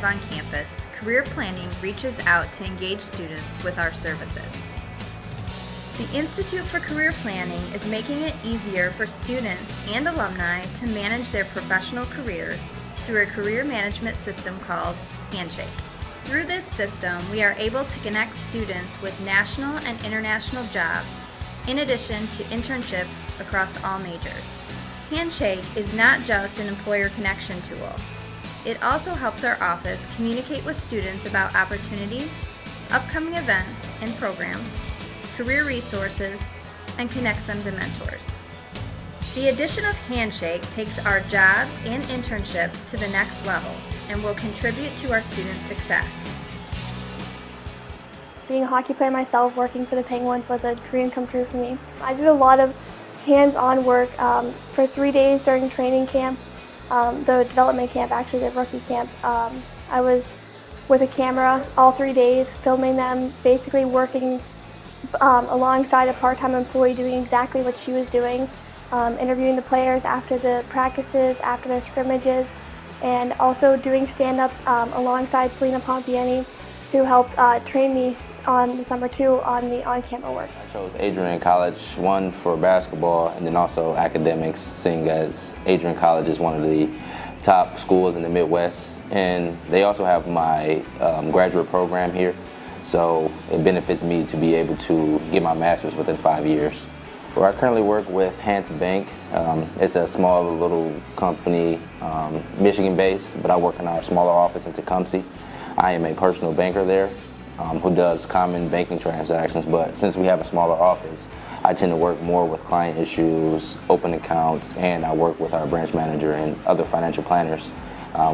live on campus, Career Planning reaches out to engage students with our services. The Institute for Career Planning is making it easier for students and alumni to manage their professional careers through a career management system called Handshake. Through this system, we are able to connect students with national and international jobs, in addition to internships across all majors. Handshake is not just an employer connection tool. It also helps our office communicate with students about opportunities, upcoming events and programs, career resources, and connects them to mentors. The addition of Handshake takes our jobs and internships to the next level and will contribute to our students' success. Being a hockey player myself, working for the Penguins was a dream come true for me. I did a lot of hands-on work for 3 days during training camp, the development camp, actually the rookie camp. I was with a camera all 3 days, filming them, basically working alongside a part-time employee doing exactly what she was doing, interviewing the players after the practices, after their scrimmages, and also doing stand-ups alongside Selena Pompiani, who helped train me on the summer too on the on-camera work. I chose Adrian College, one for basketball and then also academics, seeing as Adrian College is one of the top schools in the Midwest, and they also have my graduate program here, so it benefits me to be able to get my master's within 5 years. Where I currently work with Hans Bank. It's a small little company, Michigan-based, but I work in our smaller office in Tecumseh. I am a personal banker there who does common banking transactions, but since we have a smaller office, I tend to work more with client issues, open accounts, and I work with our branch manager and other financial planners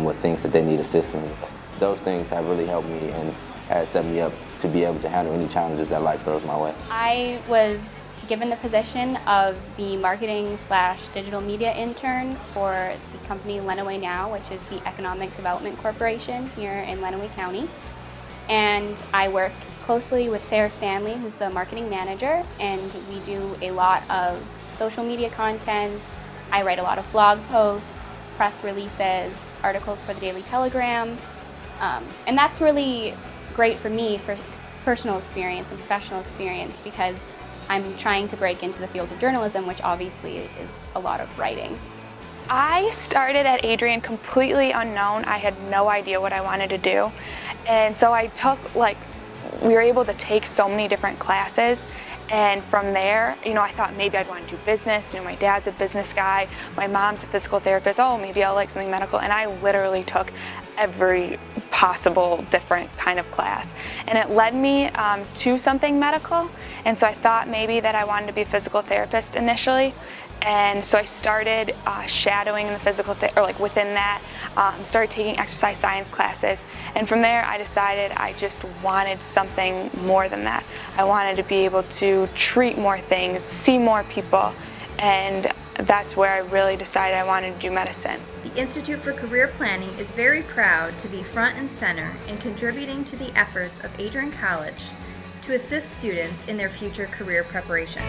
with things that they need assistance with. Those things have really helped me and has set me up to be able to handle any challenges that life throws my way. I was given the position of the marketing/digital media intern for the company Lenawee Now, which is the Economic Development Corporation here in Lenawee County. And I work closely with Sarah Stanley, who's the marketing manager, and we do a lot of social media content. I write a lot of blog posts, press releases, articles for the Daily Telegram, and that's really great for me for personal experience and professional experience because I'm trying to break into the field of journalism, which obviously is a lot of writing. I started at Adrian completely unknown. I had no idea what I wanted to do. And so I took, we were able to take so many different classes. And from there, I thought maybe I'd want to do business. My dad's a business guy. My mom's a physical therapist. Oh, maybe I'll like something medical. And I literally took every possible different kind of class. And it led me to something medical. And so I thought maybe that I wanted to be a physical therapist initially. And so I started shadowing in the physical within that, started taking exercise science classes. And from there I decided I just wanted something more than that. I wanted to be able to treat more things, see more people, and that's where I really decided I wanted to do medicine. The Institute for Career Planning is very proud to be front and center in contributing to the efforts of Adrian College to assist students in their future career preparation.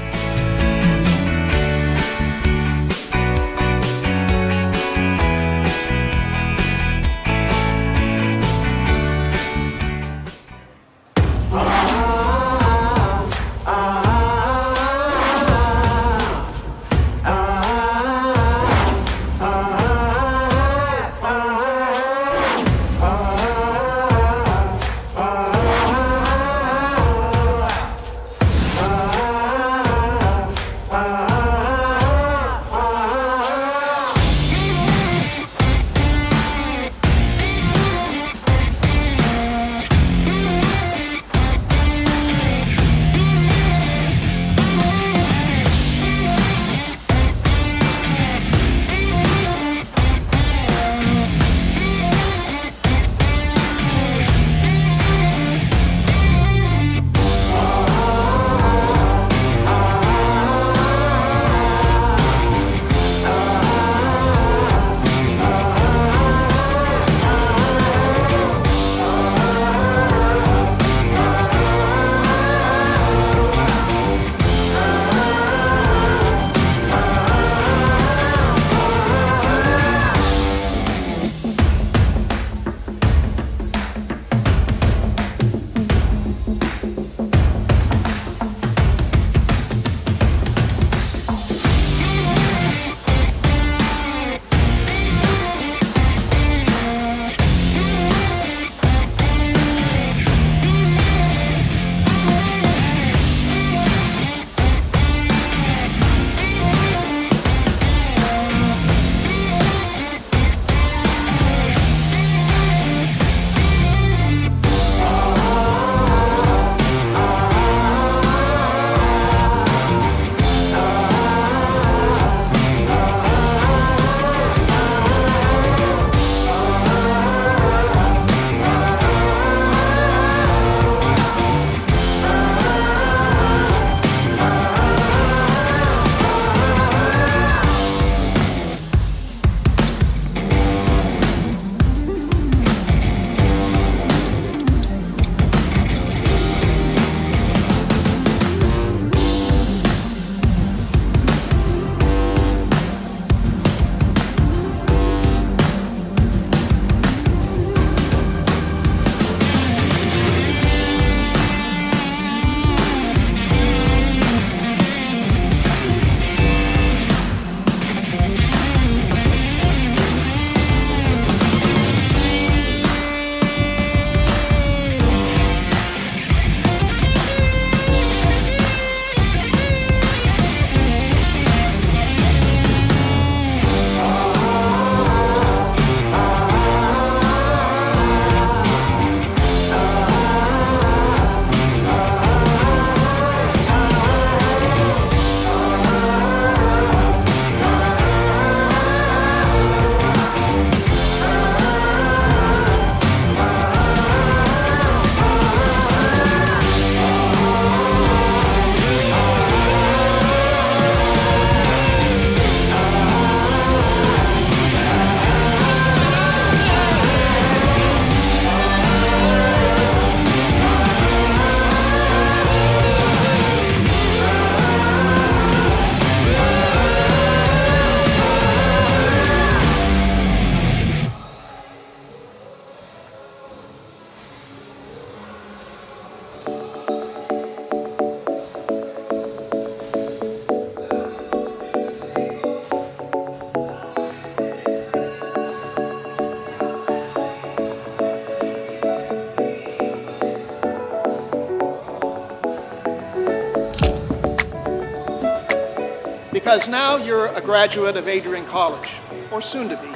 Because now you're a graduate of Adrian College, or soon to be.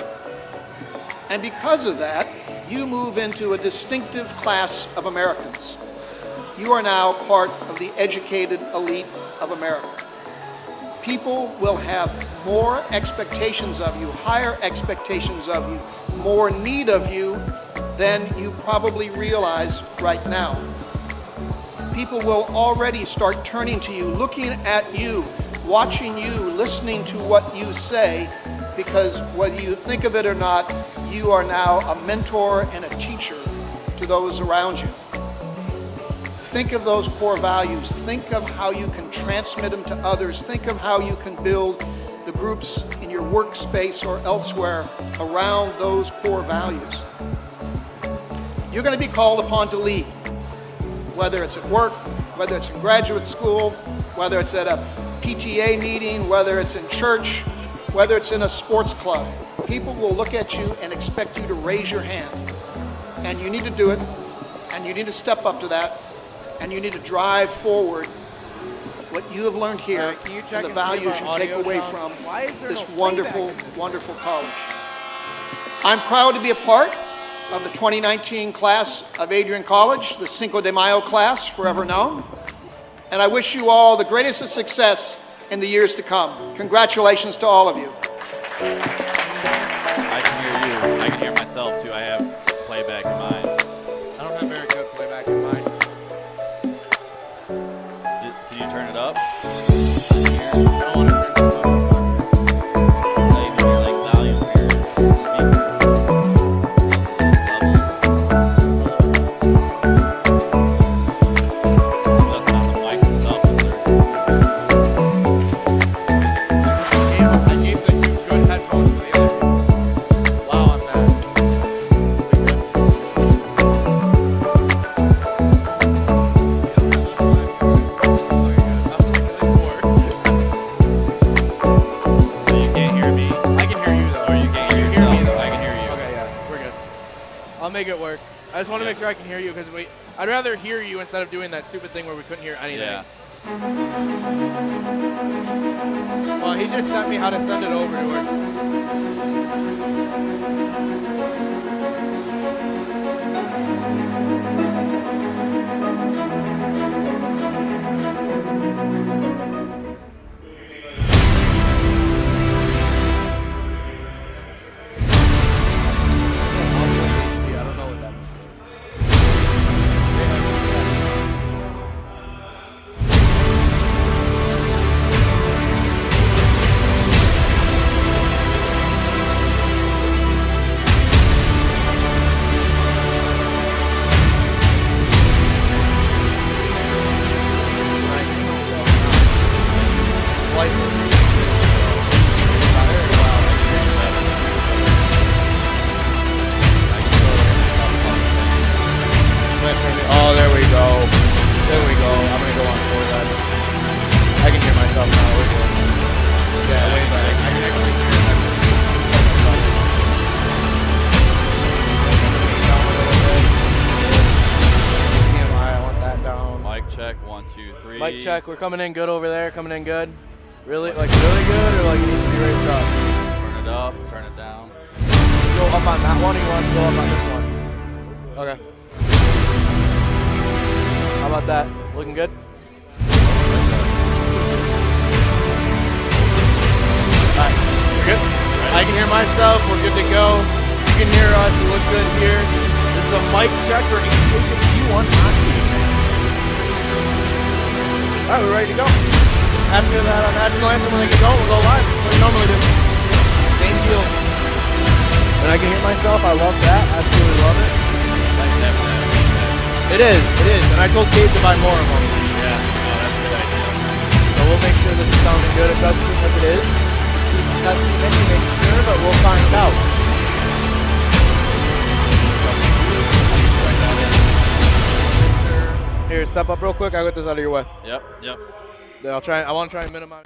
And because of that, you move into a distinctive class of Americans. You are now part of the educated elite of America. People will have more expectations of you, higher expectations of you, more need of you than you probably realize right now. People will already start turning to you, looking at you, watching you, listening to what you say, because whether you think of it or not, you are now a mentor and a teacher to those around you. Think of those core values. Think of how you can transmit them to others. Think of how you can build the groups in your workspace or elsewhere around those core values. You're going to be called upon to lead, whether it's at work, whether it's in graduate school, whether it's at a PTA meeting, whether it's in church, whether it's in a sports club. People will look at you and expect you to raise your hand. And you need to do it, and you need to step up to that, and you need to drive forward what you have learned here and the values you take away from this wonderful, wonderful college. I'm proud to be a part of the 2019 class of Adrian College, the Cinco de Mayo class, forever known. And I wish you all the greatest of success in the years to come. Congratulations to all of you. I can hear you. I can hear myself too. I have playback in mine. I don't have very good playback in mine. Can you turn it up? I don't want to turn it up. Not even your like volume for your speaker. Levels. On the mics themselves. I gave the two good headphones to the other. Wow, I'm mad. So you can't hear me. I can hear you though. Or you can't hear You yourself. me though. I can hear you. Okay, yeah, we're good. I'll make it work. I just want to make sure I can hear you because I'd rather hear you instead of doing that stupid thing where we couldn't hear anything. Yeah. Well, he just sent me how to send it over to her. I don't know what that means. Oh, there we go. There we go. I'm gonna go on for that. I can hear myself now. We're good. Yeah, way back. I can actually hear TMI, I want that down. Mic check. 1, 2, 3. Mic check. We're coming in good over there. Coming in good. Really? Like really good, or like it needs to be raised up? Turn it up. Turn it down. Go up on that one, or you want to go up on this one? Okay. How about that? Looking good? Alright, we're good? I can hear myself, we're good to go. You can hear us, we look good here. This is a mic check for HHQ1 hockey. Alright, we're ready to go. After that national anthem, when they get going, we'll go live. Like we normally do. Same deal. And I can hear myself, I love that, absolutely love it. It is, and I told Kate to buy more of them. Yeah. Oh, that's a good idea. So we'll make sure this is sounding good. It does seem like it is. Keep testing it to make sure, but we'll find out. Here, step up real quick. I'll get this out of your way. Yep. Yep. Yeah, I want to try and minimize.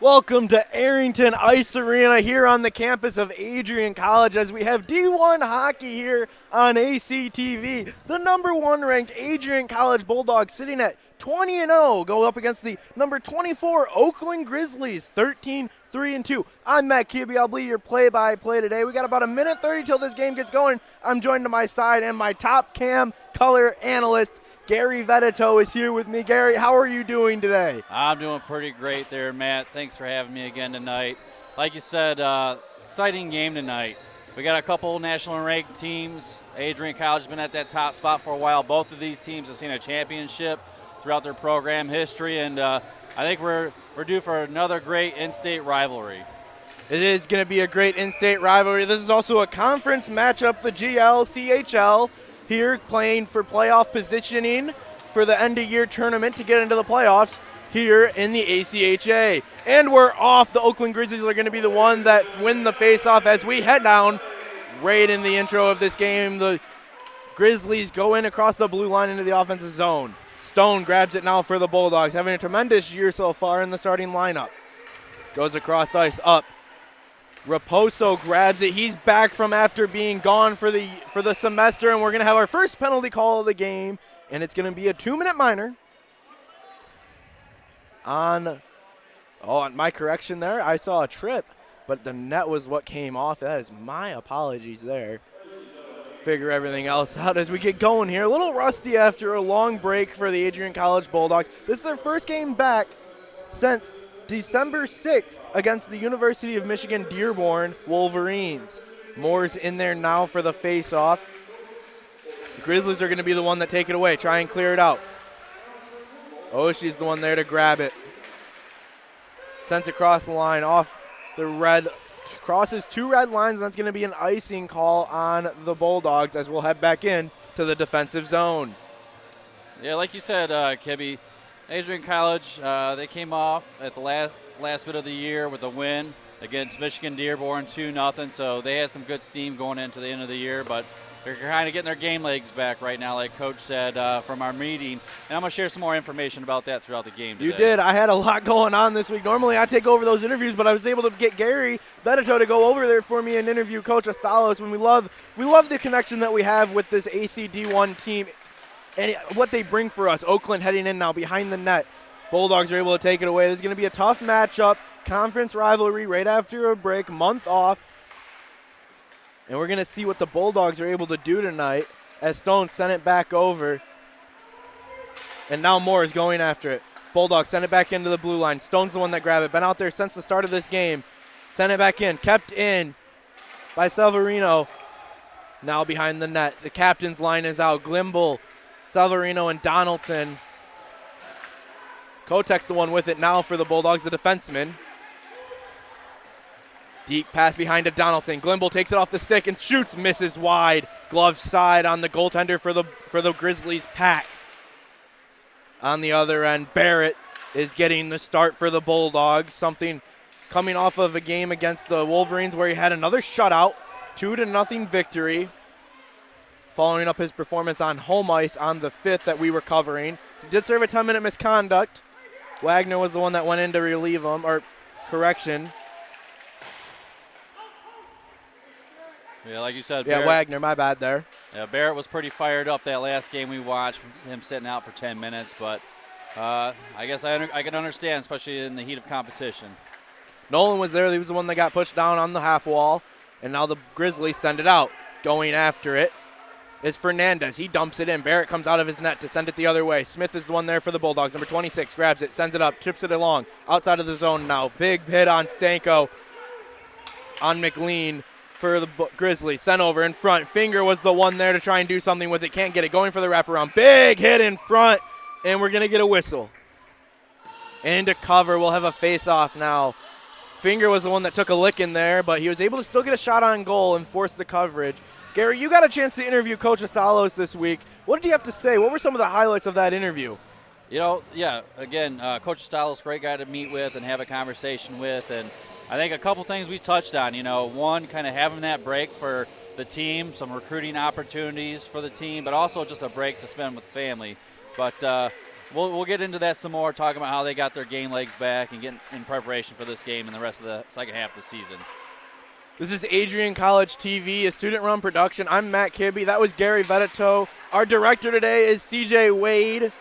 Welcome to Arrington Ice Arena here on the campus of Adrian College as we have D1 hockey here on ACTV. The number 1 ranked Adrian College Bulldogs sitting at 20-0 go up against the number 24 Oakland Grizzlies 13-3-2. I'm Matt Kuby. I'll be your play-by-play today. We got about a minute 30 till this game gets going. I'm joined to my side and my top cam color analyst Gary Vedeto is here with me. Gary, how are you doing today? I'm doing pretty great there, Matt. Thanks for having me again tonight. Like you said, exciting game tonight. We got a couple national ranked teams. Adrian College has been at that top spot for a while. Both of these teams have seen a championship throughout their program history, and I think we're due for another great in-state rivalry. It is going to be a great in-state rivalry. This is also a conference matchup, the GL, CHL. Here playing for playoff positioning for the end-of-year tournament to get into the playoffs here in the ACHA. And we're off. The Oakland Grizzlies are going to be the one that win the face-off as we head down right in the intro of this game. The Grizzlies go in across the blue line into the offensive zone. Stone grabs it now for the Bulldogs, having a tremendous year so far in the starting lineup. Goes across ice, up. Raposo grabs it. He's back from after being gone for the semester, and we're going to have our first penalty call of the game, and it's going to be a 2-minute minor. On my correction there, I saw a trip, but the net was what came off. That is my apologies there. Figure everything else out as we get going here. A little rusty after a long break for the Adrian College Bulldogs. This is their first game back since December 6th against the University of Michigan Dearborn Wolverines. Moore's in there now for the face-off. The Grizzlies are going to be the one that take it away. Try and clear it out. Oh, she's the one there to grab it. Sends across the line off the red. Crosses 2 red lines, and that's going to be an icing call on the Bulldogs as we'll head back in to the defensive zone. Yeah, like you said, Kibby, Adrian College, they came off at the last bit of the year with a win against Michigan Dearborn 2-0, so they had some good steam going into the end of the year, but they're kind of getting their game legs back right now, like Coach said from our meeting, and I'm going to share some more information about that throughout the game today. You did. I had a lot going on this week. Normally I take over those interviews, but I was able to get Gary Vedeto to go over there for me and interview Coach Astalos, and we love the connection that we have with this ACD1 team and what they bring for us. Oakland heading in now behind the net. Bulldogs are able to take it away. This is going to be a tough matchup, conference rivalry right after a break, month off. And we're going to see what the Bulldogs are able to do tonight as Stone sent it back over. And now Moore is going after it. Bulldogs send it back into the blue line. Stone's the one that grabbed it. Been out there since the start of this game. Sent it back in. Kept in by Salvarino. Now behind the net. The captain's line is out. Glimble, Salvarino, and Donaldson. Kotek's the one with it now for the Bulldogs, the defenseman. Deep pass behind to Donaldson. Glimble takes it off the stick and shoots, misses wide. Glove side on the goaltender for the Grizzlies, Pack. On the other end, Barrett is getting the start for the Bulldogs. Something coming off of a game against the Wolverines where he had another shutout, 2-0 victory. Following up his performance on home ice on the 5th that we were covering. He did serve a 10-minute misconduct. Wagner was the one that went in to relieve him, or correction. Yeah, like you said, Yeah, Barrett, Wagner, my bad there. Yeah, Barrett was pretty fired up that last game we watched, him sitting out for 10 minutes, but I guess I can understand, especially in the heat of competition. Nolan was there. He was the one that got pushed down on the half wall, and now the Grizzlies send it out. Going after it is Fernandez. He dumps it in. Barrett comes out of his net to send it the other way. Smith is the one there for the Bulldogs. Number 26 grabs it, sends it up, chips it along. Outside of the zone now. Big hit on Stanko on McLean for the Grizzlies. Sent over in front. Finger was the one there to try and do something with it. Can't get it. Going for the wraparound. Big hit in front, and we're going to get a whistle. Into cover. We'll have a face-off now. Finger was the one that took a lick in there, but he was able to still get a shot on goal and force the coverage. Gary, you got a chance to interview Coach Astalos this week. What did you have to say? What were some of the highlights of that interview? You know, yeah, again, Coach Astalos, great guy to meet with and have a conversation with. And I think a couple things we touched on, you know, one, kind of having that break for the team, some recruiting opportunities for the team, but also just a break to spend with the family. But we'll get into that some more, talking about how they got their game legs back and getting in preparation for this game and the rest of the second half of the season. This is Adrian College TV, a student-run production. I'm Matt Kibbe. That was Gary Vedito. Our director today is CJ Wade.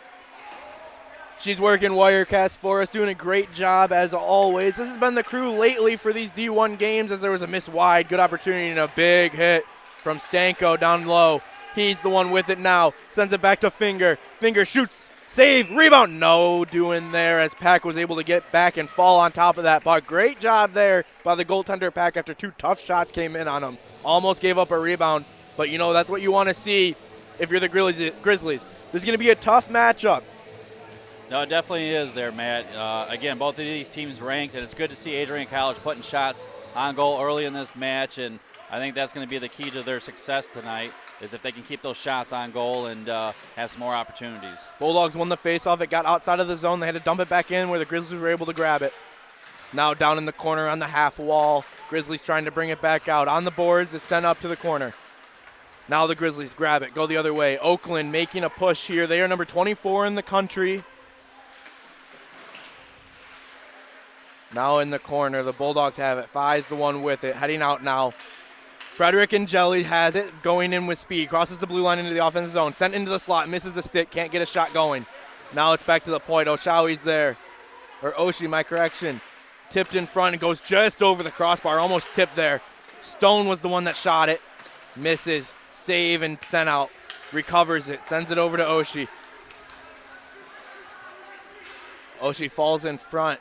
She's working Wirecast for us, doing a great job as always. This has been the crew lately for these D1 games, as there was a miss wide. Good opportunity and a big hit from Stanko down low. He's the one with it now. Sends it back to Finger. Finger shoots. Save, rebound, no doing there as Pack was able to get back and fall on top of that puck. Great job there by the goaltender Pack after 2 tough shots came in on him. Almost gave up a rebound, but that's what you want to see if you're the Grizzlies. This is going to be a tough matchup. No, it definitely is there, Matt. Again, both of these teams ranked, and it's good to see Adrian College putting shots on goal early in this match, and I think that's going to be the key to their success tonight, is if they can keep those shots on goal and have some more opportunities. Bulldogs won the faceoff. It got outside of the zone. They had to dump it back in where the Grizzlies were able to grab it. Now down in the corner on the half wall. Grizzlies trying to bring it back out. On the boards, it's sent up to the corner. Now the Grizzlies grab it, go the other way. Oakland making a push here. They are number 24 in the country. Now in the corner, the Bulldogs have it. Fi's the one with it, heading out now. Frederick and Jelly has it, going in with speed. Crosses the blue line into the offensive zone. Sent into the slot, misses a stick, can't get a shot going. Now it's back to the point. Oshawi's there. Or Oshie, my correction. Tipped in front and goes just over the crossbar, almost tipped there. Stone was the one that shot it. Misses, save, and sent out. Recovers it, sends it over to Oshie. Oshie falls in front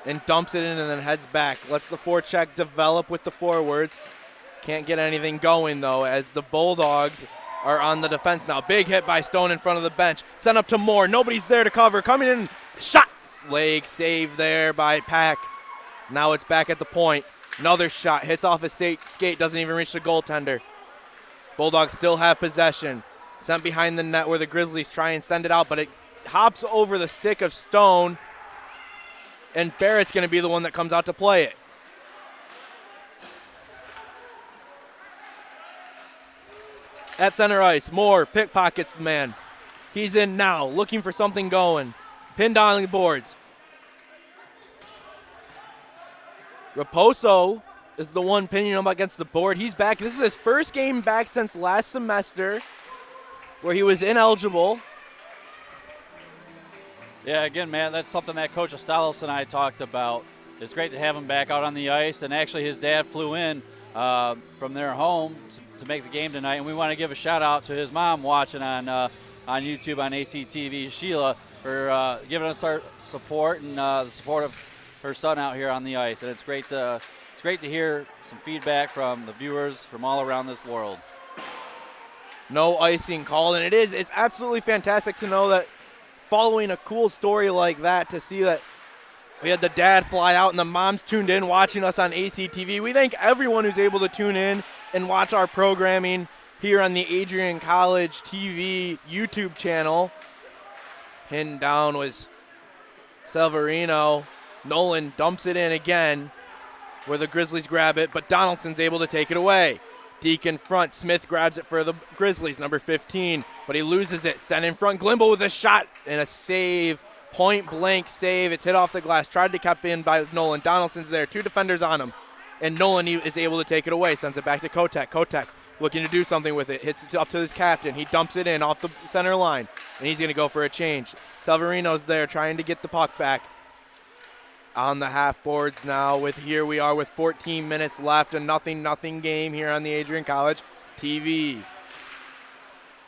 and dumps it in and then heads back. Lets the forecheck develop with the forwards. Can't get anything going, though, as the Bulldogs are on the defense now. Big hit by Stone in front of the bench. Sent up to Moore. Nobody's there to cover. Coming in. Shot. Leg save there by Pack. Now it's back at the point. Another shot. Hits off a skate. Doesn't even reach the goaltender. Bulldogs still have possession. Sent behind the net where the Grizzlies try and send it out, but it hops over the stick of Stone. And Barrett's going to be the one that comes out to play it. At center ice, Moore pickpockets the man. He's in now, looking for something going. Pinned on the boards. Raposo is the one pinning him against the board. He's back. This is his first game back since last semester, where he was ineligible. Yeah, again, man, that's something that Coach Estalos and I talked about. It's great to have him back out on the ice, and actually his dad flew in from their home to make the game tonight, and we want to give a shout-out to his mom watching on YouTube on ACTV, Sheila, for giving us our support and the support of her son out here on the ice. And it's great to hear some feedback from the viewers from all around this world. No icing called, and it's absolutely fantastic to know that following a cool story like that, to see that we had the dad fly out and the mom's tuned in watching us on ACTV. We thank everyone who's able to tune in and watch our programming here on the Adrian College TV YouTube channel. Pinned down was Severino. Nolan dumps it in again where the Grizzlies grab it, but Donaldson's able to take it away. Deke in front. Smith grabs it for the Grizzlies, number 15, but he loses it. Sent in front. Glimbo with a shot and a save. Point blank save. It's hit off the glass. Tried to cap in by Nolan. Donaldson's there. 2 defenders on him. And Nolan is able to take it away. Sends it back to Kotek. Kotek looking to do something with it. Hits it up to his captain. He dumps it in off the center line. And he's going to go for a change. Severino's there trying to get the puck back. On the half boards now here we are with 14 minutes left. A 0-0 game here on the Adrian College TV.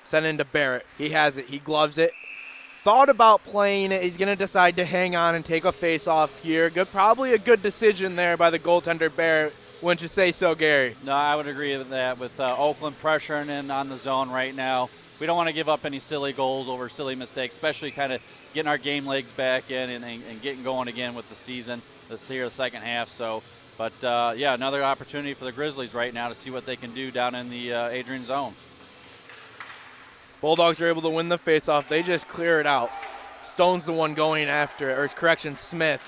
Sent into Barrett. He has it. He gloves it. Thought about playing it. He's going to decide to hang on and take a face-off here. Probably a good decision there by the goaltender Barrett. Wouldn't you say so, Gary? No, I would agree with that. With Oakland pressuring in on the zone right now, we don't want to give up any silly goals over silly mistakes, especially kind of getting our game legs back in and getting going again with the season. This here, the second half. But another opportunity for the Grizzlies right now to see what they can do down in the Adrian zone. Bulldogs are able to win the faceoff. They just clear it out. Stone's the one going after it, or correction, Smith.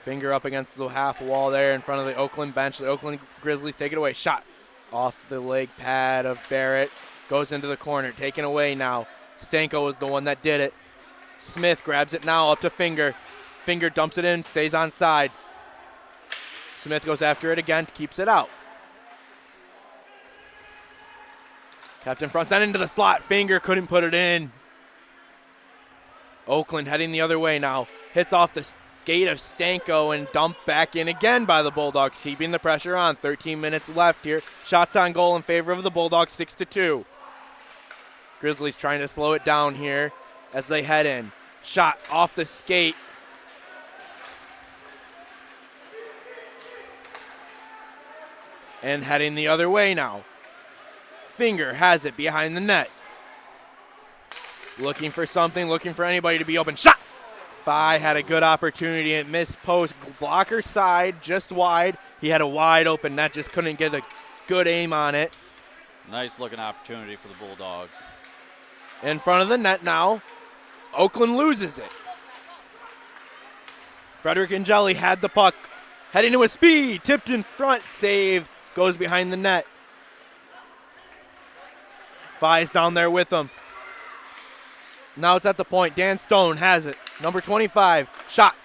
Finger up against the half wall there in front of the Oakland bench. The Oakland Grizzlies take it away. Shot off the leg pad of Barrett. goes into the corner, taken away now. Stanko is the one that did it. Smith grabs it now up to Finger. Finger dumps it in, stays on side. Smith goes after it again, keeps it out. Captain front sent into the slot. Finger couldn't put it in. Oakland heading the other way now. Hits off the gate of Stanko and dumped back in again by the Bulldogs, keeping the pressure on. 13 minutes left here. Shots on goal in favor of the Bulldogs, 6-2. Grizzlies trying to slow it down here as they head in. Shot off the skate. And heading the other way now. Finger has it behind the net. Looking for something, looking for anybody to be open. Shot! Phi had a good opportunity and missed post. Blocker side, just wide. He had a wide open net, just couldn't get a good aim on it. Nice looking opportunity for the Bulldogs. In front of the net now. Oakland loses it. Frederick Angeli had the puck. Heading to a speed, tipped in front, save. Goes behind the net. Phi's down there with him. Now it's at the point. Dan Stone has it. Number 25, shot.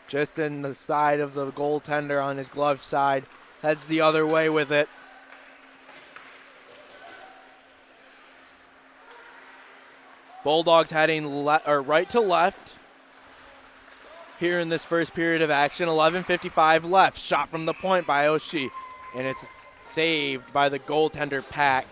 Just in the side of the goaltender on his glove side. Heads the other way with it. Bulldogs heading right to left here in this first period of action. 11:55 left. Shot from the point by Oshie. And it's saved by the goaltender, Pack.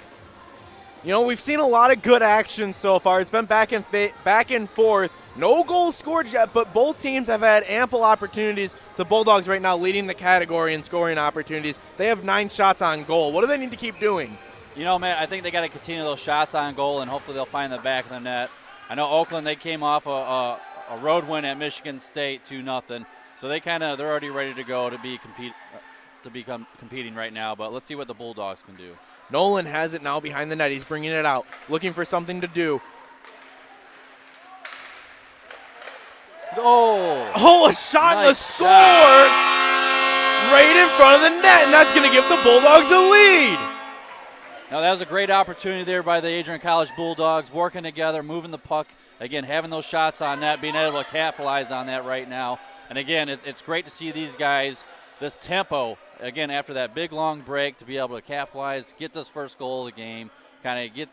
You know, we've seen a lot of good action so far. It's been back and forth. No goals scored yet, but both teams have had ample opportunities. The Bulldogs right now leading the category in scoring opportunities. They have 9 shots on goal. What do they need to keep doing? You know, man, I think they got to continue those shots on goal, and hopefully they'll find the back of the net. I know Oakland, they came off a road win at Michigan State 2-0, so they're already ready to go to become competing right now. But let's see what the Bulldogs can do. Nolan has it now behind the net. He's bringing it out, looking for something to do. Oh, a shot and a score right in front of the net, and that's going to give the Bulldogs a lead. Now, that was a great opportunity there by the Adrian College Bulldogs, working together, moving the puck. Again, having those shots on net, being able to capitalize on that right now. And, again, it's great to see these guys, this tempo, again, after that big, long break, to be able to capitalize, get this first goal of the game, kind of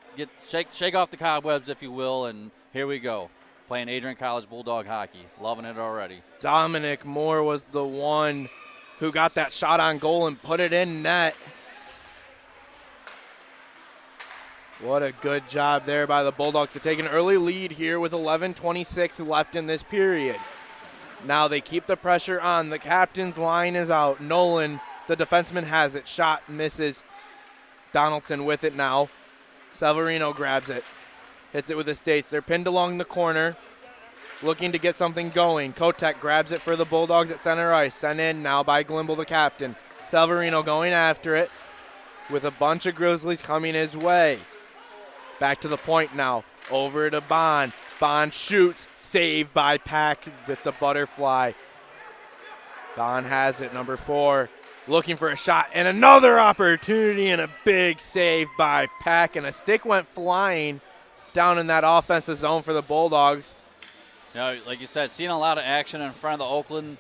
shake off the cobwebs, if you will, and here we go. Playing Adrian College Bulldog hockey. Loving it already. Dominic Moore was the one who got that shot on goal and put it in net. What a good job there by the Bulldogs to take an early lead here with 11:26 left in this period. Now they keep the pressure on. The captain's line is out. Nolan, the defenseman, has it. Shot misses. Donaldson with it now. Severino grabs it. Hits it with the States. They're pinned along the corner, looking to get something going. Kotek grabs it for the Bulldogs at center ice. Sent in now by Glimble, the captain. Severino going after it with a bunch of Grizzlies coming his way. Back to the point now. Over to Bond. Bond shoots. Saved by Pack with the butterfly. Bond has it, number 4. Looking for a shot and another opportunity and a big save by Pack. And a stick went flying down in that offensive zone for the Bulldogs. You know, like you said, seeing a lot of action in front of the Oakland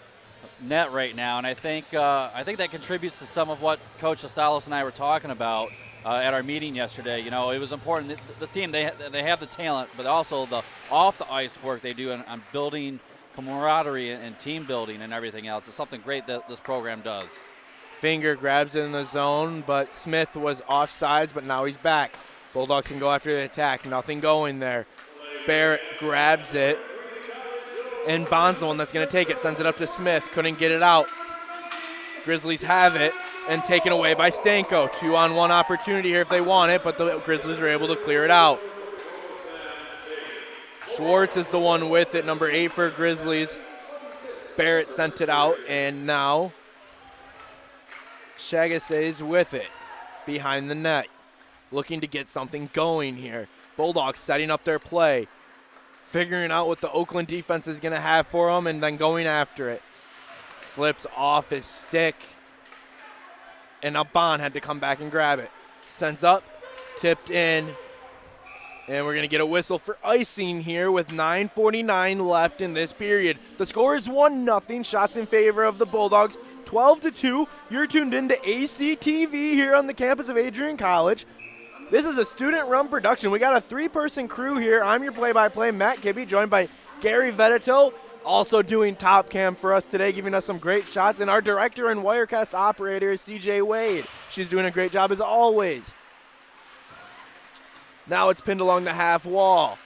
net right now, and I think that contributes to some of what Coach Estalos and I were talking about at our meeting yesterday. You know, it was important. This team, they have the talent, but also the off the ice work they do on building camaraderie and team building and everything else. It's something great that this program does. Finger grabs it in the zone, but Smith was offsides, but now he's back. Bulldogs can go after the attack. Nothing going there. Barrett grabs it, and Bond's the one that's going to take it. Sends it up to Smith. Couldn't get it out. Grizzlies have it, and taken away by Stanko. 2-on-1 opportunity here if they want it, but the Grizzlies are able to clear it out. Schwartz is the one with it, number 8 for Grizzlies. Barrett sent it out, and now Chagases with it behind the net. Looking to get something going here. Bulldogs setting up their play. Figuring out what the Oakland defense is going to have for them and then going after it. Slips off his stick. And now Bond had to come back and grab it. Sends up. Tipped in. And we're going to get a whistle for icing here with 9:49 left in this period. The score is 1-0. Shots in favor of the Bulldogs, 12-2. You're tuned into ACTV here on the campus of Adrian College. This is a student-run production. We got a 3-person crew here. I'm your play-by-play, Matt Kibbe, joined by Gary Vedito, also doing top cam for us today, giving us some great shots. And our director and Wirecast operator is CJ Wade. She's doing a great job as always. Now it's pinned along the half wall.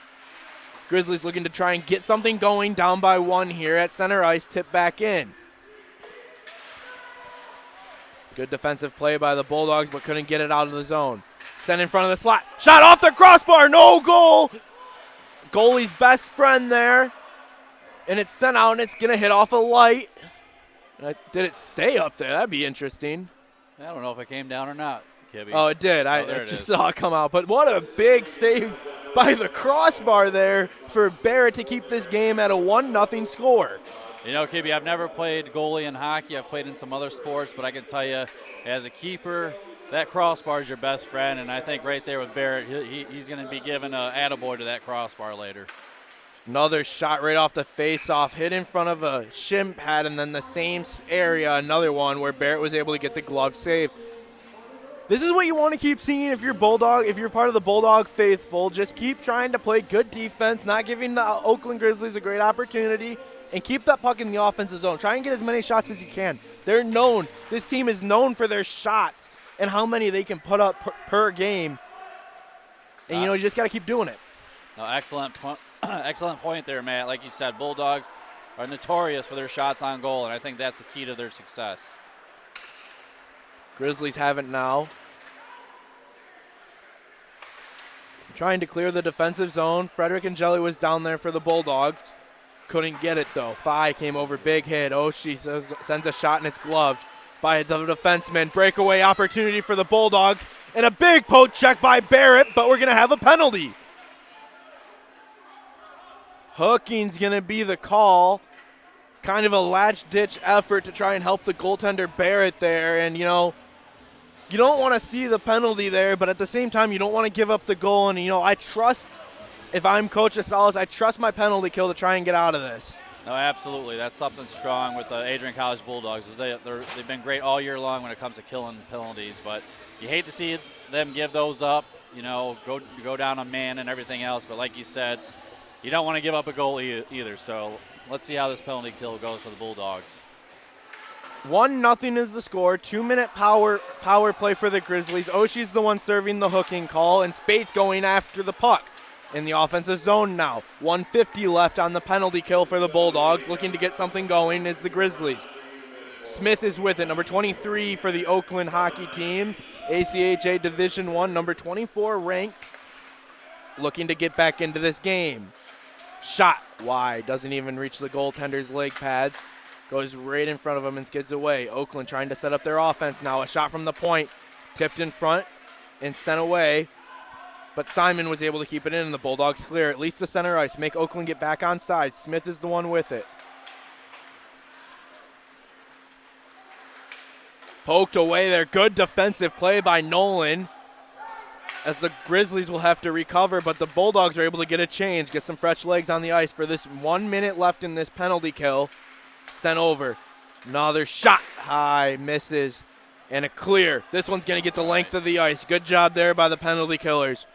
Grizzlies looking to try and get something going, down by 1 here at center ice, tip back in. Good defensive play by the Bulldogs, but couldn't get it out of the zone. Sent in front of the slot. Shot off the crossbar. No goal. Goalie's best friend there. And it's sent out, and it's going to hit off a light. Did it stay up there? That'd be interesting. I don't know if it came down or not, Kibbe. Oh, it did. I just saw it come out. But what a big save by the crossbar there for Barrett to keep this game at a 1-0 score. You know, Kibbe, I've never played goalie in hockey. I've played in some other sports, but I can tell you, as a keeper, that crossbar is your best friend, and I think right there with Barrett, he's going to be giving an attaboy to that crossbar later. Another shot right off the face-off, hit in front of a shin pad, and then the same area, another one where Barrett was able to get the glove save. This is what you want to keep seeing if you're Bulldog, if you're part of the Bulldog faithful. Just keep trying to play good defense, not giving the Oakland Grizzlies a great opportunity, and keep that puck in the offensive zone. Try and get as many shots as you can. They're known, this team is known for their shots and how many they can put up per game. And, you just got to keep doing it. Excellent point there, Matt. Like you said, Bulldogs are notorious for their shots on goal, and I think that's the key to their success. Grizzlies have it now. Trying to clear the defensive zone. Frederick and Jelly was down there for the Bulldogs. Couldn't get it, though. Phi came over, big hit. Oshie sends a shot, and it's gloved by the defenseman. Breakaway opportunity for the Bulldogs. And a big poke check by Barrett, but we're going to have a penalty. Hooking's going to be the call. Kind of a latch-ditch effort to try and help the goaltender Barrett there. And, you don't want to see the penalty there, but at the same time, you don't want to give up the goal. And, I trust, if I'm Coach Astalos, I trust my penalty kill to try and get out of this. No, absolutely. That's something strong with the Adrian College Bulldogs. They've been great all year long when it comes to killing penalties, but you hate to see them give those up, go down a man and everything else. But like you said, you don't want to give up a goal either. So let's see how this penalty kill goes for the Bulldogs. 1-0 is the score. 2-minute power play for the Grizzlies. Oshie's the one serving the hooking call, and Spate's going after the puck in the offensive zone now. 1:50 left on the penalty kill for the Bulldogs. Looking to get something going is the Grizzlies. Smith is with it, number 23 for the Oakland hockey team. ACHA Division I, number 24 ranked. Looking to get back into this game. Shot wide, doesn't even reach the goaltender's leg pads. Goes right in front of him and skids away. Oakland trying to set up their offense now. A shot from the point, tipped in front and sent away. But Simon was able to keep it in, and the Bulldogs clear at least the center ice. Make Oakland get back on side. Smith is the one with it. Poked away there. Good defensive play by Nolan, as the Grizzlies will have to recover, but the Bulldogs are able to get a change, get some fresh legs on the ice for this 1 minute left in this penalty kill. Sent over. Another shot. High, misses, and a clear. This one's going to get the length of the ice. Good job there by the penalty killers.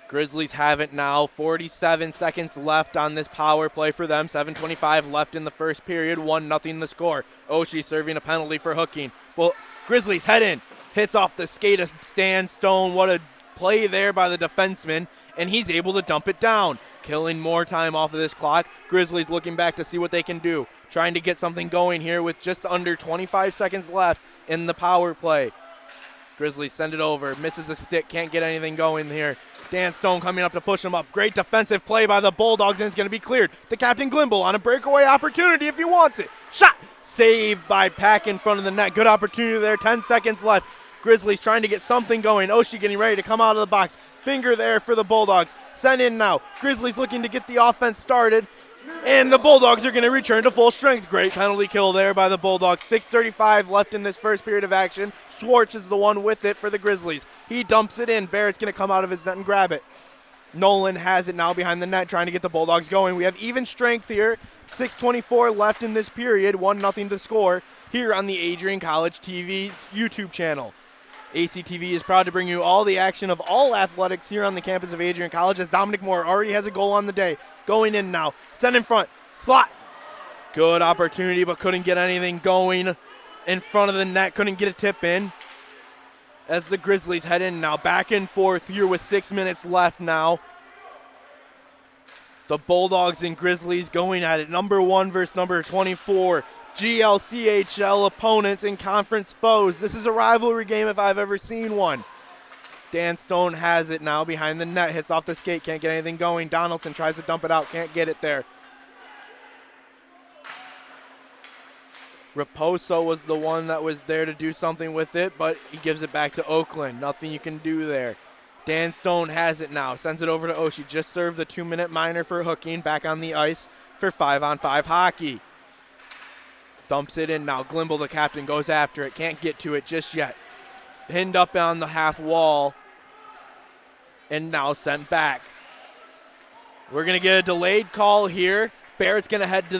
Grizzlies have it now. 47 seconds left on this power play for them. 7:25 left in the first period. 1-0 the score. Oshie serving a penalty for hooking. Well, Grizzlies head in. Hits off the skate of Stan Stone. What a play there by the defenseman. And he's able to dump it down. Killing more time off of this clock. Grizzlies looking back to see what they can do. Trying to get something going here with just under 25 seconds left in the power play. Grizzlies send it over. Misses a stick. Can't get anything going here. Dan Stone coming up to push him up. Great defensive play by the Bulldogs, and it's going to be cleared. The Captain Glimble on a breakaway opportunity if he wants it. Shot! Saved by Pack in front of the net. Good opportunity there. 10 seconds left. Grizzlies trying to get something going. Oshie getting ready to come out of the box. Finger there for the Bulldogs. Sent in now. Grizzlies looking to get the offense started. And the Bulldogs are going to return to full strength. Great penalty kill there by the Bulldogs. 6:35 left in this first period of action. Schwartz is the one with it for the Grizzlies. He dumps it in. Barrett's going to come out of his net and grab it. Nolan has it now behind the net, trying to get the Bulldogs going. We have even strength here. 6:24 left in this period. 1-0 to score here on the Adrian College TV YouTube channel. ACTV is proud to bring you all the action of all athletics here on the campus of Adrian College, as Dominic Moore already has a goal on the day. Going in now. Send in front. Slot. Good opportunity, but couldn't get anything going in front of the net. Couldn't get a tip in. As the Grizzlies head in now. Back and forth here with 6 minutes left now. The Bulldogs and Grizzlies going at it. Number 1 versus number 24. GLCHL opponents and conference foes. This is a rivalry game if I've ever seen one. Dan Stone has it now behind the net. Hits off the skate. Can't get anything going. Donaldson tries to dump it out. Can't get it there. Raposo was the one that was there to do something with it, but he gives it back to Oakland. Nothing you can do there. Dan Stone has it now. Sends it over to Oshie. Just served the 2-minute minor for hooking. Back on the ice for 5-on-5 hockey. Dumps it in now. Glimble, the captain, goes after it. Can't get to it just yet. Pinned up on the half wall. And now sent back. We're going to get a delayed call here. Barrett's going to head to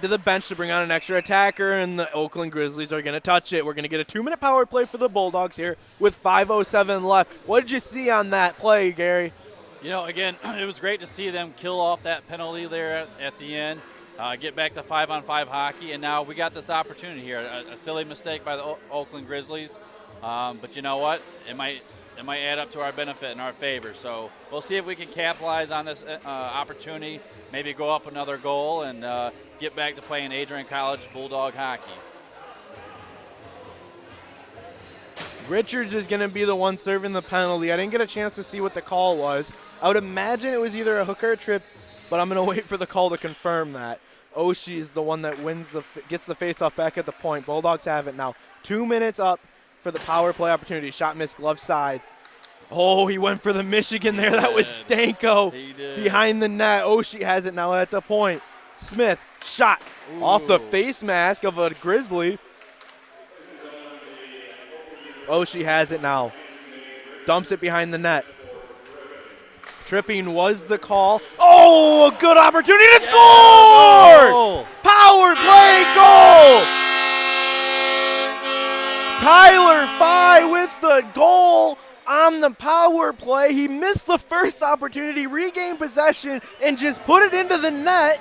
the bench to bring on an extra attacker, and the Oakland Grizzlies are going to touch it. We're going to get a 2-minute power play for the Bulldogs here with 5:07 left. What did you see on that play, Gary? You know, again, it was great to see them kill off that penalty there at the end, get back to 5-on-5 hockey, and now we got this opportunity here. A silly mistake by the Oakland Grizzlies, but you know what? It might add up to our benefit and our favor. So we'll see if we can capitalize on this opportunity, maybe go up another goal, and get back to playing Adrian College Bulldog hockey. Richards is going to be the one serving the penalty. I didn't get a chance to see what the call was. I would imagine it was either a hook or a trip, but I'm going to wait for the call to confirm that. Oshie is the one that gets the faceoff back at the point. Bulldogs have it now. 2 minutes up for the power play opportunity. Shot missed, glove side. Oh, he went for the Michigan there. That was Stanko behind the net. Oshie has it now at the point. Smith, shot off the face mask of a Grizzly. Oshie has it now. Dumps it behind the net. Tripping was the call. Oh, a good opportunity to score! Goal. Power play goal! Tyler Fye with the goal on the power play. He missed the first opportunity, regained possession, and just put it into the net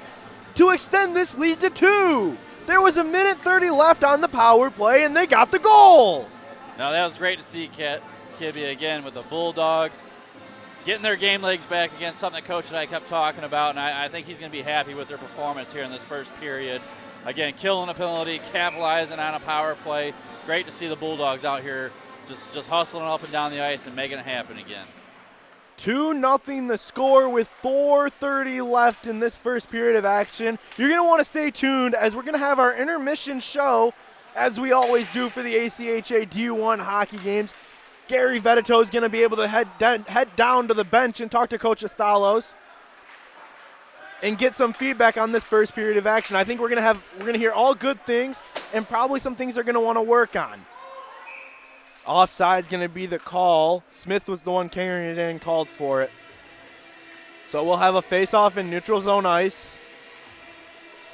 to extend this lead to 2. There was 1:30 left on the power play, and they got the goal. Now that was great to see Kibbe again with the Bulldogs getting their game legs back against something that Coach and I kept talking about, and I think he's going to be happy with their performance here in this first period. Again, killing a penalty, capitalizing on a power play. Great to see the Bulldogs out here just hustling up and down the ice and making it happen again. 2-0 the score with 4:30 left in this first period of action. You're going to want to stay tuned as we're going to have our intermission show, as we always do for the ACHA D1 hockey games. Gary Vedito is going to be able to head down to the bench and talk to Coach Astalos and get some feedback on this first period of action. I think we're going to hear all good things and probably some things they're going to want to work on. Offside's going to be the call. Smith was the one carrying it in, called for it. So we'll have a face-off in neutral zone ice.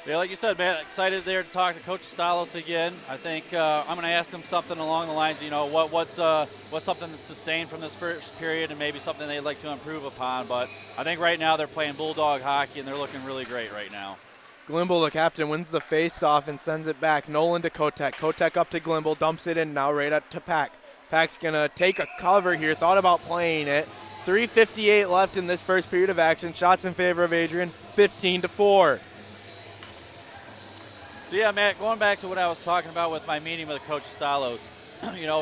Yeah, like you said, man, excited there to talk to Coach Stalos again. I think I'm going to ask him something along the lines, what's something that's sustained from this first period and maybe something they'd like to improve upon. But I think right now they're playing Bulldog hockey, and they're looking really great right now. Glimble, the captain, wins the face-off and sends it back. Nolan to Kotek. Kotek up to Glimble, dumps it in now right up to Pack. Pack's going to take a cover here, thought about playing it. 3:58 left in this first period of action. Shots in favor of Adrian, 15-4. So yeah, Matt, going back to what I was talking about with my meeting with Coach Stalos,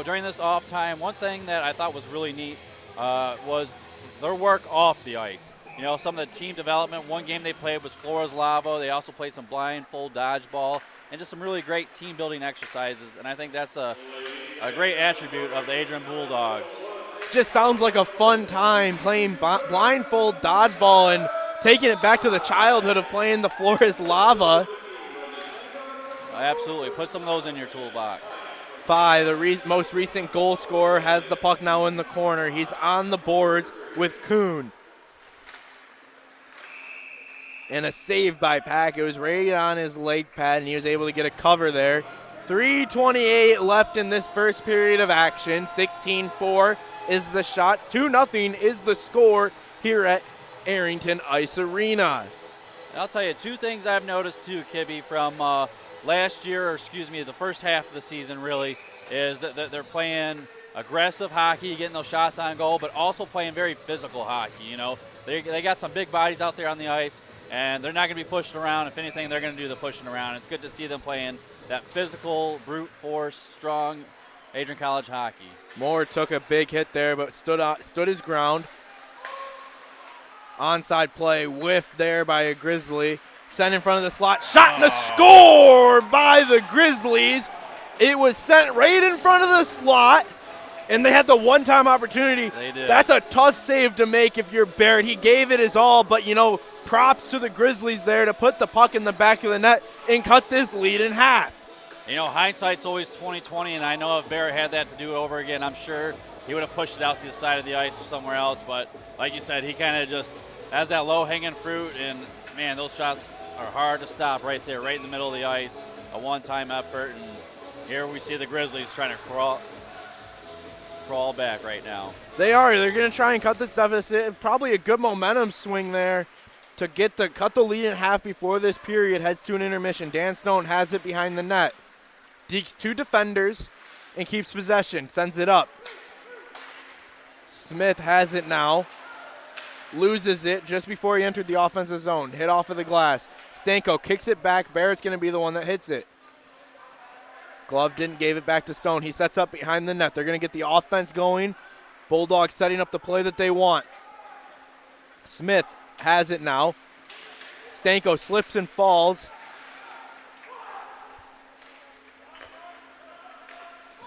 during this off time, one thing that I thought was really neat was their work off the ice. Some of the team development. One game they played was Flores Lavo. They also played some blindfold dodgeball and just some really great team building exercises. And I think that's a great attribute of the Adrian Bulldogs. Just sounds like a fun time playing blindfold dodgeball, and taking it back to the childhood of playing the floor is lava. Absolutely. Put some of those in your toolbox. Phi, the most recent goal scorer, has the puck now in the corner. He's on the boards with Kuhn. And a save by Pack. It was right on his leg pad, and he was able to get a cover there. 3:28 left in this first period of action. 16-4 is the shots. 2-0 is the score here at Arrington Ice Arena. I'll tell you, two things I've noticed too, Kibby, from last year, or excuse me, the first half of the season really, is that they're playing aggressive hockey, getting those shots on goal, but also playing very physical hockey. You know, they got some big bodies out there on the ice, and they're not going to be pushing around. If anything, they're going to do the pushing around. It's good to see them playing that physical, brute force, strong Adrian College hockey. Moore took a big hit there, but stood his ground. Onside play, whiff there by a Grizzly. Sent in front of the slot, shot and a score by the Grizzlies. It was sent right in front of the slot, and they had the one-time opportunity. They did. That's a tough save to make if you're Barrett. He gave it his all, but, you know, props to the Grizzlies there to put the puck in the back of the net and cut this lead in half. You know, hindsight's always 20/20, and I know if Barrett had that to do over again, I'm sure he would have pushed it out to the side of the ice or somewhere else. But like you said, he kind of just has that low-hanging fruit, and, man, those shots are hard to stop right there, right in the middle of the ice. A one-time effort, and here we see the Grizzlies trying to crawl back right now. They are. They're going to try and cut this deficit. Probably a good momentum swing there to cut the lead in half before this period heads to an intermission. Dan Stone has it behind the net. Dekes two defenders and keeps possession. Sends it up. Smith has it now. Loses it just before he entered the offensive zone. Hit off of the glass. Stanko kicks it back. Barrett's going to be the one that hits it. Glove gave it back to Stone. He sets up behind the net. They're going to get the offense going. Bulldogs setting up the play that they want. Smith has it now. Stanko slips and falls.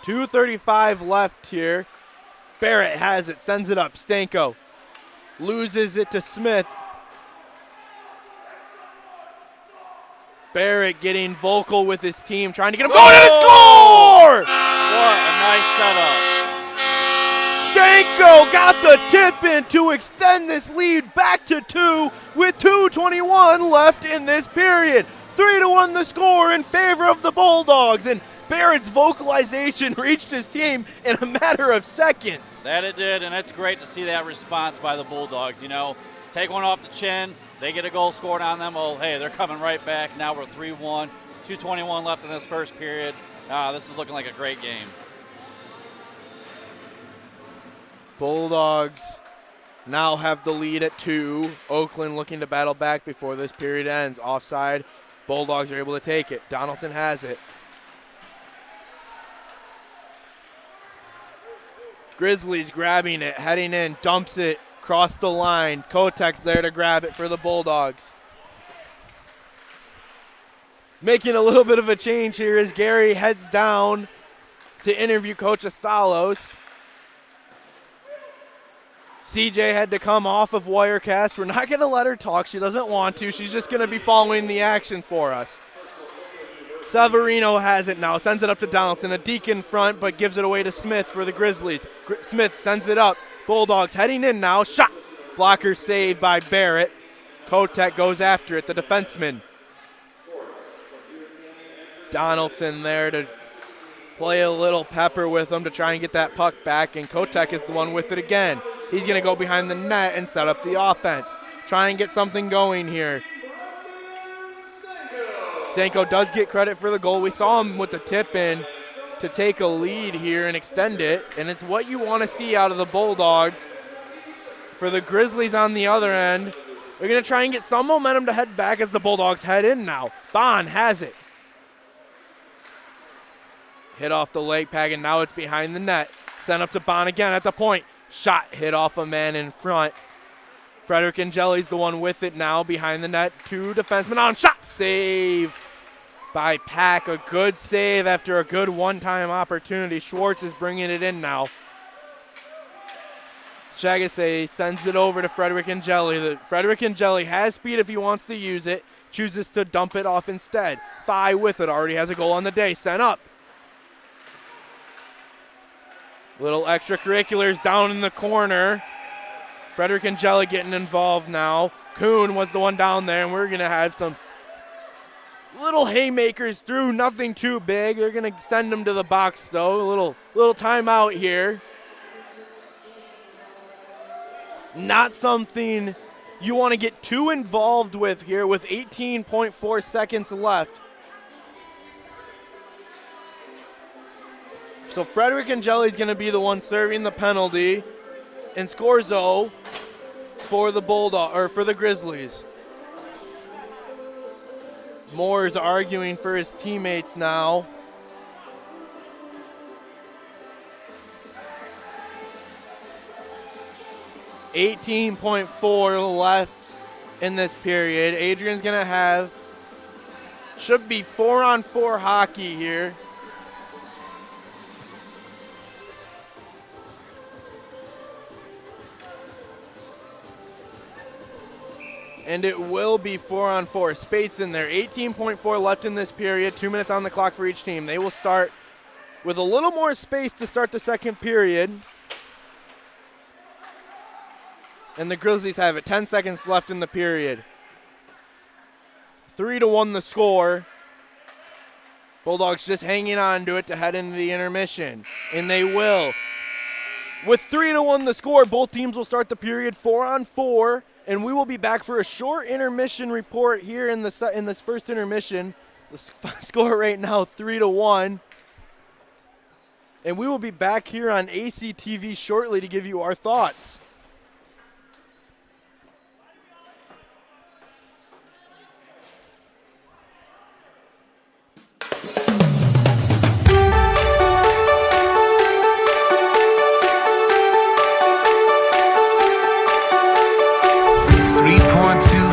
2:35 left here. Barrett has it, sends it up. Stanko loses it to Smith. Barrett getting vocal with his team, trying to get him going and a score! What a nice setup. Stanko got the tip in to extend this lead back to 2 with 2:21 left in this period. 3-1 the score in favor of the Bulldogs, and Barrett's vocalization reached his team in a matter of seconds. That it did, and it's great to see that response by the Bulldogs. You know, take one off the chin, they get a goal scored on them. Well, hey, they're coming right back. Now we're 3-1, 2:21 left in this first period. This is looking like a great game. Bulldogs now have the lead at 2. Oakland looking to battle back before this period ends. Offside, Bulldogs are able to take it. Donaldson has it. Grizzlies grabbing it, heading in, dumps it, across the line. Kotek's there to grab it for the Bulldogs. Making a little bit of a change here as Gary heads down to interview Coach Astalos. CJ had to come off of Wirecast. We're not going to let her talk. She doesn't want to. She's just going to be following the action for us. Severino has it now, sends it up to Donaldson. A deke in front, but gives it away to Smith for the Grizzlies. Smith sends it up. Bulldogs heading in now. Shot. Blocker saved by Barrett. Kotek goes after it, the defenseman. Donaldson there to play a little pepper with him to try and get that puck back, and Kotek is the one with it again. He's going to go behind the net and set up the offense. Try and get something going here. Stanko does get credit for the goal. We saw him with the tip in to take a lead here and extend it, and it's what you want to see out of the Bulldogs. For the Grizzlies on the other end, they're going to try and get some momentum to head back as the Bulldogs head in now. Bond has it. Hit off the leg pad, and now it's behind the net. Sent up to Bond again at the point. Shot hit off a man in front. Frederick Angeli's the one with it now behind the net. 2 defensemen on. Shot save by Pack. A good save after a good one-time opportunity. Schwartz is bringing it in now. Chagase sends it over to Frederick and Jelly. Frederick and Jelly has speed if he wants to use it, chooses to dump it off instead. Phi with it, already has a goal on the day, sent up. Little extracurriculars down in the corner. Frederick and Jelly getting involved now. Kuhn was the one down there, and we're going to have some little haymakers through, nothing too big. They're going to send them to the box, though. A little timeout here. Not something you want to get too involved with here with 18.4 seconds left. So Frederick and Jelly's going to be the one serving the penalty, and Scorzo for the for the Grizzlies. Moore's arguing for his teammates now. .4 left in this period. Adrian's going to should be 4-on-4 hockey here. And it will be 4-on-4. Spates in there. 18.4 left in this period. 2 minutes on the clock for each team. They will start with a little more space to start the second period. And the Grizzlies have it. 10 seconds left in the period. 3-1 the score. Bulldogs just hanging on to it to head into the intermission. And they will. With 3-1 the score, both teams will start the period 4-on-4. And we will be back for a short intermission report here in this first intermission. The score right now, 3-1. And we will be back here on ACTV shortly to give you our thoughts.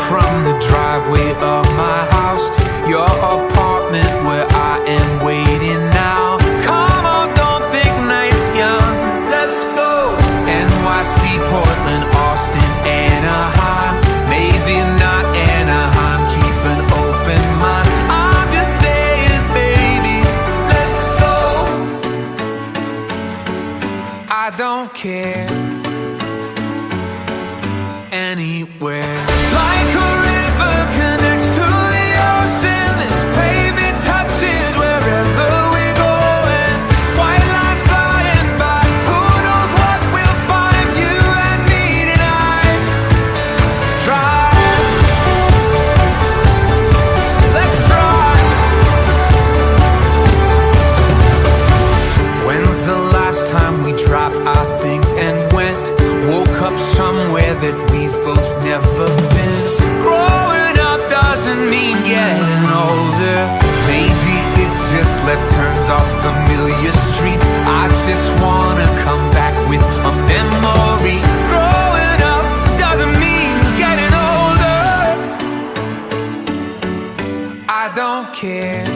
From the driveway of my house to your apartment where I am waiting now. Come on, don't think night's young. Let's go. NYC, Portland, Austin, Anaheim. Maybe not Anaheim. Keep an open mind. I'm just saying, baby, let's go. I don't care. Anywhere. Like a river connects to the ocean, this pavement touches wherever we're going. White lines flying by, who knows what we'll find. You and me tonight. Drive. Let's drive. When's the last time we dropped our things and went? Woke up somewhere that we've both never been. Growing up doesn't mean getting older. Maybe it's just left turns off familiar streets. I just wanna come back with a memory. Growing up doesn't mean getting older. I don't care.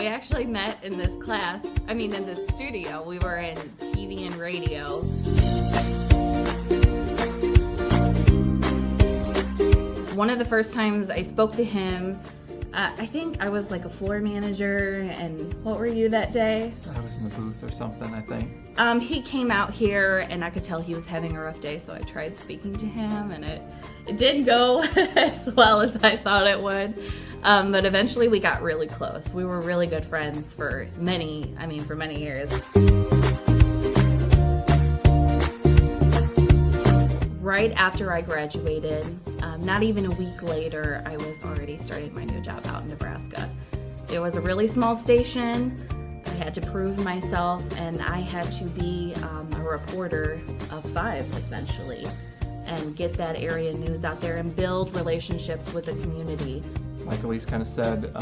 we actually met in this class, in this studio. We were in TV and radio. One of the first times I spoke to him, I think I was like a floor manager, and what were you that day? I was in the booth or something, I think. He came out here, and I could tell he was having a rough day, so I tried speaking to him, and it didn't go as well as I thought it would. But eventually we got really close. We were really good friends for many years. Right after I graduated, not even a week later, I was already starting my new job out in Nebraska. It was a really small station. I had to prove myself, and I had to be a reporter of 5, essentially, and get that area news out there and build relationships with the community. Like Elise kind of said,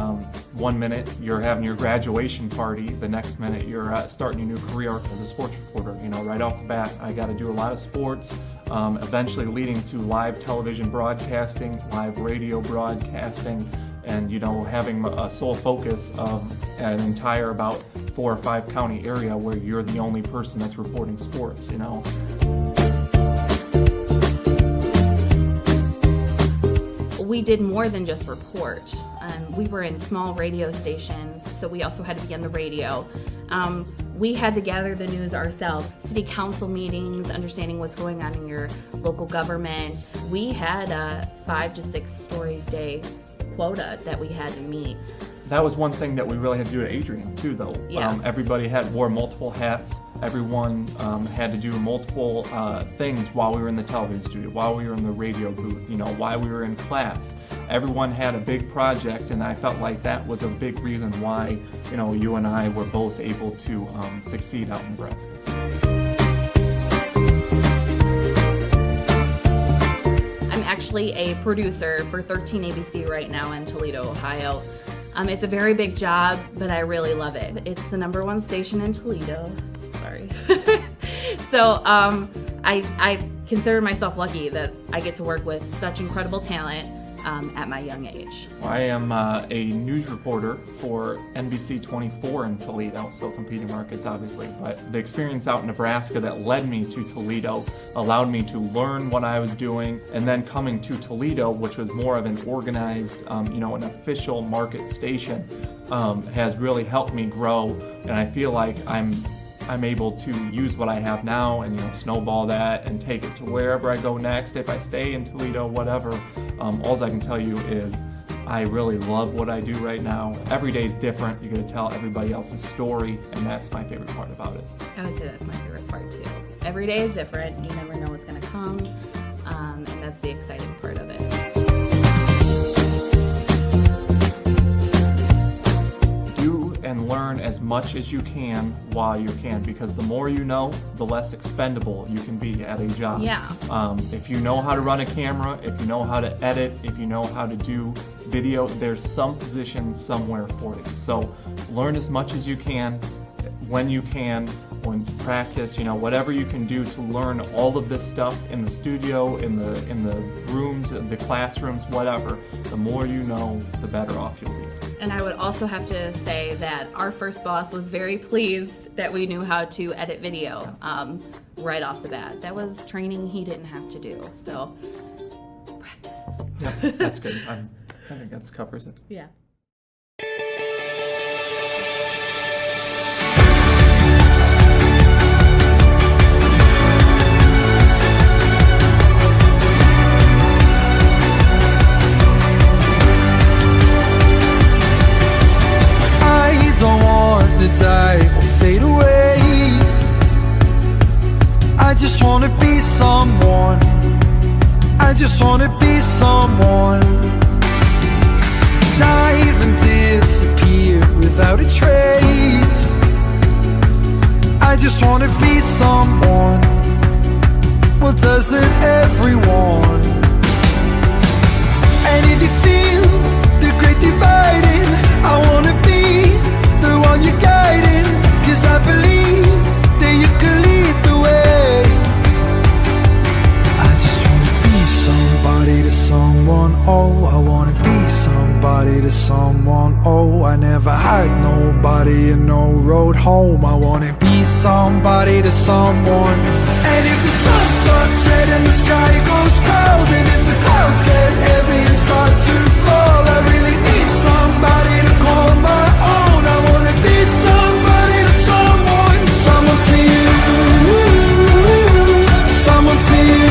1 minute you're having your graduation party, the next minute you're starting your new career as a sports reporter. Right off the bat, I got to do a lot of sports, eventually leading to live television broadcasting, live radio broadcasting, and having a sole focus of an entire about 4 or 5 county area where you're the only person that's reporting sports. We did more than just report. We were in small radio stations, so we also had to be on the radio. We had to gather the news ourselves. City council meetings, understanding what's going on in your local government. We had a 5 to 6 stories a day quota that we had to meet. That was one thing that we really had to do at Adrian too, though. Yeah. Everybody wore multiple hats. Everyone had to do multiple things while we were in the television studio, while we were in the radio booth, while we were in class. Everyone had a big project, and I felt like that was a big reason why, you and I were both able to succeed out in Nebraska. I'm actually a producer for 13 ABC right now in Toledo, Ohio. It's a very big job, but I really love it. It's the #1 station in Toledo. Sorry. So I consider myself lucky that I get to work with such incredible talent at my young age. I am a news reporter for NBC 24 in Toledo, so competing markets obviously, but the experience out in Nebraska that led me to Toledo allowed me to learn what I was doing, and then coming to Toledo, which was more of an organized, an official market station, has really helped me grow, and I feel like I'm able to use what I have now and snowball that and take it to wherever I go next. If I stay in Toledo, whatever, all I can tell you is I really love what I do right now. Every day is different. You get to tell everybody else's story, and that's my favorite part about it. I would say that's my favorite part too. Every day is different. You never know what's going to come, and that's the exciting part of it. And learn as much as you can while you can, because the more you know, the less expendable you can be at a job. Yeah. If you know how to run a camera, if you know how to edit, if you know how to do video, there's some position somewhere for you. So learn as much as you can, when you can, when you practice, whatever you can do to learn all of this stuff in the studio, in the rooms, the classrooms, whatever. The more you know, the better off you'll be. And I would also have to say that our first boss was very pleased that we knew how to edit video right off the bat. That was training he didn't have to do, so practice. Yeah, that's good. I think that covers it. Yeah. Die or fade away. I just wanna be someone. I just wanna be someone. Dive and disappear without a trace. I just wanna be someone. Well, doesn't everyone? And if you feel the great dividing, I wanna be the one you're guiding, 'cause I believe that you can lead the way. I just wanna be somebody to someone, oh, I wanna be somebody to someone. Oh, I never had nobody and no road home. I wanna be somebody to someone. And if the sun starts setting, the sky goes cold, and if the clouds get heavy and start to fall, I really need somebody to call my own. I wanna be somebody to someone. Someone to you, someone to you,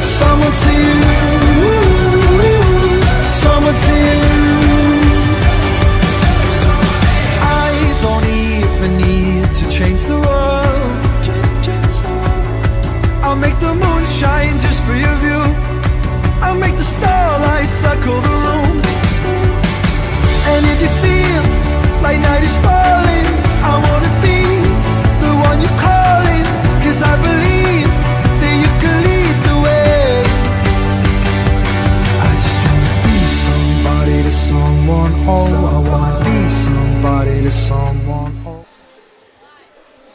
someone to you, someone to you. I don't even need to change the world. I'll make the moon shine just for your view. I'll make the starlight circle the room. And if you feel like night is falling, I wanna be the one you're calling, 'cause I believe that you can lead the way. I just wanna be somebody to someone. Oh, I wanna be somebody to someone. Oh.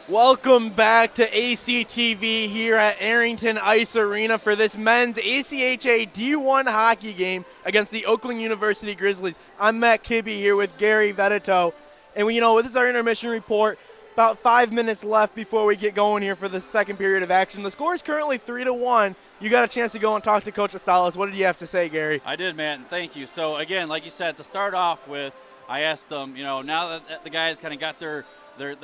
Welcome back to ACTV here at Arrington Ice Arena for this men's ACHA D1 hockey game against the Oakland University Grizzlies. I'm Matt Kibbe here with Gary Vedeto. And, this is our intermission report. About 5 minutes left before we get going here for the second period of action. The score is currently 3-1. You got a chance to go and talk to Coach Astalos. What did you have to say, Gary? I did, Matt, and thank you. So, again, like you said, to start off with, I asked them, now that the guys kind of got their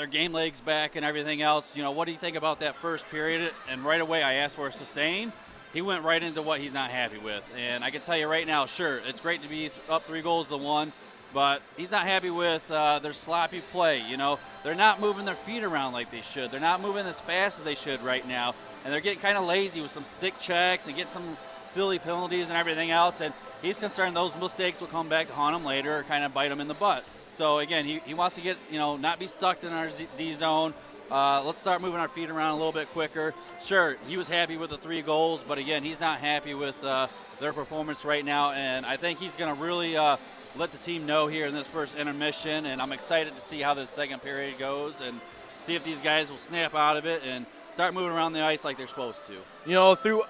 game legs back and everything else, what do you think about that first period? And right away I asked for a sustain. He went right into what he's not happy with. And I can tell you right now, sure, it's great to be up 3-1, but he's not happy with their sloppy play. They're not moving their feet around like they should. They're not moving as fast as they should right now. And they're getting kind of lazy with some stick checks and get some silly penalties and everything else. And he's concerned those mistakes will come back to haunt him later or kind of bite him in the butt. So, again, he wants to get, not be stuck in our D zone. Let's start moving our feet around a little bit quicker. Sure, he was happy with the 3 goals, but, again, he's not happy with their performance right now. And I think he's going to really let the team know here in this first intermission. And I'm excited to see how this second period goes and see if these guys will snap out of it and start moving around the ice like they're supposed to. Through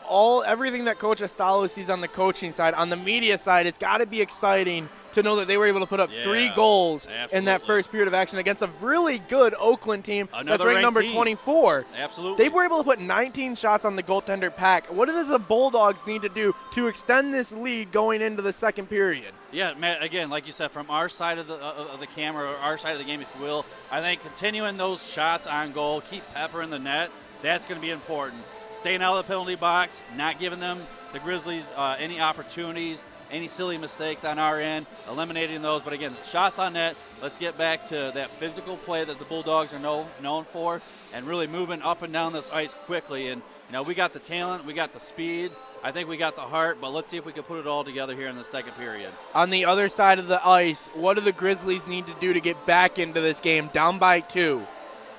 everything that Coach Astalos sees on the coaching side, on the media side, it's got to be exciting to know that they were able to put up 3 goals in that first period of action against a really good Oakland team that's ranked number 24. Absolutely. They were able to put 19 shots on the goaltender pack. What does the Bulldogs need to do to extend this lead going into the second period? Yeah, Matt, again, like you said, from our side of the camera, or our side of the game, if you will, I think continuing those shots on goal, keep pepper in the net, that's going to be important. Staying out of the penalty box, not giving them, the Grizzlies, any opportunities, any silly mistakes on our end, eliminating those. But, again, shots on net, let's get back to that physical play that the Bulldogs are known for and really moving up and down this ice quickly. And, we got the talent, we got the speed, I think we got the heart, but let's see if we can put it all together here in the second period. On the other side of the ice, what do the Grizzlies need to do to get back into this game, down by 2?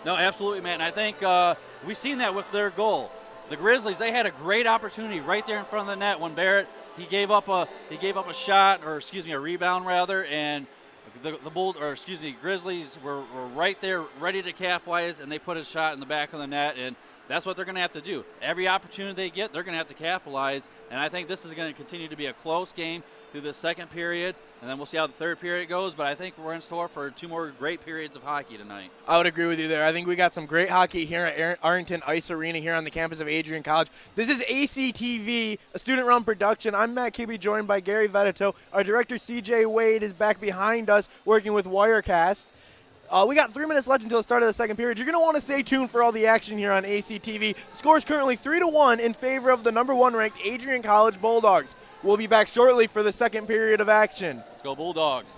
No, absolutely, man. And I think we've seen that with their goal. The Grizzlies, they had a great opportunity right there in front of the net when Barrett he gave up a shot, or a rebound rather, and the Grizzlies were right there ready to capitalize, and they put a shot in the back of the net, and that's what they're going to have to do. Every opportunity they get, they're going to have to capitalize, and I think this is going to continue to be a close game through the second period, and then we'll see how the third period goes, but I think we're in store for 2 more great periods of hockey tonight. I would agree with you there. I think we got some great hockey here at Arlington Ice Arena here on the campus of Adrian College. This is ACTV, a student-run production. I'm Matt Kibbe, joined by Gary Vedeto. Our director, CJ Wade, is back behind us working with Wirecast. We got 3 minutes left until the start of the second period. You're going to want to stay tuned for all the action here on ACTV. The score is currently 3-1 in favor of the number 1 ranked Adrian College Bulldogs. We'll be back shortly for the second period of action. Let's go Bulldogs.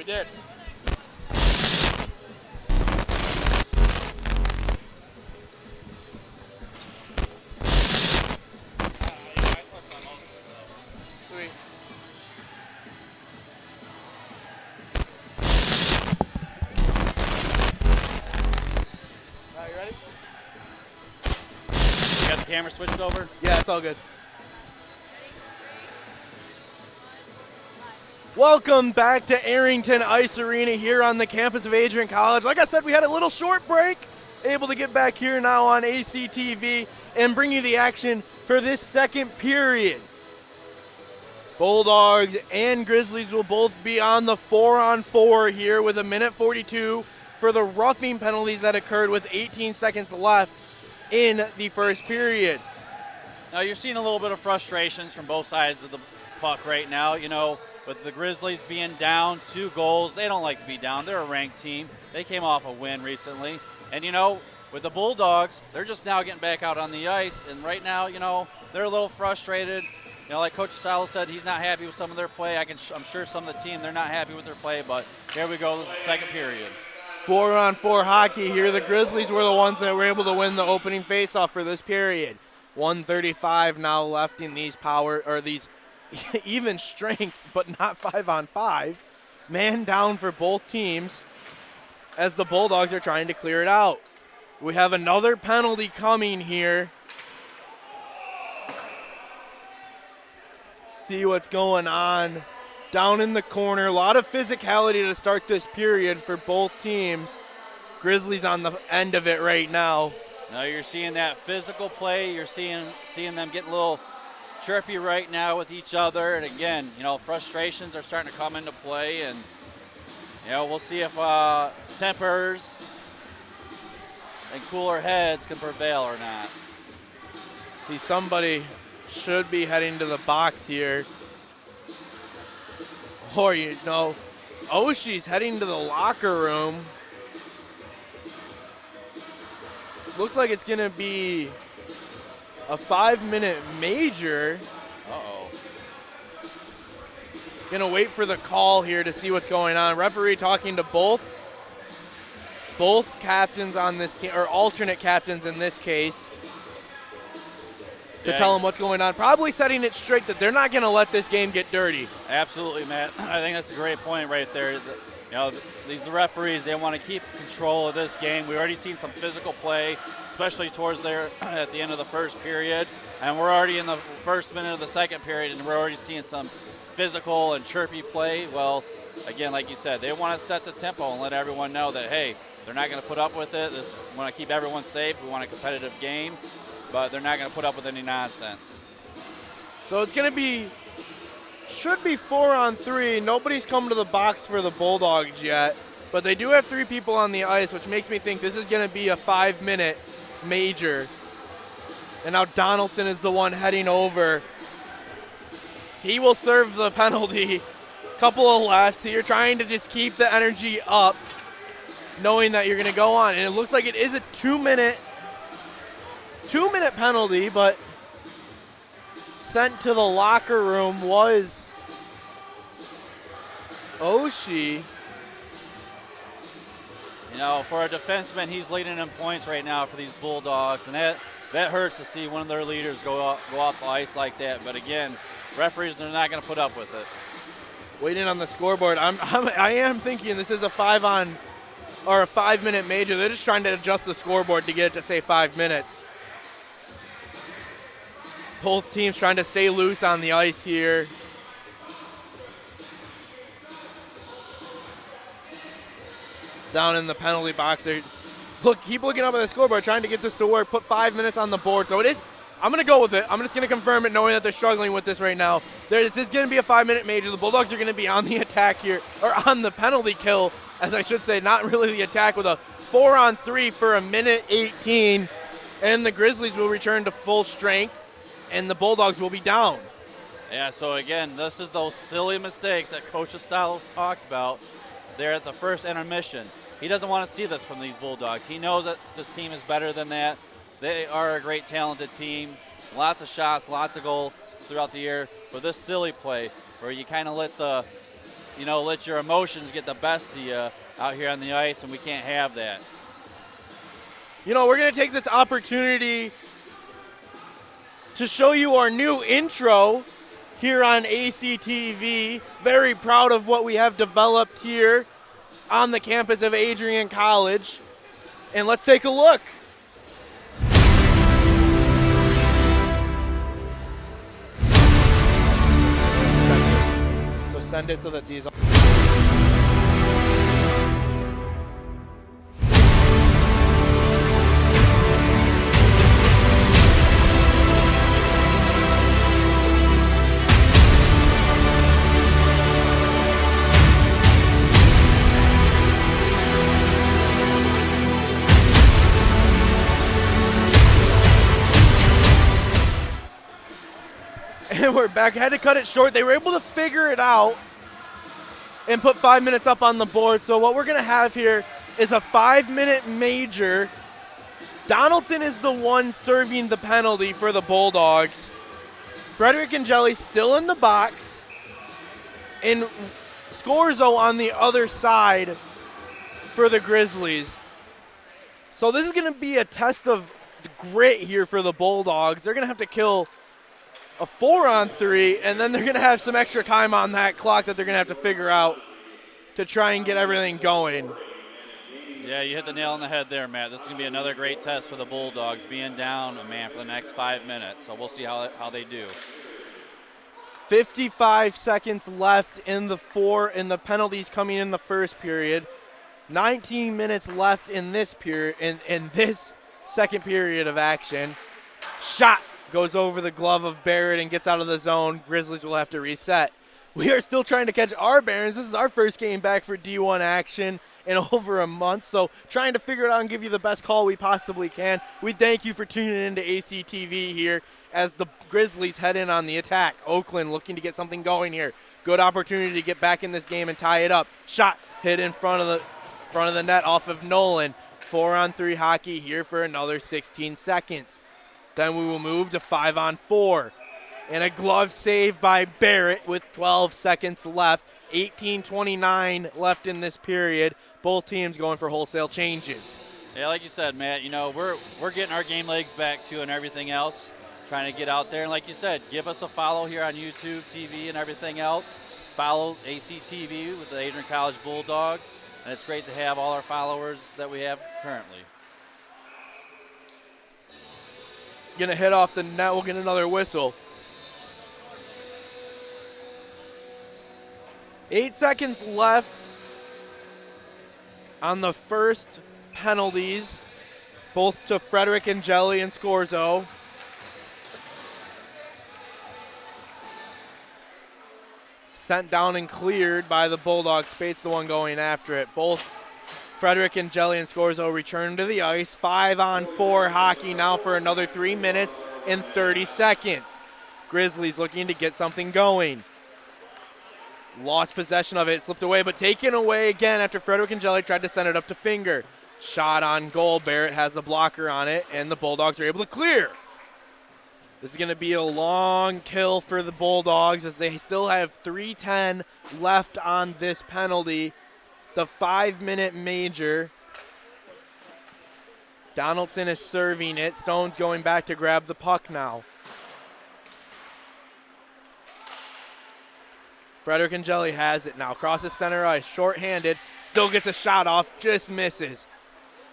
did. Sweet. All right, you ready? You got the camera switched over? Yeah, it's all good. Welcome back to Arrington Ice Arena here on the campus of Adrian College. Like I said, we had a little short break, able to get back here now on ACTV and bring you the action for this second period. Bulldogs and Grizzlies will both be on the 4-on-4 here with 1:42 for the roughing penalties that occurred with 18 seconds left in the first period. Now you're seeing a little bit of frustrations from both sides of the puck right now. You know, with the Grizzlies being down 2 goals, they don't like to be down. They're a ranked team. They came off a win recently. And, you know, with the Bulldogs, they're just now getting back out on the ice. And right now, you know, they're a little frustrated. You know, like Coach Salas said, he's not happy with some of their play. I'm sure some of the team, they're not happy with their play. But here we go, the second period. 4-on-4 hockey here. The Grizzlies were the ones that were able to win the opening faceoff for this period. 1:35 now left in these even strength, but not 5-on-5. Man down for both teams as the Bulldogs are trying to clear it out. We have another penalty coming here. See what's going on down in the corner. A lot of physicality to start this period for both teams. Grizzlies on the end of it right now. Now you're seeing that physical play. You're seeing them getting a little chirpy right now with each other. And again, you know, frustrations are starting to come into play. And, you know, we'll see if tempers and cooler heads can prevail or not. See, somebody should be heading to the box here. Or, you know, Oshie's heading to the locker room. Looks like it's going to be a 5-minute major. Uh-oh. Gonna wait for the call here to see what's going on. Referee talking to both captains on this team, or alternate captains in this case, to tell them what's going on. Probably setting it straight that they're not gonna let this game get dirty. Absolutely, Matt. I think that's a great point right there. You know, these referees, they want to keep control of this game. We've already seen some physical play, especially towards there at the end of the first period. And we're already in the first minute of the second period, and we're already seeing some physical and chirpy play. Well, again, like you said, they want to set the tempo and let everyone know that, hey, they're not going to put up with it. We want to keep everyone safe. We want a competitive game, but they're not going to put up with any nonsense. So it's going to be, should be 4-on-3. Nobody's come to the box for the Bulldogs yet, but they do have 3 people on the ice, which makes me think this is going to be a 5-minute major. And now Donaldson is the one heading over. He will serve the penalty. Couple of less. So you're trying to just keep the energy up, knowing that you're going to go on. And it looks like it is a 2-minute penalty, but sent to the locker room was Oshie. You know, for a defenseman, he's leading in points right now for these Bulldogs, and that hurts to see one of their leaders go off the ice like that. But again, referees, they're not going to put up with it. Waiting on the scoreboard. I am thinking this is a 5-minute major. They're just trying to adjust the scoreboard to get it to say 5 minutes. Both teams trying to stay loose on the ice here. Down in the penalty box, they keep looking up at the scoreboard, trying to get this to work. Put 5 minutes on the board, so it is. I'm going to go with it. I'm just going to confirm it, knowing that they're struggling with this right now. This is going to be a 5-minute major. The Bulldogs are going to be on the attack here, or on the penalty kill, as I should say, not really the attack, with a 4-on-3 for 1:18, and the Grizzlies will return to full strength, and the Bulldogs will be down. Yeah, so again, this is those silly mistakes that Coach Estalos talked about there at the first intermission. He doesn't want to see this from these Bulldogs. He knows that this team is better than that. They are a great, talented team. Lots of shots, lots of goals throughout the year. But this silly play where you kind of let the let your emotions get the best of you out here on the ice, and we can't have that. We're going to take this opportunity to show you our new intro here on ACTV. Very proud of what we have developed here on the campus of Adrian College. And let's take a look. So send it so that these... And we're back. Had to cut it short. They were able to figure it out and put 5 minutes up on the board. So what we're going to have here is a 5-minute major. Donaldson is the one serving the penalty for the Bulldogs. Frederick and Jelly still in the box. And Scorzo on the other side for the Grizzlies. So this is going to be a test of grit here for the Bulldogs. They're going to have to kill a 4-on-3, and then they're going to have some extra time on that clock that they're going to have to figure out to try and get everything going. Yeah, you hit the nail on the head there, Matt. This is going to be another great test for the Bulldogs, being down a man for the next 5 minutes. So we'll see how they do. 55 seconds left in the penalties coming in the first period. 19 minutes left in this period, in this second period of action. Shot goes over the glove of Barrett and gets out of the zone. Grizzlies will have to reset. We are still trying to catch our bearings. This is our first game back for D1 action in over a month, so trying to figure it out and give you the best call we possibly can. We thank you for tuning in to ACTV here as the Grizzlies head in on the attack. Oakland looking to get something going here. Good opportunity to get back in this game and tie it up. Shot hit in front of the net off of Nolan. 4-on-3 hockey here for another 16 seconds. Then we will move to 5-on-4. And a glove save by Barrett with 12 seconds left. 18:29 left in this period. Both teams going for wholesale changes. Yeah, like you said, Matt, we're getting our game legs back too and everything else, trying to get out there. And like you said, give us a follow here on YouTube, TV, and everything else. Follow ACTV with the Adrian College Bulldogs. And it's great to have all our followers that we have currently. Gonna hit off the net. We'll get another whistle. 8 seconds left on the first penalties, both to Frederick and Jelly and Scorzo. Sent down and cleared by the Bulldogs. Spate's the one going after it. Both Frederick and Jelly and Scorzo return to the ice. 5-on-4 hockey now for another 3 minutes and 30 seconds. Grizzlies looking to get something going. Lost possession of it, slipped away, but taken away again after Frederick and Jelly tried to send it up to Finger. Shot on goal. Barrett has a blocker on it, and the Bulldogs are able to clear. This is going to be a long kill for the Bulldogs as they still have 3:10 left on this penalty. The 5-minute major. Donaldson is serving it. Stone's going back to grab the puck now. Frederick and Jelly has it now. Crosses center ice, short-handed. Still gets a shot off, just misses.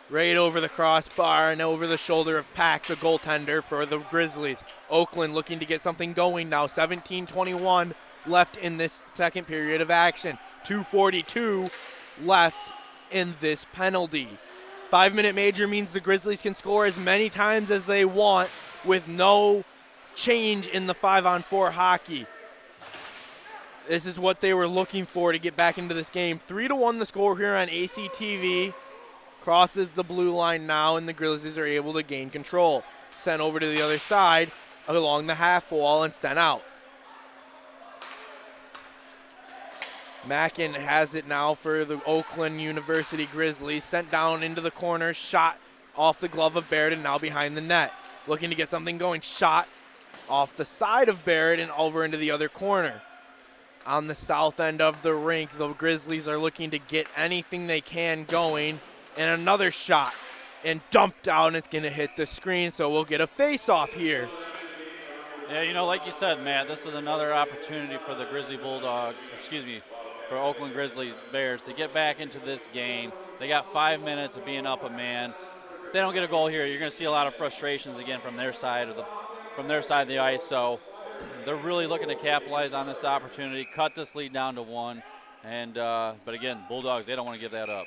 Right over the crossbar and over the shoulder of Pack, the goaltender for the Grizzlies. Oakland looking to get something going now. 17:21 left in this second period of action. 2:42 left in this penalty. 5-minute major means the Grizzlies can score as many times as they want with no change in the 5-on-4 hockey. This is what they were looking for to get back into this game. 3-1 the score here on ACTV. Crosses the blue line now, and the Grizzlies are able to gain control. Sent over to the other side along the half wall and sent out. Mackin has it now for the Oakland University Grizzlies. Sent down into the corner, shot off the glove of Barrett and now behind the net. Looking to get something going. Shot off the side of Barrett and over into the other corner. On the south end of the rink, the Grizzlies are looking to get anything they can going. And another shot and dumped out, and it's going to hit the screen, so we'll get a face-off here. Yeah, like you said, Matt, this is another opportunity for the for Oakland Grizzlies Bears to get back into this game. They got 5 minutes of being up a man. If they don't get a goal here, you're going to see a lot of frustrations again from their side of the ice. So they're really looking to capitalize on this opportunity, cut this lead down to 1. And but again, Bulldogs, they don't want to give that up.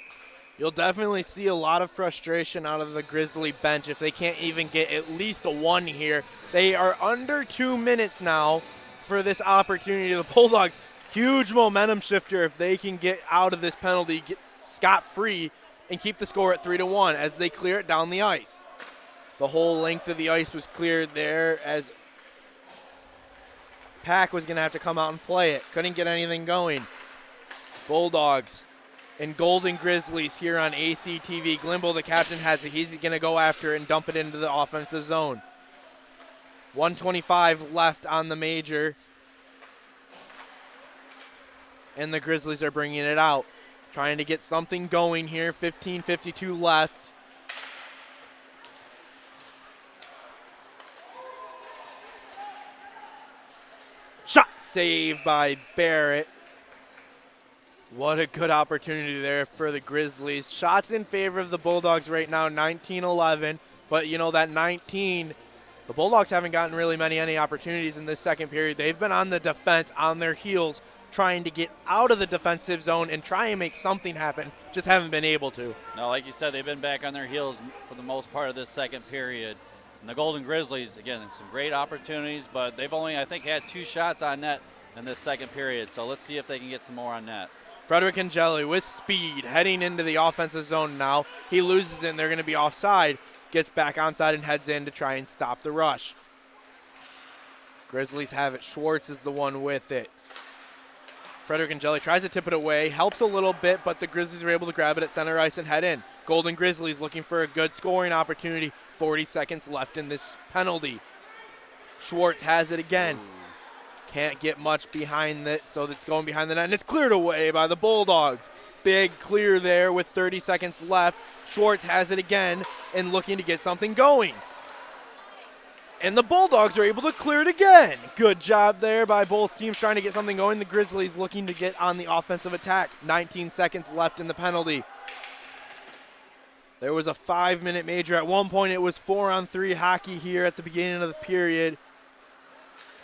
You'll definitely see a lot of frustration out of the Grizzly bench if they can't even get at least a 1 here. They are under 2 minutes now for this opportunity. The Bulldogs, huge momentum shifter if they can get out of this penalty, get scot-free, and keep the score at 3-1 as they clear it down the ice. The whole length of the ice was cleared there as Pack was going to have to come out and play it. Couldn't get anything going. Bulldogs and Golden Grizzlies here on ACTV. Glimble, the captain, has it. He's going to go after it and dump it into the offensive zone. 1:25 left on the major. And the Grizzlies are bringing it out. Trying to get something going here. 15:52 left. Shot saved by Barrett. What a good opportunity there for the Grizzlies. Shots in favor of the Bulldogs right now, 19-11. But, that 19, the Bulldogs haven't gotten really any opportunities in this second period. They've been on the defense, on their heels, trying to get out of the defensive zone and try and make something happen. Just haven't been able to. No, like you said, they've been back on their heels for the most part of this second period. And the Golden Grizzlies, again, some great opportunities, but they've only, I think, had 2 shots on net in this second period. So let's see if they can get some more on net. Frederick Angeli with speed heading into the offensive zone now. He loses it and they're going to be offside. Gets back onside and heads in to try and stop the rush. Grizzlies have it. Schwartz is the one with it. Frederick Angeli tries to tip it away. Helps a little bit, but the Grizzlies are able to grab it at center ice and head in. Golden Grizzlies looking for a good scoring opportunity. 40 seconds left in this penalty. Schwartz has it again. Can't get much behind it, so it's going behind the net, and it's cleared away by the Bulldogs. Big clear there with 30 seconds left. Schwartz has it again and looking to get something going. And the Bulldogs are able to clear it again. Good job there by both teams trying to get something going. The Grizzlies looking to get on the offensive attack. 19 seconds left in the penalty. There was a 5-minute major. At one point, it was 4-on-3 hockey here at the beginning of the period.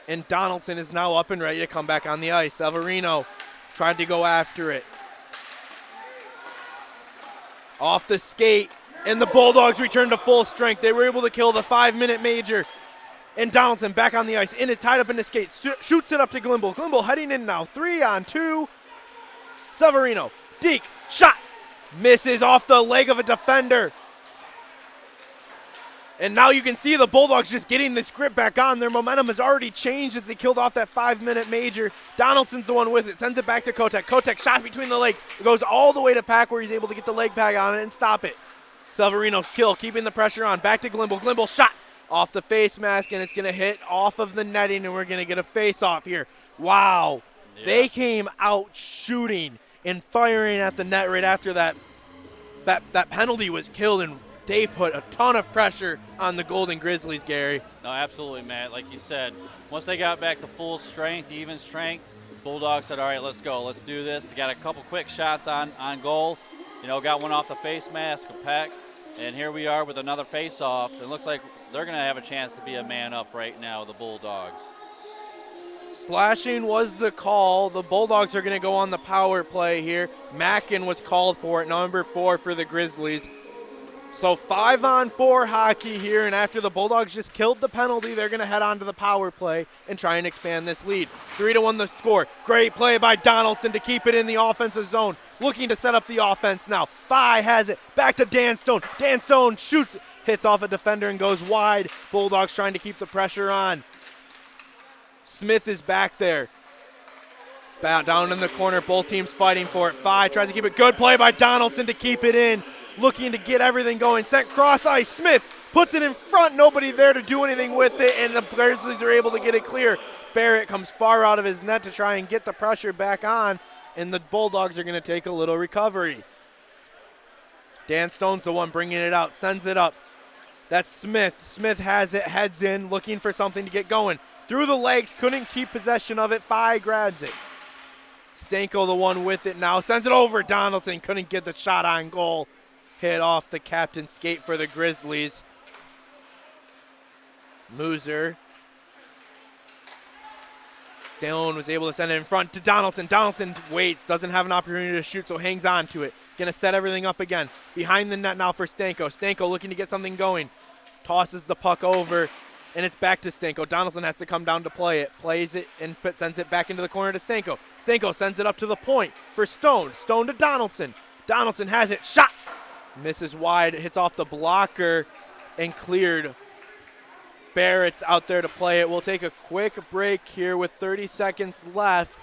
And Donaldson is now up and ready to come back on the ice. Severino tried to go after it. Off the skate, and the Bulldogs return to full strength. They were able to kill the 5-minute major. And Donaldson back on the ice, in it, tied up in the skate, shoots it up to Glimble. Glimble heading in now, 3-on-2. Severino, deke, shot, misses off the leg of a defender. And now you can see the Bulldogs just getting this grip back on. Their momentum has already changed as they killed off that 5-minute major. Donaldson's the one with it. Sends it back to Kotek. Kotek shot between the leg. It goes all the way to Pack where he's able to get the leg pad on it and stop it. Severino's kill, keeping the pressure on. Back to Glimble. Glimble shot off the face mask, and it's going to hit off of the netting, and we're going to get a face-off here. Wow. Yeah. They came out shooting and firing at the net right after that penalty was killed, and they put a ton of pressure on the Golden Grizzlies, Gary. No, absolutely, Matt. Like you said, once they got back to full strength, even strength, Bulldogs said, all right, let's go. Let's do this. They got a couple quick shots on goal. Got one off the face mask of Peck. And here we are with another face-off. It looks like they're going to have a chance to be a man up right now, the Bulldogs. Slashing was the call. The Bulldogs are going to go on the power play here. Mackin was called for it, number 4 for the Grizzlies. So 5-on-4 hockey here, and after the Bulldogs just killed the penalty, they're going to head on to the power play and try and expand this lead. 3-1 the score. Great play by Donaldson to keep it in the offensive zone. Looking to set up the offense now. Phi has it. Back to Dan Stone. Dan Stone shoots, hits off a defender and goes wide. Bulldogs trying to keep the pressure on. Smith is back there. Down in the corner, both teams fighting for it. Phi tries to keep it. Good play by Donaldson to keep it in. Looking to get everything going. Sent cross ice. Smith puts it in front. Nobody there to do anything with it, and the Grizzlies are able to get it clear. Barrett comes far out of his net to try and get the pressure back on, and the Bulldogs are going to take a little recovery. Dan Stone's the one bringing it out, sends it up. That's Smith. Smith has it, heads in, looking for something to get going. Through the legs, couldn't keep possession of it. Phi grabs it. Stanko the one with it now, sends it over. Donaldson couldn't get the shot on goal. Hit off the captain's skate for the Grizzlies. Mooser. Stone was able to send it in front to Donaldson. Donaldson waits, doesn't have an opportunity to shoot, so hangs on to it. Gonna set everything up again. Behind the net now for Stanko. Stanko looking to get something going. Tosses the puck over, and it's back to Stanko. Donaldson has to come down to play it. Plays it and sends it back into the corner to Stanko. Stanko sends it up to the point for Stone. Stone to Donaldson. Donaldson has it. Shot! Misses wide. It hits off the blocker and cleared. Barrett's out there to play it. We'll take a quick break here with 30 seconds left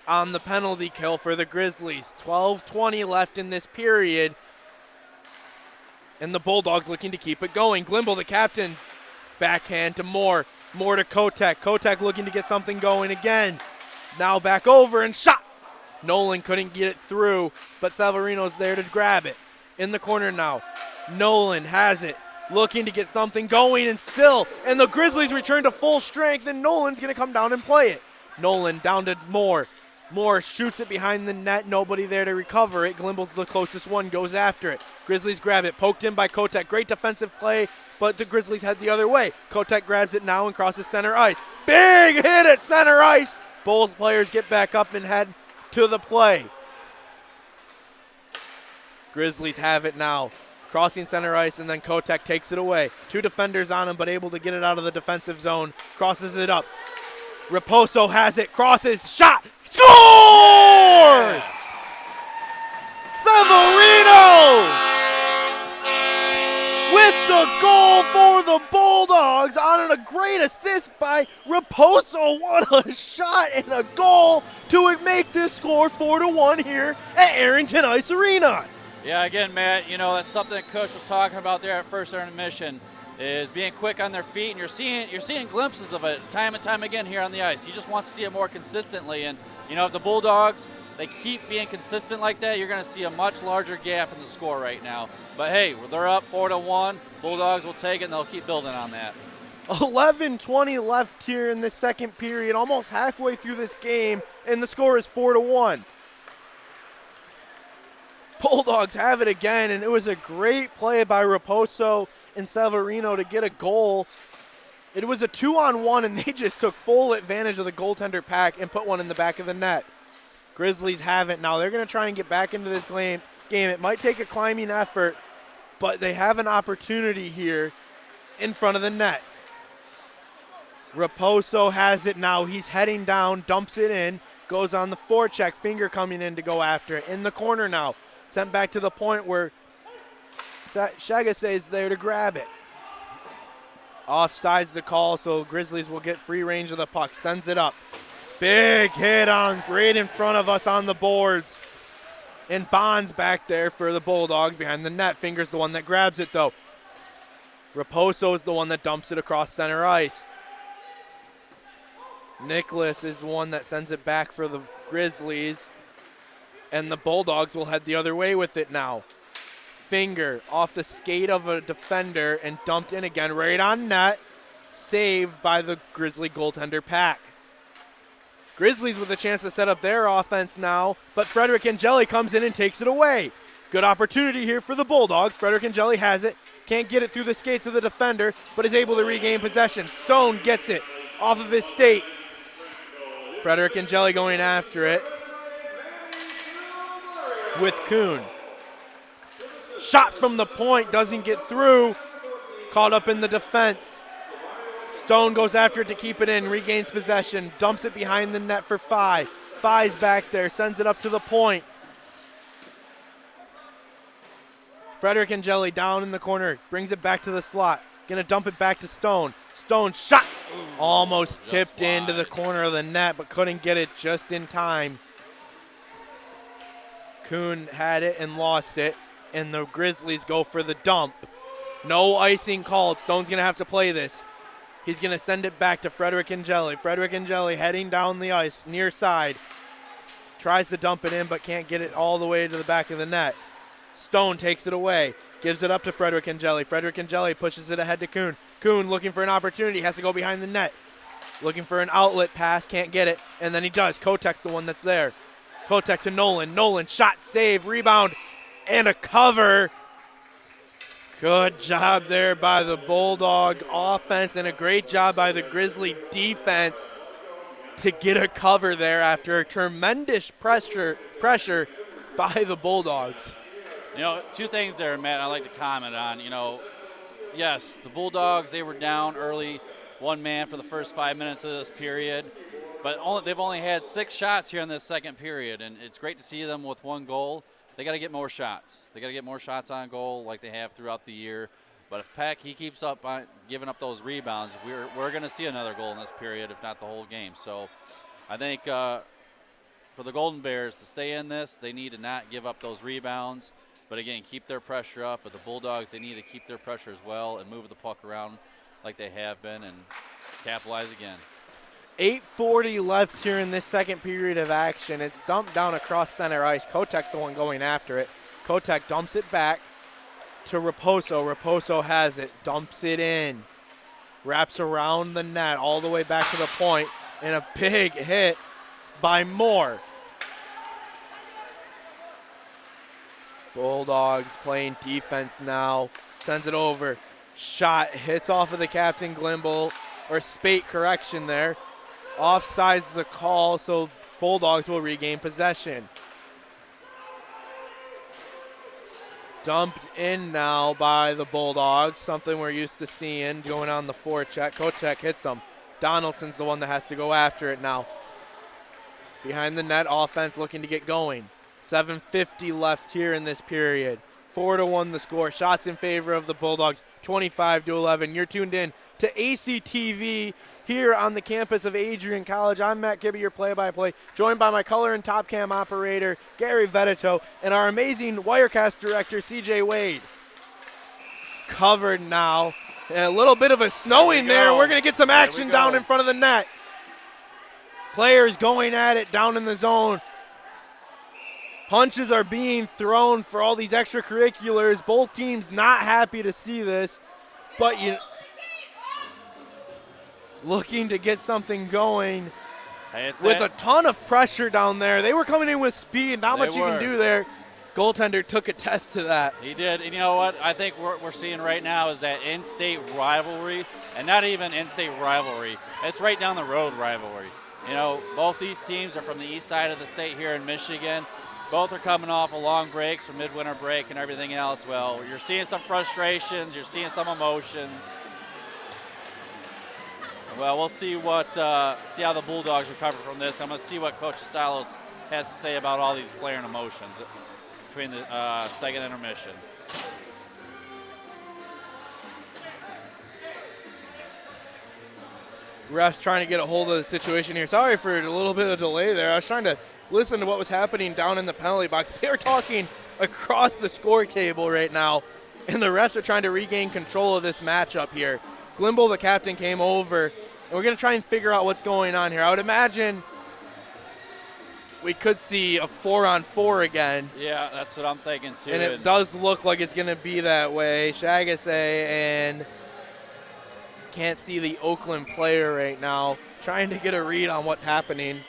on the penalty kill for the Grizzlies. 12:20 left in this period. And the Bulldogs looking to keep it going. Glimble, the captain, backhand to Moore. Moore to Kotek. Kotek looking to get something going again. Now back over and shot. Nolan couldn't get it through, but Severino's there to grab it. In the corner now. Nolan has it. Looking to get something going and the Grizzlies return to full strength, and Nolan's going to come down and play it. Nolan down to Moore. Moore shoots it behind the net. Nobody there to recover it. Glimble's the closest one, goes after it. Grizzlies grab it. Poked in by Kotek. Great defensive play, but the Grizzlies head the other way. Kotek grabs it now and crosses center ice. Big hit at center ice. Both players get back up and head to the play. Grizzlies have it now. Crossing center ice, and then Kotek takes it away. Two defenders on him, but able to get it out of the defensive zone. Crosses it up. Raposo has it, crosses, shot, score! Yeah. Severino with the goal for the Bulldogs on a great assist by Raposo. What a shot and a goal to make this score 4-1 here at Arrington Ice Arena. Yeah, again, Matt, you know, that's something that Coach was talking about there at first intermission, is being quick on their feet, and you're seeing glimpses of it time and time again here on the ice. He just wants to see it more consistently, and, you know, if the Bulldogs, they keep being consistent like that, you're going to see a much larger gap in the score right now. But, hey, they're up 4-1. Bulldogs will take it, and they'll keep building on that. 11:20 left here in the second period, almost halfway through this game, and the score is 4-1. Bulldogs have it again, and it was a great play by Raposo and Severino to get a goal. It was a 2-on-1, and they just took full advantage of the goaltender pack and put one in the back of the net. Grizzlies have it now. They're going to try and get back into this game. It might take a climbing effort, but they have an opportunity here in front of the net. Raposo has it now. He's heading down, dumps it in, goes on the forecheck, finger coming in to go after it. In the corner now. Sent back to the point where Shagase is there to grab it. Offside's the call, so Grizzlies will get free range of the puck. Sends it up. Big hit on right in front of us on the boards. And Bonds back there for the Bulldogs behind the net. Finger's the one that grabs it, though. Raposo is the one that dumps it across center ice. Nicholas is the one that sends it back for the Grizzlies. And the Bulldogs will head the other way with it now. Finger off the skate of a defender and dumped in again right on net. Saved by the Grizzly goaltender pack. Grizzlies with a chance to set up their offense now, but Frederick Angeli comes in and takes it away. Good opportunity here for the Bulldogs. Frederick Angeli has it. Can't get it through the skates of the defender, but is able to regain possession. Stone gets it off of his skate. Frederick Angeli going after it with Kuhn. Shot from the point, doesn't get through. Caught up in the defense. Stone goes after it to keep it in, regains possession, dumps it behind the net for Phi. Phi's back there, sends it up to the point. Frederick Angeli down in the corner, brings it back to the slot. Gonna dump it back to Stone. Stone shot! Almost tipped into the corner of the net, but couldn't get it just in time. Kuhn had it and lost it, and the Grizzlies go for the dump. No icing called. Stone's going to have to play this. He's going to send it back to Frederick Angeli. Frederick Angeli heading down the ice, near side. Tries to dump it in, but can't get it all the way to the back of the net. Stone takes it away, gives it up to Frederick Angeli. Frederick Angeli pushes it ahead to Kuhn. Kuhn looking for an opportunity, has to go behind the net. Looking for an outlet pass, can't get it, and then he does. Kotek's the one that's there. Kotek to Nolan. Nolan, shot, save, rebound, and a cover. Good job there by the Bulldog offense and a great job by the Grizzly defense to get a cover there after a tremendous pressure by the Bulldogs. You know, two things there, Matt, I'd like to comment on. You know, yes, the Bulldogs, they were down early, one man for the first 5 minutes of this period, but they've only had 6 shots here in this second period, and it's great to see them with 1 goal. They got to get more shots. They got to get more shots on goal like they have throughout the year. But if Peck, he keeps up on giving up those rebounds, we're going to see another goal in this period, if not the whole game. So I think for the Golden Bears to stay in this, they need to not give up those rebounds. But, again, keep their pressure up. But the Bulldogs, they need to keep their pressure as well and move the puck around like they have been and capitalize again. 8:40 left here in this second period of action. It's dumped down across center ice. Kotek's the one going after it. Kotek dumps it back to Raposo. Raposo has it, dumps it in, wraps around the net all the way back to the point, and a big hit by Moore. Bulldogs playing defense now, sends it over. Shot hits off of the captain, Glimble, or Spate correction there. Offsides the call, so Bulldogs will regain possession. Dumped in now by the Bulldogs, something we're used to seeing going on the forecheck. Kotek hits him. Donaldson's the one that has to go after it now. Behind the net, offense looking to get going. 7:50 left here in this period. 4-1 the score. Shots in favor of the Bulldogs, 25-11. You're tuned in to ACTV here on the campus of Adrian College. I'm Matt Kibbe, your play-by-play, joined by my color and top cam operator, Gary Vedeto, and our amazing Wirecast director, CJ Wade. Covered now. And a little bit of a snowing there. We're going to get some action down in front of the net. Players going at it down in the zone. Punches are being thrown for all these extracurriculars. Both teams not happy to see this, but looking to get something going with a ton of pressure down there. They were coming in with speed, not much you can do there. Goaltender took a test to that. He did, and you know what? I think what we're seeing right now is that in-state rivalry, and not even in-state rivalry. It's right down the road rivalry. You know, both these teams are from the east side of the state here in Michigan. Both are coming off of long breaks from midwinter break and everything else. Well, you're seeing some frustrations. You're seeing some emotions. Well, we'll see see how the Bulldogs recover from this. I'm going to see what Coach Stylos has to say about all these player emotions between the second intermission. Refs trying to get a hold of the situation here. Sorry for a little bit of delay there. I was trying to listen to what was happening down in the penalty box. They are talking across the score table right now, and the refs are trying to regain control of this matchup here. Glimble, the captain, came over, and we're going to try and figure out what's going on here. I would imagine we could see a 4-on-4 again. Yeah, that's what I'm thinking too. And it does look like it's going to be that way. Shagase and can't see the Oakland player right now, trying to get a read on what's happening.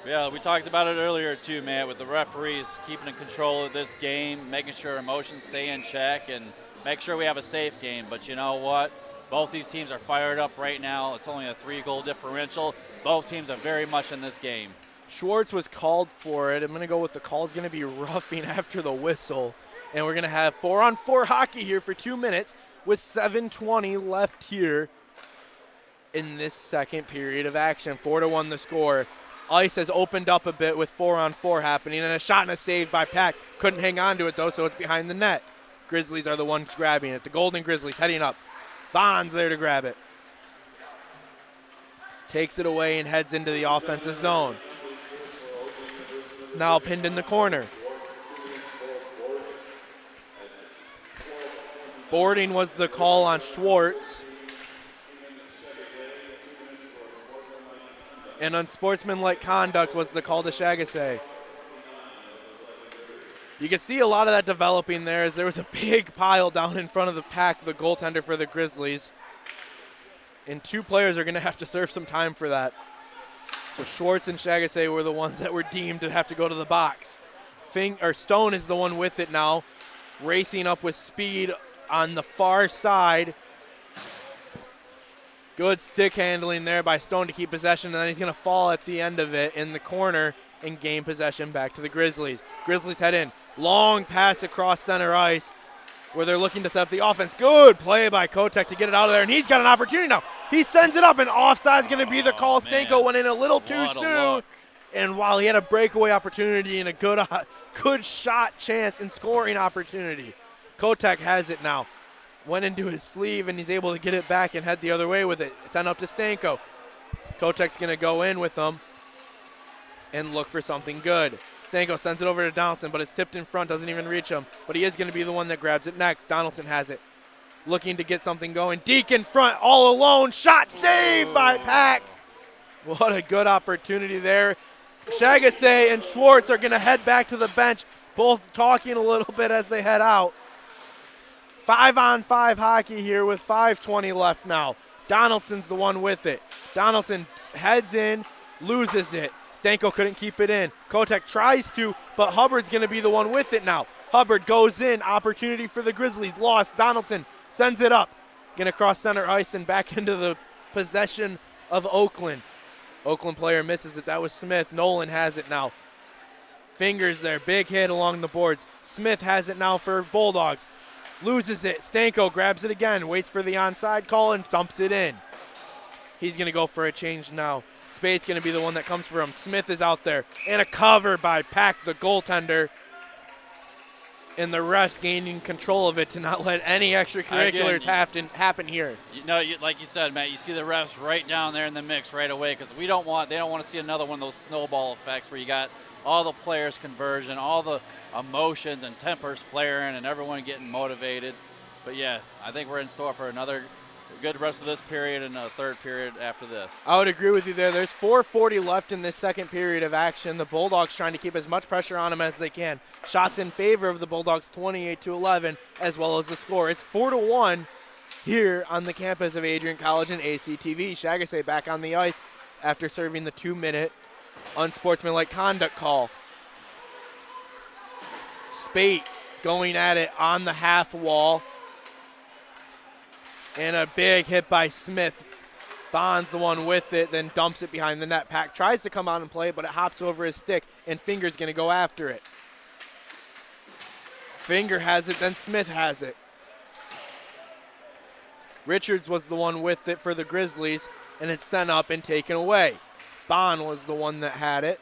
Yeah, we talked about it earlier too, Matt, with the referees keeping in control of this game, making sure emotions stay in check, and make sure we have a safe game. But you know what? Both these teams are fired up right now. It's only a 3-goal differential. Both teams are very much in this game. Schwartz was called for it. I'm going to go with the call is going to be roughing after the whistle. And we're going to have 4-on-4 hockey here for 2 minutes with 7:20 left here in this second period of action. 4-1 the score. Ice has opened up a bit with 4-on-4 happening, and a shot and a save by Pack. Couldn't hang on to it, though, so it's behind the net. Grizzlies are the ones grabbing it. The Golden Grizzlies heading up. Vaughn's there to grab it. Takes it away and heads into the offensive zone. Now pinned in the corner. Boarding was the call on Schwartz. And unsportsmanlike conduct was the call to Chagasset. You can see a lot of that developing there as there was a big pile down in front of the pack, the goaltender for the Grizzlies. And 2 players are going to have to serve some time for that. So Schwartz and Chagasset were the ones that were deemed to have to go to the box. Stone is the one with it now, racing up with speed on the far side. Good stick handling there by Stone to keep possession, and then he's going to fall at the end of it in the corner and gain possession back to the Grizzlies. Grizzlies head in. Long pass across center ice where they're looking to set up the offense. Good play by Kotek to get it out of there, and he's got an opportunity now. He sends it up, and offside's going to be the call. Stanko went in a little too soon, and while he had a breakaway opportunity and a good shot chance and scoring opportunity, Kotek has it now. Went into his sleeve, and he's able to get it back and head the other way with it. Sent up to Stanko. Kotek's going to go in with them and look for something good. Stanko sends it over to Donaldson, but it's tipped in front, doesn't even reach him. But he is going to be the one that grabs it next. Donaldson has it. Looking to get something going. Deke in front, all alone. Shot saved by Pack. What a good opportunity there. Chagasset and Schwartz are going to head back to the bench, both talking a little bit as they head out. 5-on-5 hockey here with 5:20 left now. Donaldson's the one with it. Donaldson heads in, loses it. Stanko couldn't keep it in. Kotek tries to, but Hubbard's going to be the one with it now. Hubbard goes in. Opportunity for the Grizzlies. Lost. Donaldson sends it up. Going to cross center ice and back into the possession of Oakland. Oakland player misses it. That was Smith. Nolan has it now. Fingers there. Big hit along the boards. Smith has it now for Bulldogs. Loses it. Stanko grabs it again. Waits for the onside call and dumps it in. He's going to go for a change now. Spade's going to be the one that comes for him. Smith is out there. And a cover by Pack, the goaltender. And the refs gaining control of it to not let any extracurriculars happen here. Like you said, Matt, you see the refs right down there in the mix right away because they don't want to see another one of those snowball effects where you got all the players' conversion, all the emotions and tempers flaring and everyone getting motivated. But, yeah, I think we're in store for another good rest of this period and a third period after this. I would agree with you there. There's 4:40 left in this second period of action. The Bulldogs trying to keep as much pressure on them as they can. Shots in favor of the Bulldogs, 28-11, as well as the score. It's 4-1 here on the campus of Adrian College and ACTV. Chagasset back on the ice after serving the 2-minute unsportsmanlike conduct call. Spate going at it on the half wall. And a big hit by Smith. Bond's the one with it, then dumps it behind the net. Pack tries to come out and play, but it hops over his stick, and Finger's going to go after it. Finger has it, then Smith has it. Richards was the one with it for the Grizzlies, and it's sent up and taken away. Bond was the one that had it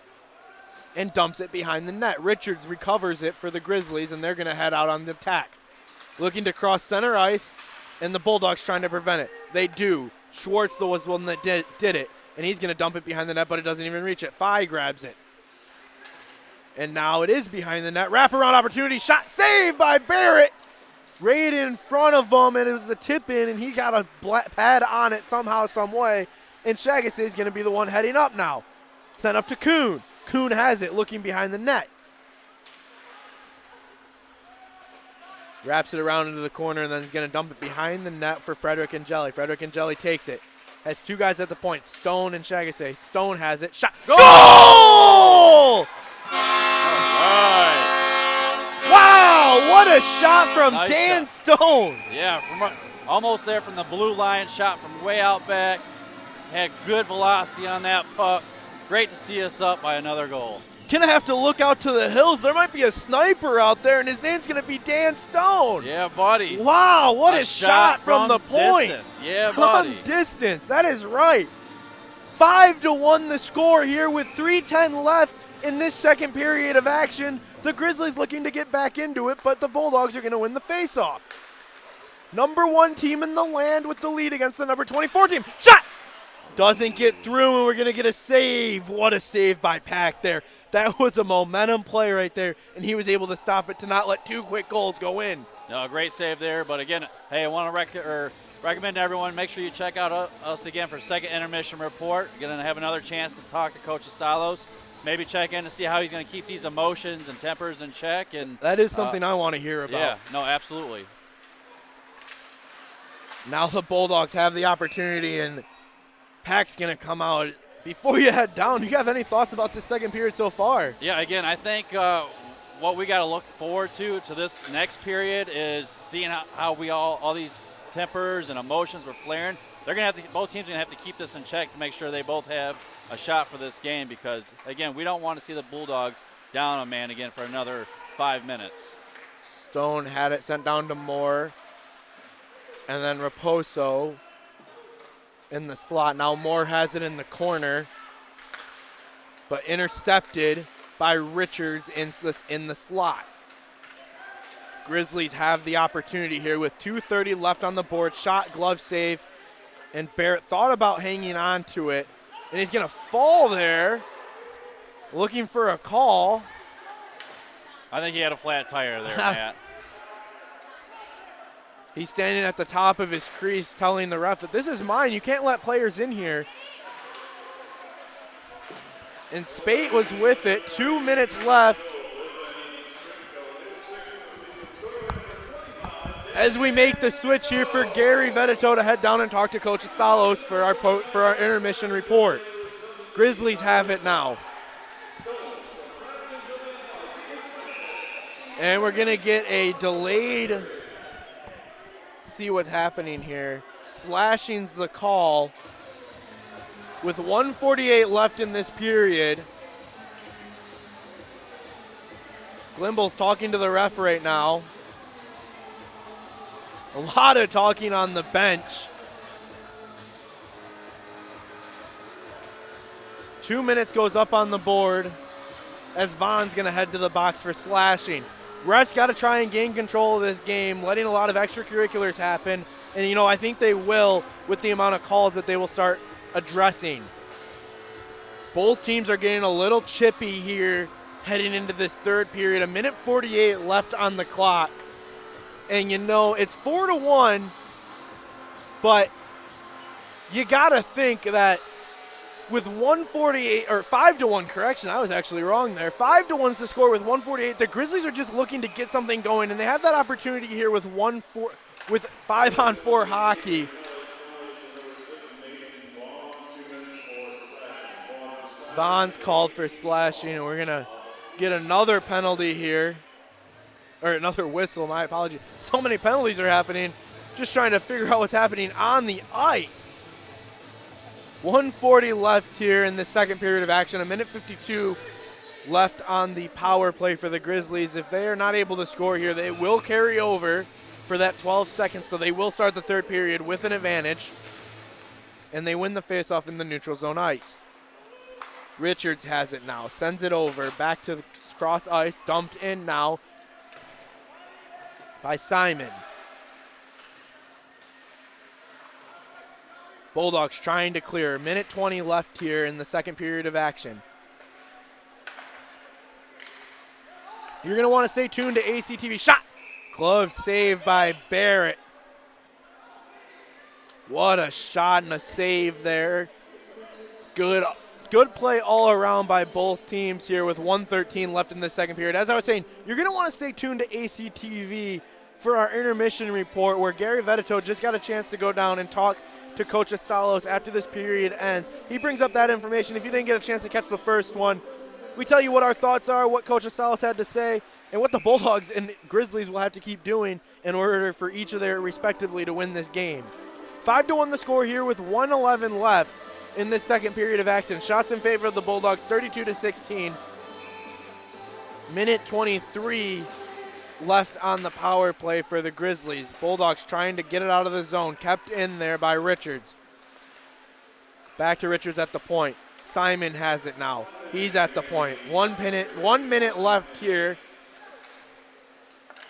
and dumps it behind the net. Richards recovers it for the Grizzlies, and they're going to head out on the attack. Looking to cross center ice, and the Bulldogs trying to prevent it. They do. Schwartz was the one that did it, and he's going to dump it behind the net, but it doesn't even reach it. Fye grabs it. And now it is behind the net. Wraparound opportunity. Shot saved by Barrett. Right in front of him, and it was a tip in, and he got a pad on it somehow, some way. And Chagasset is going to be the one heading up now. Sent up to Kuhn. Kuhn has it, looking behind the net. Wraps it around into the corner, and then he's going to dump it behind the net for Frederick and Jelly. Frederick and Jelly takes it. Has two guys at the point, Stone and Chagasset. Stone has it. Shot. Goal! All right. Wow, what a shot from Nice Dan shot. Stone. Yeah, from almost there from the blue line, shot from way out back. Had good velocity on that puck. Great to see us up by another goal. Gonna have to look out to the hills. There might be a sniper out there, and his name's gonna be Dan Stone. Yeah, buddy. Wow, what a shot from the point. Distance. Yeah, from buddy. distance. That is right. 5-1 the score here with 3:10 left in this second period of action. The Grizzlies looking to get back into it, but the Bulldogs are gonna win the faceoff. Number 1 team in the land with the lead against the number 24 team. Shot! Doesn't get through, and we're gonna get a save. What a save by Pack there. That was a momentum play right there, and he was able to stop it to not let 2 quick goals go in. No, great save there. But again, hey, I want to recommend to everyone, make sure you check out us again for second intermission report. You're going to have another chance to talk to Coach Estalos. Maybe check in to see how he's going to keep these emotions and tempers in check. And that is something I want to hear about. Yeah, no, absolutely. Now the Bulldogs have the opportunity, and Pack's going to come out. Before you head down, do you have any thoughts about this second period so far? Yeah, again, I think what we got to look forward to this next period is seeing how we all these tempers and emotions were flaring. They're going to have to, both teams are going to have to keep this in check to make sure they both have a shot for this game because, again, we don't want to see the Bulldogs down a man again for another 5 minutes. Stone had it sent down to Moore, and then Raposo in the slot. Now Moore has it in the corner, but intercepted by Richards in the slot. Grizzlies have the opportunity here with 2:30 left on the board. Shot, glove save, and Barrett thought about hanging on to it, and he's going to fall there, looking for a call. I think he had a flat tire there, Matt. He's standing at the top of his crease telling the ref that this is mine. You can't let players in here. And Spate was with it. 2 minutes left. As we make the switch here for Gary Vedeto to head down and talk to Coach Estalos for our intermission report. Grizzlies have it now. And we're going to get a delayed, see what's happening here. Slashing's the call. With 1:48 left in this period. Glimble's talking to the ref right now. A lot of talking on the bench. 2 minutes goes up on the board as Vaughn's going to head to the box for slashing. Refs got to try and gain control of this game, letting a lot of extracurriculars happen. And, you know, I think they will with the amount of calls that they will start addressing. Both teams are getting a little chippy here heading into this third period. 1:48 left on the clock. And, you know, it's 4-1, but you got to think that with 1:48, or 5-1, correction, I was actually wrong there. 5-1's the score with 1:48. The Grizzlies are just looking to get something going, and they have that opportunity here with 5-on-4 hockey. Vaughn's called for slashing, and we're going to get another penalty here. Or another whistle, my apology. So many penalties are happening. Just trying to figure out what's happening on the ice. 1:40 left here in the second period of action. 1:52 left on the power play for the Grizzlies. If they are not able to score here, they will carry over for that 12 seconds. So they will start the third period with an advantage. And they win the faceoff in the neutral zone ice. Richards has it now. Sends it over. Back to the cross ice. Dumped in now by Simon. Bulldogs trying to clear. 1:20 left here in the second period of action. You're going to want to stay tuned to ACTV. Shot! Glove saved by Barrett. What a shot and a save there. Good play all around by both teams here with 1:13 left in the second period. As I was saying, you're going to want to stay tuned to ACTV for our intermission report where Gary Vedeto just got a chance to go down and talk to Coach Estalos after this period ends. He brings up that information. If you didn't get a chance to catch the first one, we tell you what our thoughts are, what Coach Estalos had to say, and what the Bulldogs and Grizzlies will have to keep doing in order for each of their respectively to win this game. 5-1 the score here with 1:11 left in this second period of action. Shots in favor of the Bulldogs, 32-16. 1:23 left on the power play for the Grizzlies. Bulldogs trying to get it out of the zone. Kept in there by Richards. Back to Richards at the point. Simon has it now. He's at the point. 1 minute left here.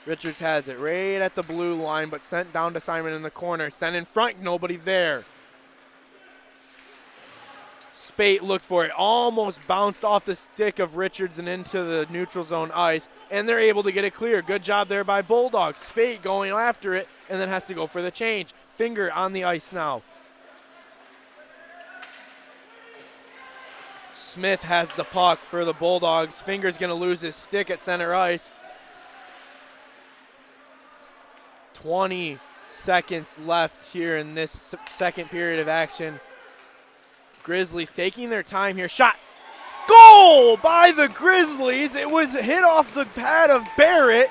Richards has it right at the blue line, but sent down to Simon in the corner. Sent in front, nobody there. Spate looked for it, almost bounced off the stick of Richards and into the neutral zone ice, and they're able to get it clear. Good job there by Bulldogs. Spate going after it, and then has to go for the change. Finger on the ice now. Smith has the puck for the Bulldogs. Finger's going to lose his stick at center ice. 20 seconds left here in this second period of action. Grizzlies taking their time here. Shot. Goal by the Grizzlies. It was hit off the pad of Barrett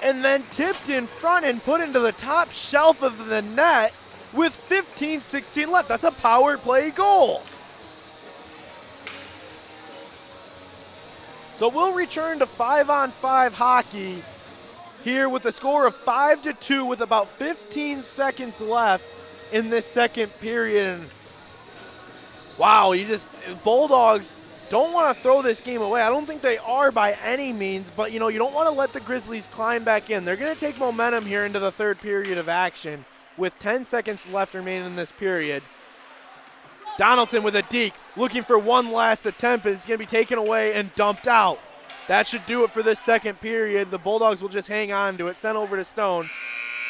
and then tipped in front and put into the top shelf of the net with 15-16 left. That's a power play goal. So we'll return to 5-on-5 hockey here with a score of 5-2 with about 15 seconds left in this second period. And wow, Bulldogs don't want to throw this game away. I don't think they are by any means, but you don't want to let the Grizzlies climb back in. They're going to take momentum here into the third period of action with 10 seconds left remaining in this period. Donaldson with a deke, looking for one last attempt, and it's going to be taken away and dumped out. That should do it for this second period. The Bulldogs will just hang on to it, sent over to Stone,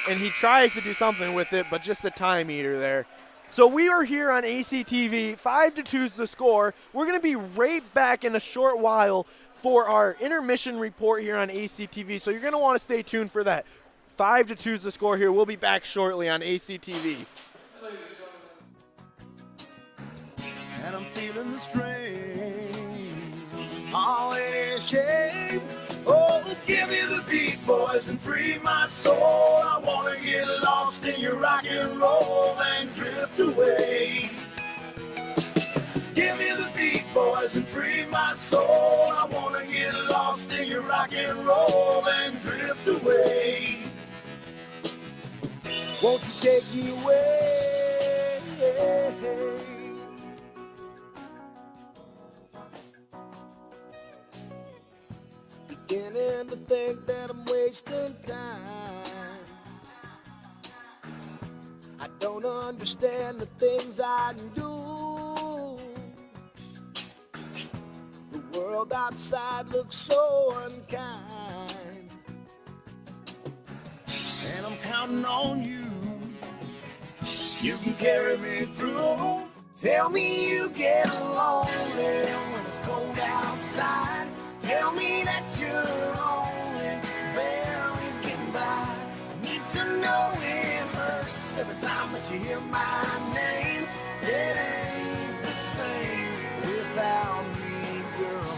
and he tries to do something with it, but just a time eater there. So we are here on ACTV, 5-2 is the score. We're going to be right back in a short while for our intermission report here on ACTV, so you're going to want to stay tuned for that. 5-2 is the score here. We'll be back shortly on ACTV. And I'm feeling the strain. Oh, it is shame. Oh, give me the beat, boys, and free my soul. I want to get lost in your rock and roll and drift away. Give me the beat, boys, and free my soul. I want to get lost in your rock and roll and drift away. Won't you take me away? Beginning to think that I'm wasting time. I don't understand the things I do. The world outside looks so unkind, and I'm counting on you. You can carry me through. Tell me you get lonely when it's cold outside. Tell me that you're only barely getting by. I need to know it hurts every time that you hear my name. It ain't the same without me, girl.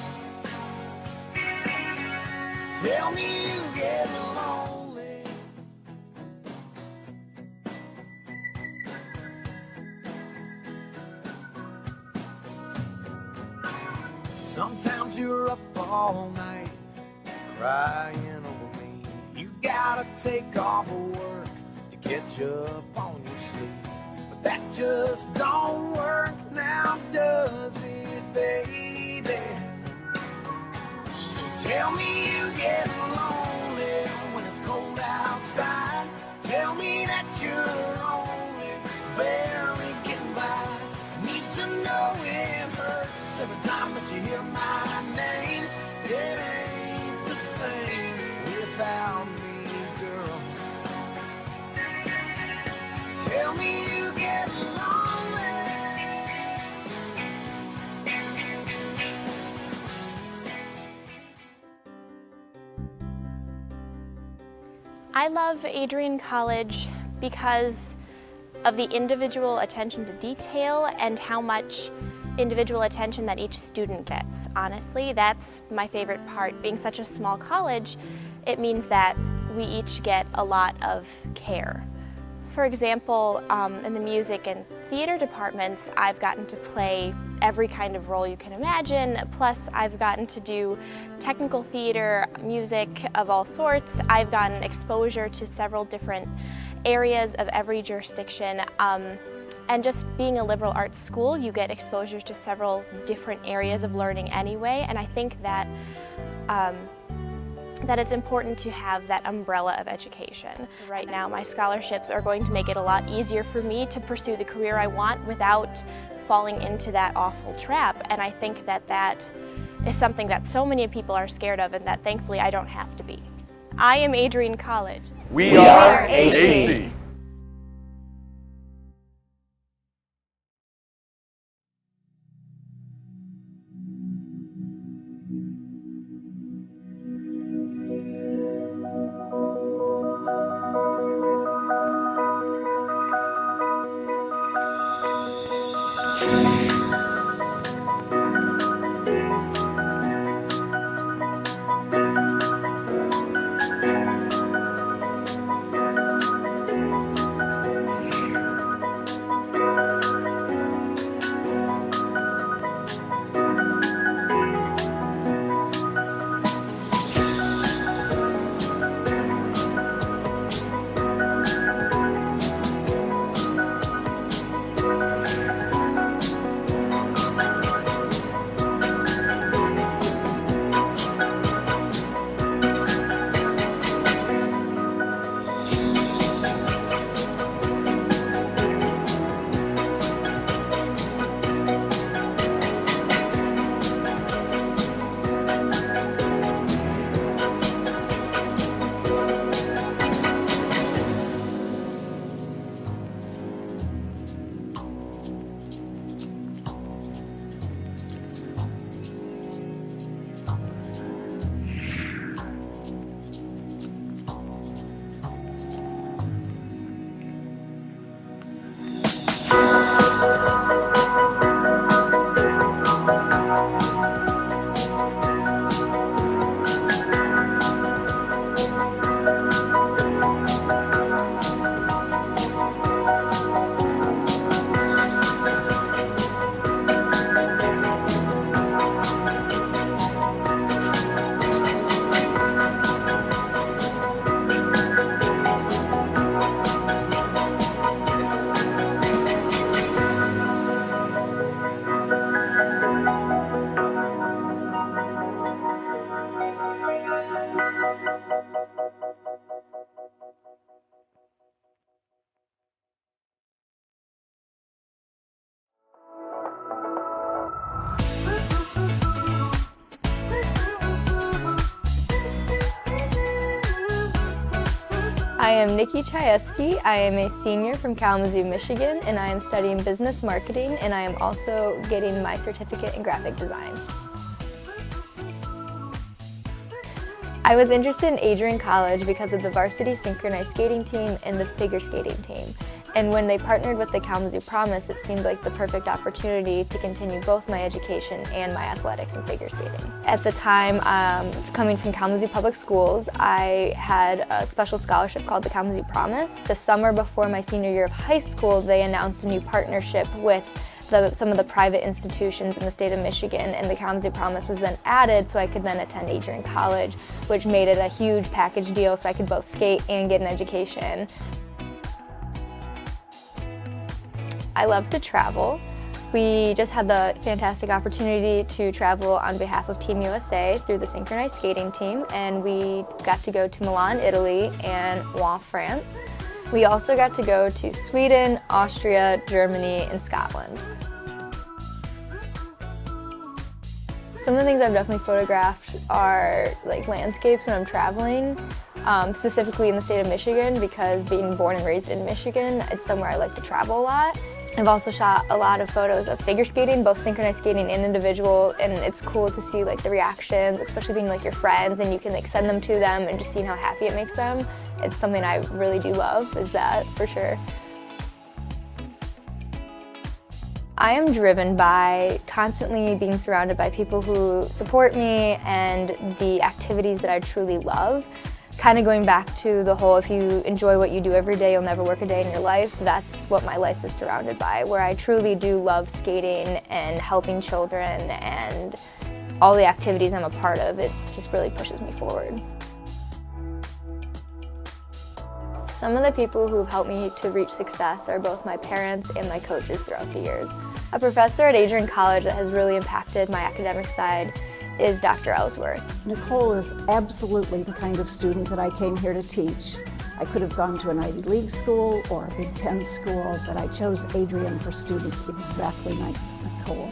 Tell me you get lonely. Sometimes you're up all night crying over me. You gotta take off work to catch up on your sleep. But that just don't work now, does it, baby? So tell me you get lonely when it's cold outside. Tell me that you're only barely getting by. Need to know it hurts every time that you hear my name. It ain't the same without me, girl. Tell me you get lonely. I love Adrian College because of the individual attention to detail and how much individual attention that each student gets. Honestly, that's my favorite part. Being such a small college, it means that we each get a lot of care. For example, in the music and theater departments, I've gotten to play every kind of role you can imagine, plus I've gotten to do technical theater, music of all sorts. I've gotten exposure to several different areas of every jurisdiction. And just being a liberal arts school, you get exposure to several different areas of learning anyway, and I think that that it's important to have that umbrella of education. Right now, my scholarships are going to make it a lot easier for me to pursue the career I want without falling into that awful trap, and I think that that is something that so many people are scared of and that thankfully I don't have to be. I am Adrian College. We are AC. I am Nikki Chayeski. I am a senior from Kalamazoo, Michigan, and I am studying business marketing, and I am also getting my certificate in graphic design. I was interested in Adrian College because of the varsity synchronized skating team and the figure skating team. And when they partnered with the Kalamazoo Promise, it seemed like the perfect opportunity to continue both my education and my athletics and figure skating. At the time, coming from Kalamazoo Public Schools, I had a special scholarship called the Kalamazoo Promise. The summer before my senior year of high school, they announced a new partnership with some of the private institutions in the state of Michigan, and the Kalamazoo Promise was then added so I could then attend Adrian College, which made it a huge package deal so I could both skate and get an education. I love to travel. We just had the fantastic opportunity to travel on behalf of Team USA through the synchronized skating team, and we got to go to Milan, Italy, and Rouen, France. We also got to go to Sweden, Austria, Germany, and Scotland. Some of the things I've definitely photographed are like landscapes when I'm traveling, specifically in the state of Michigan, because being born and raised in Michigan, it's somewhere I like to travel a lot. I've also shot a lot of photos of figure skating, both synchronized skating and individual, and it's cool to see like the reactions, especially being like your friends, and you can like send them to them and just seeing how happy it makes them. It's something I really do love, is that for sure. I am driven by constantly being surrounded by people who support me and the activities that I truly love. Kind of going back to the whole, if you enjoy what you do every day, you'll never work a day in your life. That's what my life is surrounded by, where I truly do love skating and helping children and all the activities I'm a part of. It just really pushes me forward. Some of the people who have helped me to reach success are both my parents and my coaches throughout the years. A professor at Adrian College that has really impacted my academic side is Dr. Ellsworth. Nicole is absolutely the kind of student that I came here to teach. I could have gone to an Ivy League school or a Big Ten school, but I chose Adrian for students exactly like Nicole.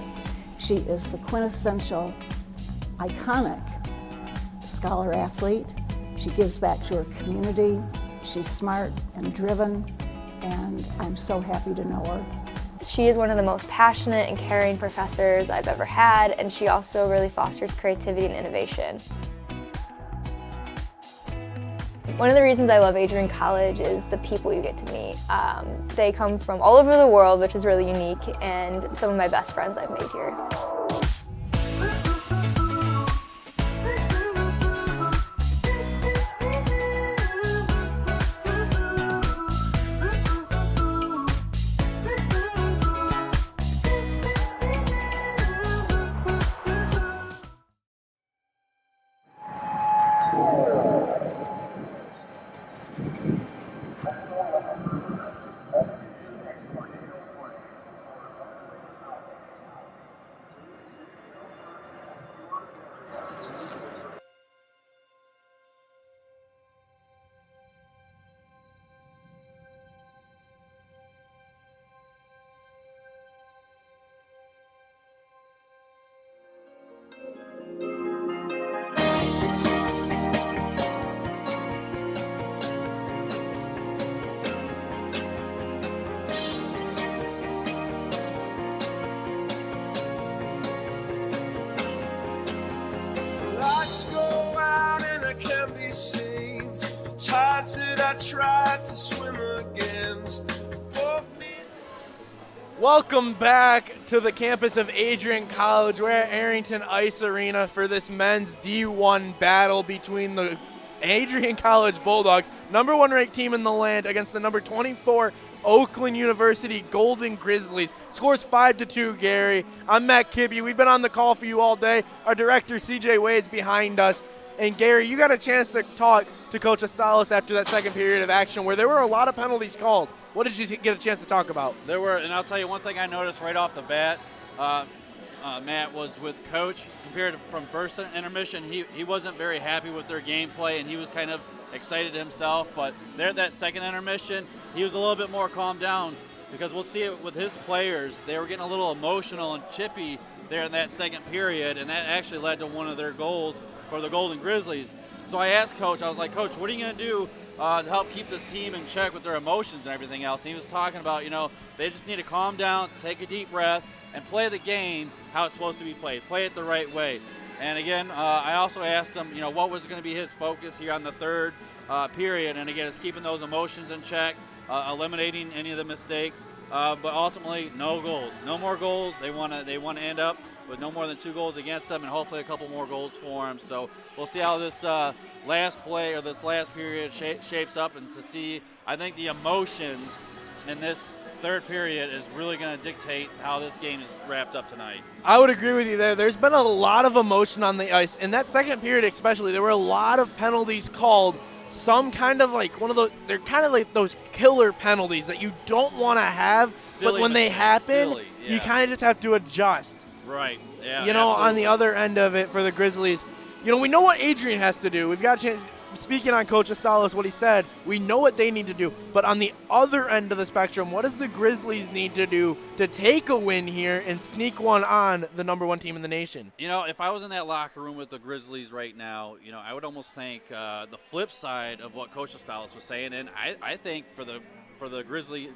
She is the quintessential, iconic scholar athlete. She gives back to her community. She's smart and driven, and I'm so happy to know her. She is one of the most passionate and caring professors I've ever had, and she also really fosters creativity and innovation. One of the reasons I love Adrian College is the people you get to meet. They come from all over the world, which is really unique, and some of my best friends I've made here. Lights go out and I can't be saved. Tides that I tried to swim against. Welcome back to the campus of Adrian College. We're at Arrington Ice Arena for this men's D1 battle between the Adrian College Bulldogs, #1 ranked team in the land, against the number 24 Oakland University Golden Grizzlies. Scores 5-2, Gary. I'm Matt Kibbe. We've been on the call for you all day. Our director, CJ Wade's behind us. And Gary, you got a chance to talk to Coach Astalos after that second period of action where there were a lot of penalties called. What did you get a chance to talk about? There were, and I'll tell you one thing I noticed right off the bat, Matt, was with Coach. Compared to from first intermission, he wasn't very happy with their gameplay, and he was kind of excited himself. But there, that second intermission, he was a little bit more calmed down, because we'll see it with his players. They were getting a little emotional and chippy there in that second period, and that actually led to one of their goals for the Golden Grizzlies. So I asked Coach, I was like, Coach, what are you going to do to help keep this team in check with their emotions and everything else? And he was talking about, they just need to calm down, take a deep breath, and play the game how it's supposed to be played. Play it the right way. And again, I also asked him, what was going to be his focus here on the third period. And again, it's keeping those emotions in check, eliminating any of the mistakes, but ultimately no goals, no more goals. They want to end up with no more than 2 goals against them, and hopefully a couple more goals for them. So we'll see how this last play or this last period shapes up, and to see, I think the emotions in this third period is really going to dictate how this game is wrapped up tonight. I would agree with you there. There's been a lot of emotion on the ice. In that second period especially, there were a lot of penalties called. Some kind of like they're kind of like those killer penalties that you don't want to have, Silly but when they happen, yeah. you kind of just have to adjust. Right, yeah. On the other end of it for the Grizzlies, we know what Adrian has to do. We've got a chance. Speaking on Coach Astalos, what he said, we know what they need to do. But on the other end of the spectrum, what does the Grizzlies need to do to take a win here and sneak one on the number 1 team in the nation? If I was in that locker room with the Grizzlies right now, I would almost think the flip side of what Coach Astalos was saying. And I think for the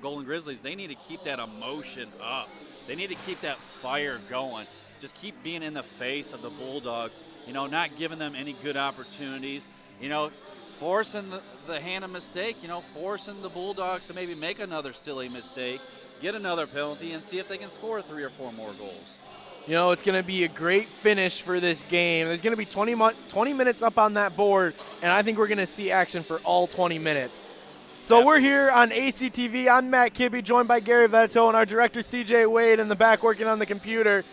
Golden Grizzlies, they need to keep that emotion up. They need to keep that fire going. Just keep being in the face of the Bulldogs, not giving them any good opportunities. Forcing the hand of mistake, forcing the Bulldogs to maybe make another silly mistake, get another penalty, and see if they can score 3 or 4 more goals. It's going to be a great finish for this game. There's going to be 20 minutes up on that board, and I think we're going to see action for all 20 minutes. So we're here on ACTV. I'm Matt Kibbe, joined by Gary Veto and our director, CJ Wade, in the back working on the computer.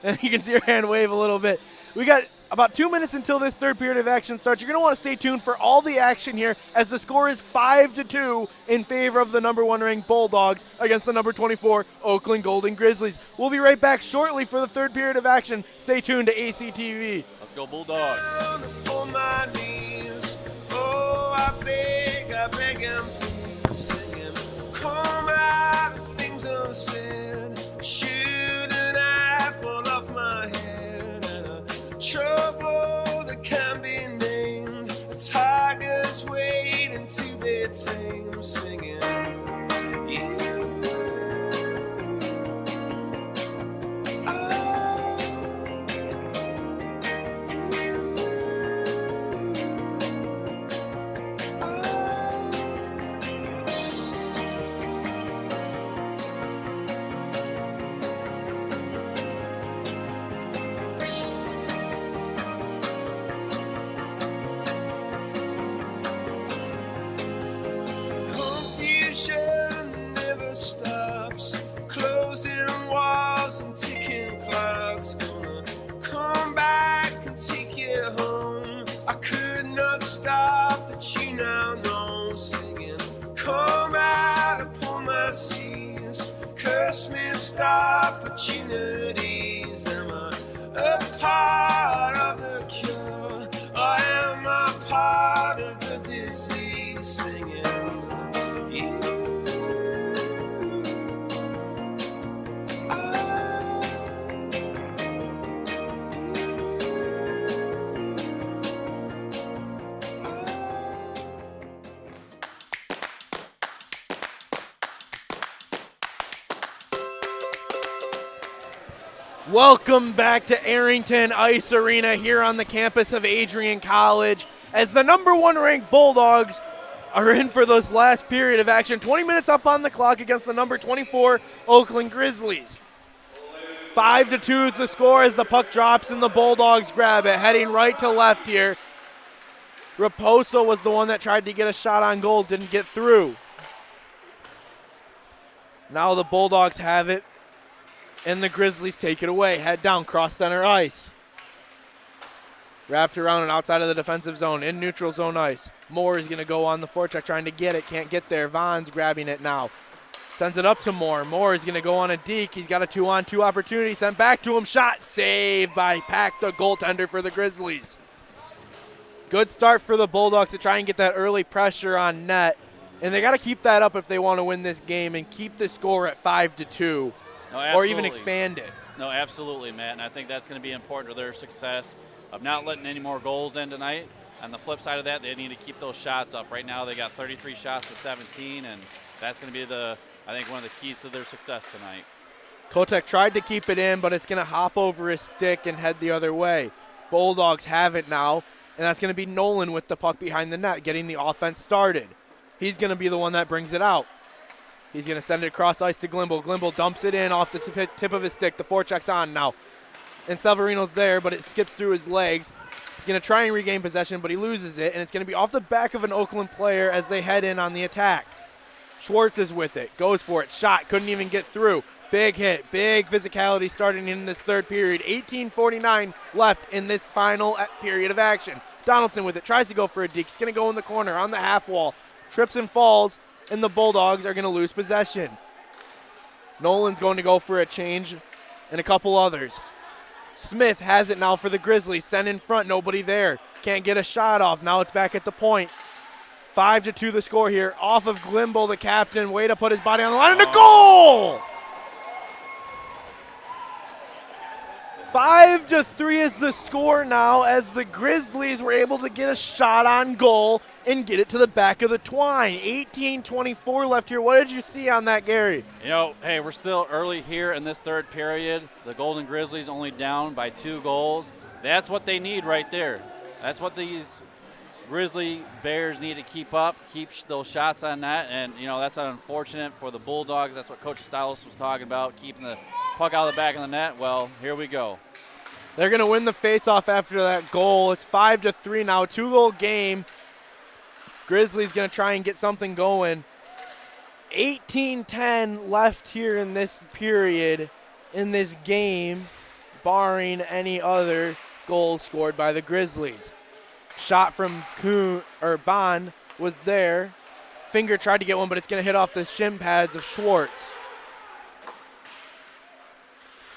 And you can see her hand wave a little bit. We got about 2 minutes until this third period of action starts. You're going to want to stay tuned for all the action here as the score is 5-2 in favor of the number 1 ranked Bulldogs against the number 24 Oakland Golden Grizzlies. We'll be right back shortly for the third period of action. Stay tuned to ACTV. Let's go Bulldogs. On my knees, oh, I beg and please, singing, come out of things unsaid, shoot an apple off my head, and a trouble that can't be named, a tiger's waiting to be tamed, singing, never stops, closing walls and ticking clocks, gonna come back and take you home. I could not stop, but you now know, singing, come out upon my seas, curse missed opportunities. Am I a part of the cure, or am I part of the disease, singing, Welcome back to Arrington Ice Arena here on the campus of Adrian College as the number 1 ranked Bulldogs are in for this last period of action. 20 minutes up on the clock against the number 24 Oakland Grizzlies. 5-2 is the score as the puck drops and the Bulldogs grab it, heading right to left here. Raposo was the one that tried to get a shot on goal, didn't get through. Now the Bulldogs have it, and the Grizzlies take it away. Head down, cross center ice. Wrapped around and outside of the defensive zone, in neutral zone ice. Moore is going to go on the forecheck trying to get it, can't get there. Vaughn's grabbing it now. Sends it up to Moore. Moore is going to go on a deke. He's got a 2-on-2 opportunity. Sent back to him. Shot saved by Pack, the goaltender for the Grizzlies. Good start for the Bulldogs to try and get that early pressure on net. And they got to keep that up if they want to win this game and keep the score at 5-2. Or even expand it. No, absolutely, Matt. And I think that's going to be important to their success of not letting any more goals in tonight. On the flip side of that, they need to keep those shots up. Right now they got 33 shots to 17, and that's going to be I think one of the keys to their success tonight. Kotek tried to keep it in, but it's going to hop over his stick and head the other way. Bulldogs have it now, and that's going to be Nolan with the puck behind the net, getting the offense started. He's going to be the one that brings it out. He's going to send it across ice to Glimble. Glimble dumps it in off the tip of his stick. The forecheck's on now. And Severino's there, but it skips through his legs. He's going to try and regain possession, but he loses it, and it's going to be off the back of an Oakland player as they head in on the attack. Schwartz is with it, goes for it, shot, couldn't even get through. Big hit, big physicality starting in this third period. 18:49 left in this final period of action. Donaldson with it, tries to go for a deke. He's going to go in the corner on the half wall. Trips and falls, and the Bulldogs are going to lose possession. Nolan's going to go for a change and a couple others. Smith has it now for the Grizzlies. Sent in front, nobody there. Can't get a shot off. Now it's back at the point. 5-2 the score here. Off of Glimble, the captain. Way to put his body on the line, and a goal! 5-3 is the score now as the Grizzlies were able to get a shot on goal and get it to the back of the twine. 18:24 left here. What did you see on that, Gary? You know, hey, we're still early here in this third period. The Golden Grizzlies only down by 2 goals. That's what they need right there. That's what these Grizzly Bears need to keep up, keep those shots on that. And, you know, that's unfortunate for the Bulldogs. That's what Coach Styles was talking about, keeping the puck out of the back of the net. Well, here we go. They're going to win the faceoff after that goal. It's 5-3 now, 2-goal game. Grizzlies going to try and get something going. 18:10 left here in this period, in this game, barring any other goals scored by the Grizzlies. Shot from Bond was there. Finger tried to get one, but it's going to hit off the shin pads of Schwartz.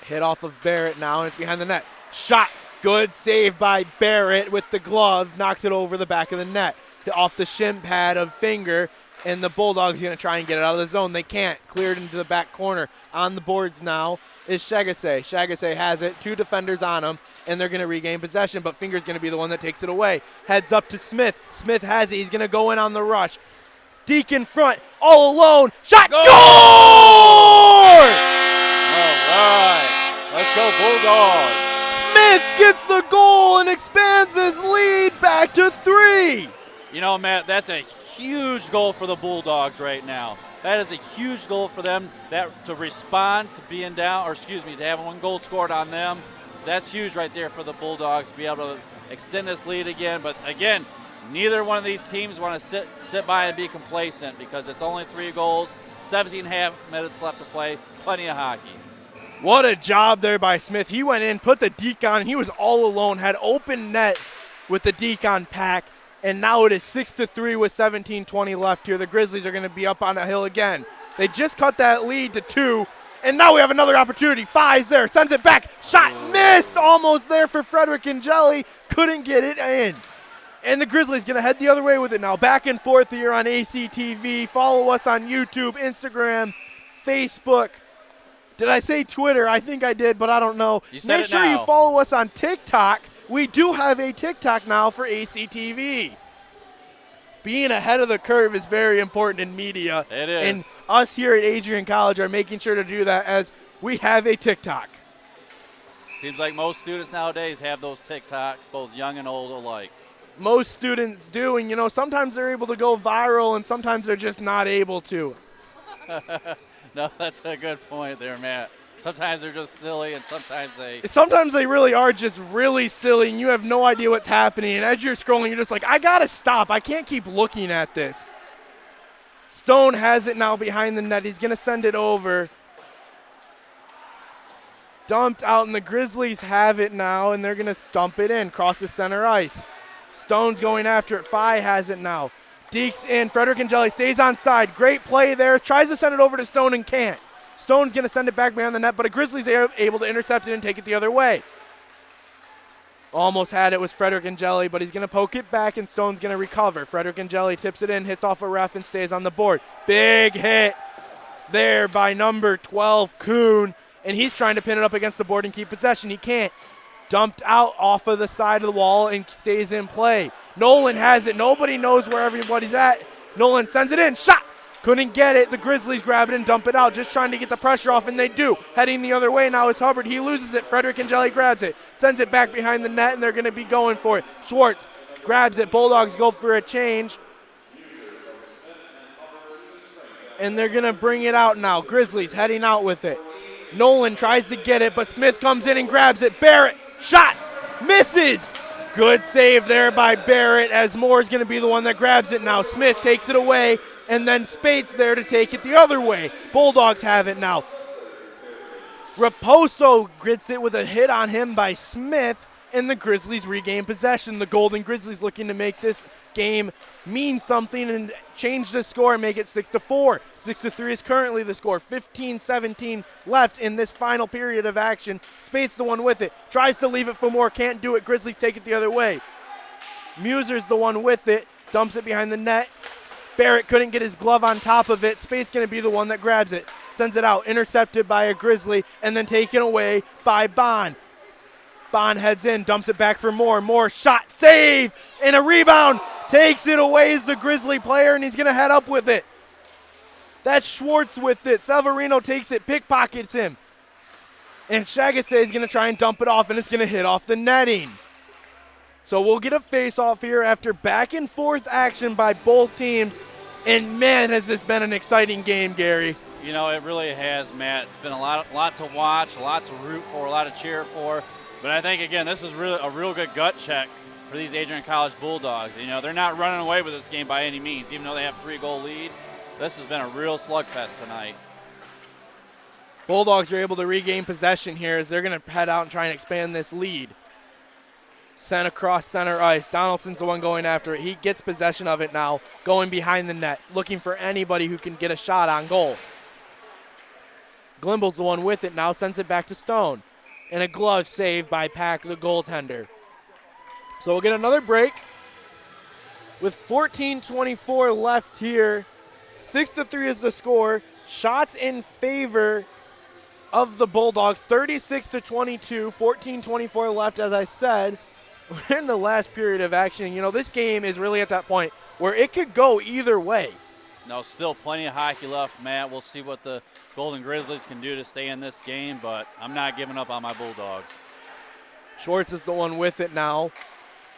Hit off of Barrett now, and it's behind the net. Shot, good save by Barrett with the glove, knocks it over the back of the net. Off the shin pad of Finger, and the Bulldogs going to try and get it out of the zone. They can't. Cleared into the back corner. On the boards now is Chagase. Chagase has it. 2 defenders on him, and they're going to regain possession, but Finger's going to be the one that takes it away. Heads up to Smith. Smith has it. He's going to go in on the rush. Deke in front, all alone. Shot, Goal! score! All right. Let's go Bulldogs. Smith gets the goal and expands his lead back to 3. You know, Matt, that's a huge goal for the Bulldogs right now. That is a huge goal for them to respond to being down, to have 1 goal scored on them. That's huge right there for the Bulldogs to be able to extend this lead again. But again, neither one of these teams want to sit by and be complacent because it's only 3 goals, 17.5 minutes left to play, plenty of hockey. What a job there by Smith. He went in, put the deke on. He was all alone, had open net with the deke on pack. And now it is 6-3 with 17:20 left here. The Grizzlies are going to be up on a hill again. They just cut that lead to 2, and now we have another opportunity. Fi's there, sends it back. Shot missed, almost there for Frederick and Jelly. Couldn't get it in. And the Grizzlies going to head the other way with it now. Back and forth here on ACTV. Follow us on YouTube, Instagram, Facebook. Did I say Twitter? I think I did, but I don't know. Make sure you follow us on TikTok. We do have a TikTok now for ACTV. Being ahead of the curve is very important in media. It is. And us here at Adrian College are making sure to do that as we have a TikTok. Seems like most students nowadays have those TikToks, both young and old alike. Most students do, and you know, sometimes they're able to go viral and sometimes they're just not able to. No, that's a good point there, Matt. Sometimes they're just silly, and sometimes they really are just really silly, and you have no idea what's happening. And as you're scrolling, you're just like, I gotta stop. I can't keep looking at this. Stone has it now behind the net. He's gonna send it over. Dumped out, and the Grizzlies have it now, and they're gonna dump it in, cross the center ice. Stone's going after it. Fi has it now. Deeks in. Frederick and Jelly stays on side. Great play there. Tries to send it over to Stone and can't. Stone's going to send it back behind the net, but a Grizzlies are able to intercept it and take it the other way. Almost had it was Frederick and Jelly, but he's going to poke it back, and Stone's going to recover. Frederick and Jelly tips it in, hits off a ref, and stays on the board. Big hit there by number 12, Kuhn, and he's trying to pin it up against the board and keep possession. He can't. Dumped out off of the side of the wall and stays in play. Nolan has it. Nobody knows where everybody's at. Nolan sends it in. Shot! Couldn't get it. The Grizzlies grab it and dump it out, just trying to get the pressure off, and they do. Heading the other way now is Hubbard. He loses it. Frederick Angeli grabs it, sends it back behind the net, and they're going to be going for it. Schwartz grabs it. Bulldogs go for a change. And they're going to bring it out now. Grizzlies heading out with it. Nolan tries to get it, but Smith comes in and grabs it. Barrett, shot, misses. Good save there by Barrett, as Moore's going to be the one that grabs it now. Smith takes it away, and then Spate's there to take it the other way. Bulldogs have it now. Raposo grits it with a hit on him by Smith, and the Grizzlies regain possession. The Golden Grizzlies looking to make this game mean something and change the score and make it 6-4. 6-3 is currently the score. 15-17 left in this final period of action. Spate's the one with it. Tries to leave it for Moore. Can't do it. Grizzlies take it the other way. Muser's the one with it. Dumps it behind the net. Barrett couldn't get his glove on top of it. Spate's going to be the one that grabs it. Sends it out. Intercepted by a Grizzly and then taken away by Bond. Bond heads in. Dumps it back for Moore. Moore shot. Save. And a rebound. Takes it away as the Grizzly player, and he's going to head up with it. That's Schwartz with it. Severino takes it, pickpockets him. And Chagase is going to try and dump it off, and it's going to hit off the netting. So we'll get a face-off here after back-and-forth action by both teams. And, man, has this been an exciting game, Gary. You know, it really has, Matt. It's been a lot to watch, a lot to root for, a lot to cheer for. But I think, again, this is really a real good gut check for these Adrian College Bulldogs. You know, they're not running away with this game by any means, even though they have a 3-goal lead. This has been a real slugfest tonight. Bulldogs are able to regain possession here as they're going to head out and try and expand this lead. Sent across center ice. Donaldson's the one going after it. He gets possession of it now, going behind the net, looking for anybody who can get a shot on goal. Glimble's the one with it now, sends it back to Stone. And a glove save by Pack, the goaltender. So we'll get another break with 14:24 left here. 6-3 is the score. Shots in favor of the Bulldogs, 36-22, 14:24 left, as I said. We're in the last period of action. You know, this game is really at that point where it could go either way. No, still plenty of hockey left, Matt. We'll see what the Golden Grizzlies can do to stay in this game, but I'm not giving up on my Bulldogs. Schwartz is the one with it now.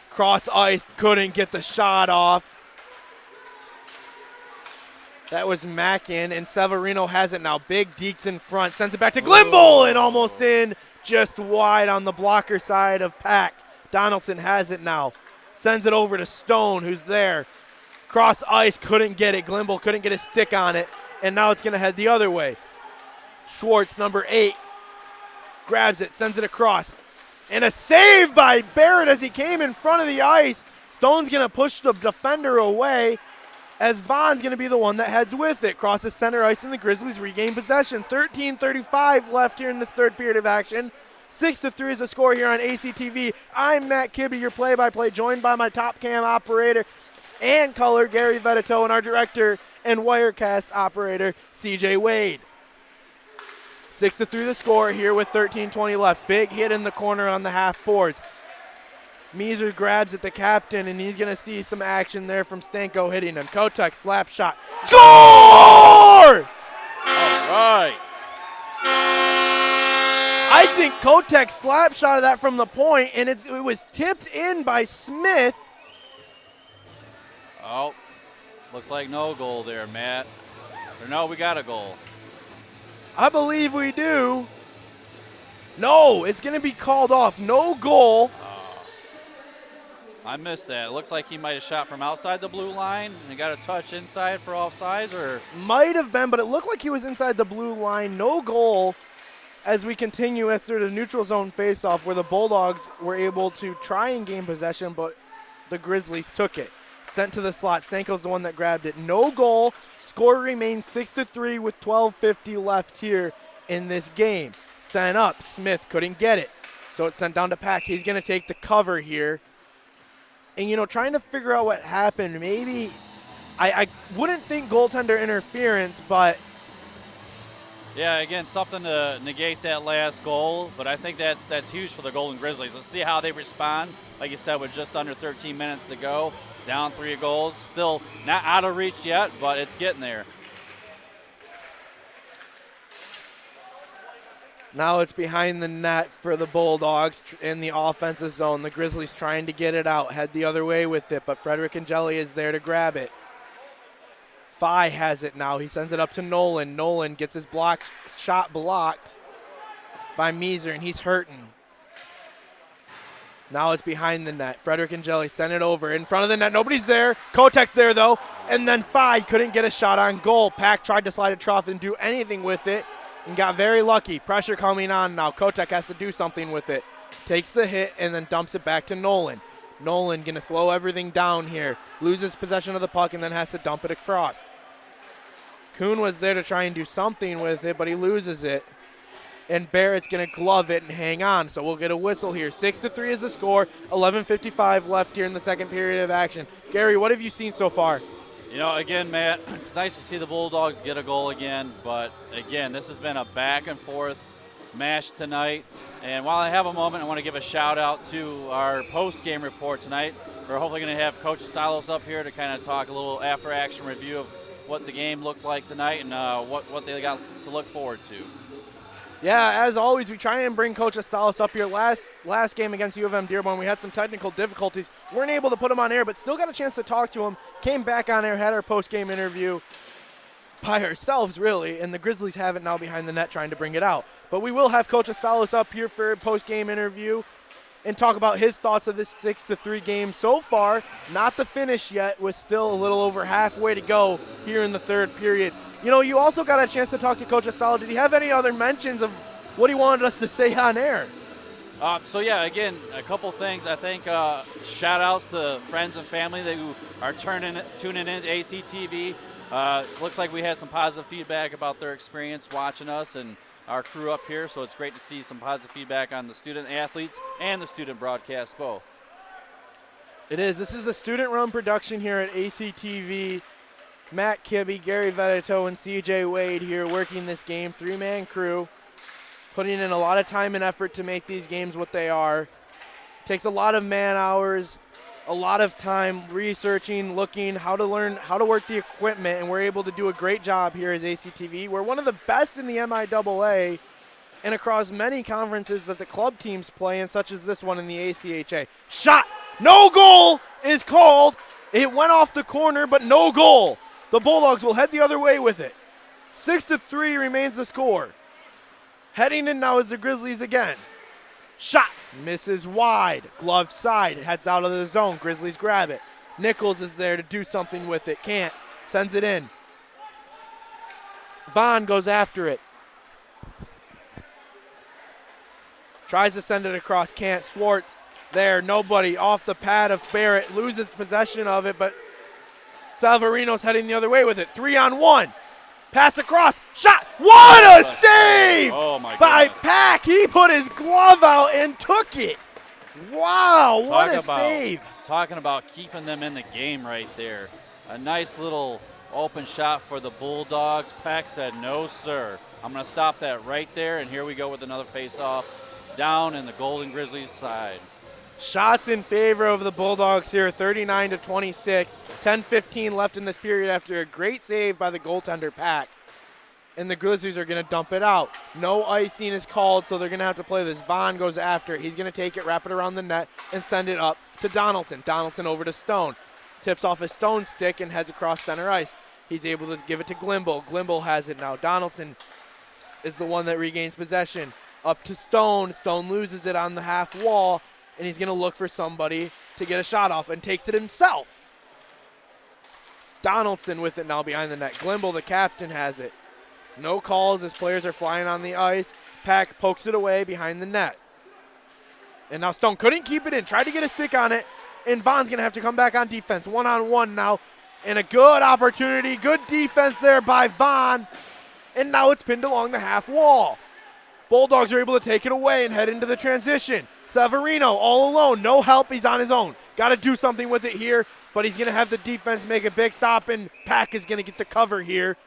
Cross ice, couldn't get the shot off. That was Mackin, and Severino has it now. Big Deeks in front, sends it back to Glimble, and almost in, just wide on the blocker side of Pack. Donaldson has it now. Sends it over to Stone, who's there. Cross ice, couldn't get it. Glimble couldn't get a stick on it, and now it's going to head the other way. Schwartz, number 8, grabs it, sends it across. And a save by Barrett as he came in front of the ice. Stone's going to push the defender away as Vaughn's going to be the one that heads with it. Crosses center ice and the Grizzlies regain possession. 13:35 left here in this third period of action. 6-3 is the score here on ACTV. I'm Matt Kibbe, your play-by-play, joined by my top cam operator and color, Gary Vettato, and our director and Wirecast operator, CJ Wade. 6-3 the score here with 13:20 left. Big hit in the corner on the half boards. Meeser grabs at the captain, and he's going to see some action there from Stanko hitting him. Kotek slap shot. Score! All right. I think Kotek slap shot of that from the point, and it was tipped in by Smith. Oh, looks like no goal there, Matt. Or no, we got a goal. I believe we do. No, it's going to be called off. No goal. I missed that. It looks like he might have shot from outside the blue line and got a touch inside for offsides, or? Might have been, but it looked like he was inside the blue line. No goal as we continue after the neutral zone faceoff where the Bulldogs were able to try and gain possession, but the Grizzlies took it. Sent to the slot. Stanko's the one that grabbed it. No goal. Score remains 6-3 with 12:50 left here in this game. Sent up. Smith couldn't get it. So it's sent down to Pack. He's going to take the cover here. And, you know, trying to figure out what happened. Maybe I wouldn't think goaltender interference, but Yeah, again, something to negate that last goal, but I think that's huge for the Golden Grizzlies. Let's see how they respond. Like you said, with just under 13 minutes to go, down 3 goals. Still not out of reach yet, but it's getting there. Now it's behind the net for the Bulldogs in the offensive zone. The Grizzlies trying to get it out, head the other way with it, but Frederick Angeli is there to grab it. Phi has it now. He sends it up to Nolan. Nolan gets his shot blocked by Meeser, and he's hurting. Now it's behind the net. Frederick Angeli send it over in front of the net. Nobody's there. Kotek's there, though. And then Phi couldn't get a shot on goal. Pack tried to slide a trough and do anything with it and got very lucky. Pressure coming on now. Kotek has to do something with it. Takes the hit and then dumps it back to Nolan. Nolan going to slow everything down here. Loses possession of the puck and then has to dump it across. Kuhn was there to try and do something with it, but he loses it. And Barrett's going to glove it and hang on. So we'll get a whistle here. 6-3 is the score. 11:55 left here in the second period of action. Gary, what have you seen so far? You know, again, Matt, it's nice to see the Bulldogs get a goal again. But, again, this has been a back-and-forth match tonight. And while I have a moment, I want to give a shout-out to our post-game report tonight. We're hopefully going to have Coach Stylos up here to kind of talk a little after-action review of what the game looked like tonight and what they got to look forward to. Yeah, as always, we try and bring Coach Stylos up here. Last game against U of M Dearborn, we had some technical difficulties. Weren't able to put him on air, but still got a chance to talk to him. Came back on air, had our post-game interview by ourselves, really, and the Grizzlies have it now behind the net trying to bring it out. But we will have Coach Stylos up here for a post-game interview and talk about his thoughts of this 6-3 game so far. Not the finish yet, with still a little over halfway to go here in the third period. You know, you also got a chance to talk to Coach Stylos. Did he have any other mentions of what he wanted us to say on air? So, yeah, again, a couple things. I think shout-outs to friends and family who are tuning in to ACTV. Looks like we had some positive feedback about their experience watching us and our crew up here, so it's great to see some positive feedback on the student athletes and the student broadcast both. It is. This is a student-run production here at ACTV. Matt Kibbe, Gary Vedeto, and CJ Wade here working this game. 3-man crew, putting in a lot of time and effort to make these games what they are. Takes a lot of man hours, a lot of time researching, looking, how to learn how to work the equipment, and we're able to do a great job here as ACTV. We're one of the best in the MIAA and across many conferences that the club teams play in, such as this one in the ACHA. Shot! No goal is called. It went off the corner, but no goal. The Bulldogs will head the other way with it. 6-3 remains the score. Heading in now is the Grizzlies again. Shot, misses wide. Glove side, heads out of the zone. Grizzlies grab it. Nichols is there to do something with it. Can't. Sends it in. Vaughn goes after it. Tries to send it across. Can't. Swartz there. Nobody. Off the pad of Barrett. Loses possession of it, but Salvarino's heading the other way with it. 3-on-1. Pass across. Shot. What a save by Pack. He put his glove out and took it. Wow, what a save. Talking about keeping them in the game right there. A nice little open shot for the Bulldogs. Pack said, no, sir. I'm going to stop that right there, and here we go with another face-off down in the Golden Grizzlies side. Shots in favor of the Bulldogs here, 39-26. 10:15 left in this period after a great save by the goaltender, Pack. And the Grizzlies are going to dump it out. No icing is called, so they're going to have to play this. Vaughn goes after it. He's going to take it, wrap it around the net, and send it up to Donaldson. Donaldson over to Stone. Tips off his Stone stick and heads across center ice. He's able to give it to Glimble. Glimble has it now. Donaldson is the one that regains possession. Up to Stone. Stone loses it on the half wall, and he's going to look for somebody to get a shot off and takes it himself. Donaldson with it now behind the net. Glimble, the captain, has it. No calls as players are flying on the ice. Pack pokes it away behind the net. And now Stone couldn't keep it in. Tried to get a stick on it, and Vaughn's going to have to come back on defense. 1-on-1 now, and a good opportunity. Good defense there by Vaughn, and now it's pinned along the half wall. Bulldogs are able to take it away and head into the transition. Savarino all alone, no help, he's on his own. Got to do something with it here, but he's going to have the defense make a big stop, and Pack is going to get the cover here.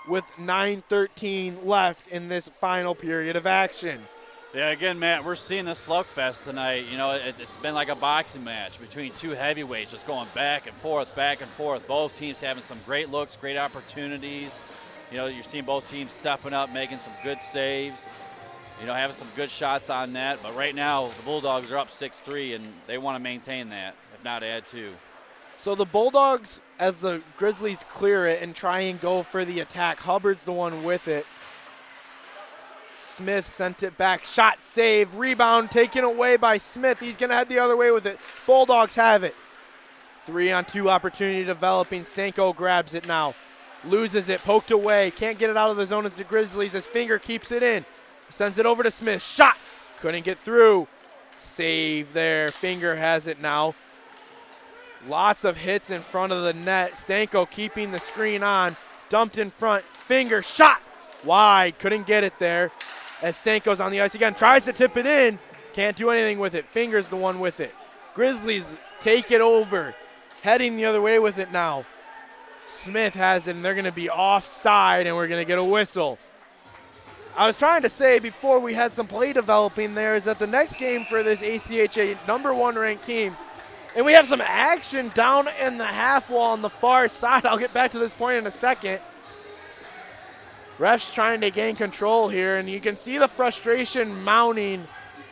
with 9:13 left in this final period of action. Yeah, again, Matt, we're seeing this slugfest tonight. You know, it's been like a boxing match between two heavyweights just going back and forth, back and forth. Both teams having some great looks, great opportunities. You know, you're seeing both teams stepping up, making some good saves, you know, having some good shots on net. But right now, the Bulldogs are up 6-3, and they want to maintain that, if not add to. So the Bulldogs, as the Grizzlies clear it and try and go for the attack, Hubbard's the one with it. Smith sent it back, shot, save, rebound taken away by Smith. He's going to head the other way with it. Bulldogs have it. 3-on-2 opportunity developing. Stanko grabs it now. Loses it, poked away. Can't get it out of the zone as the Grizzlies. His finger keeps it in. Sends it over to Smith. Shot. Couldn't get through. Save there. Finger has it now. Lots of hits in front of the net. Stanko keeping the screen on. Dumped in front. Finger. Shot. Wide. Couldn't get it there. As Stanko's on the ice again. Tries to tip it in. Can't do anything with it. Finger's the one with it. Grizzlies take it over. Heading the other way with it now. Smith has it, and they're going to be offside, and we're going to get a whistle. I was trying to say before we had some play developing there is that the next game for this ACHA #1 ranked team, and we have some action down in the half wall on the far side. I'll get back to this point in a second. Refs trying to gain control here, and you can see the frustration mounting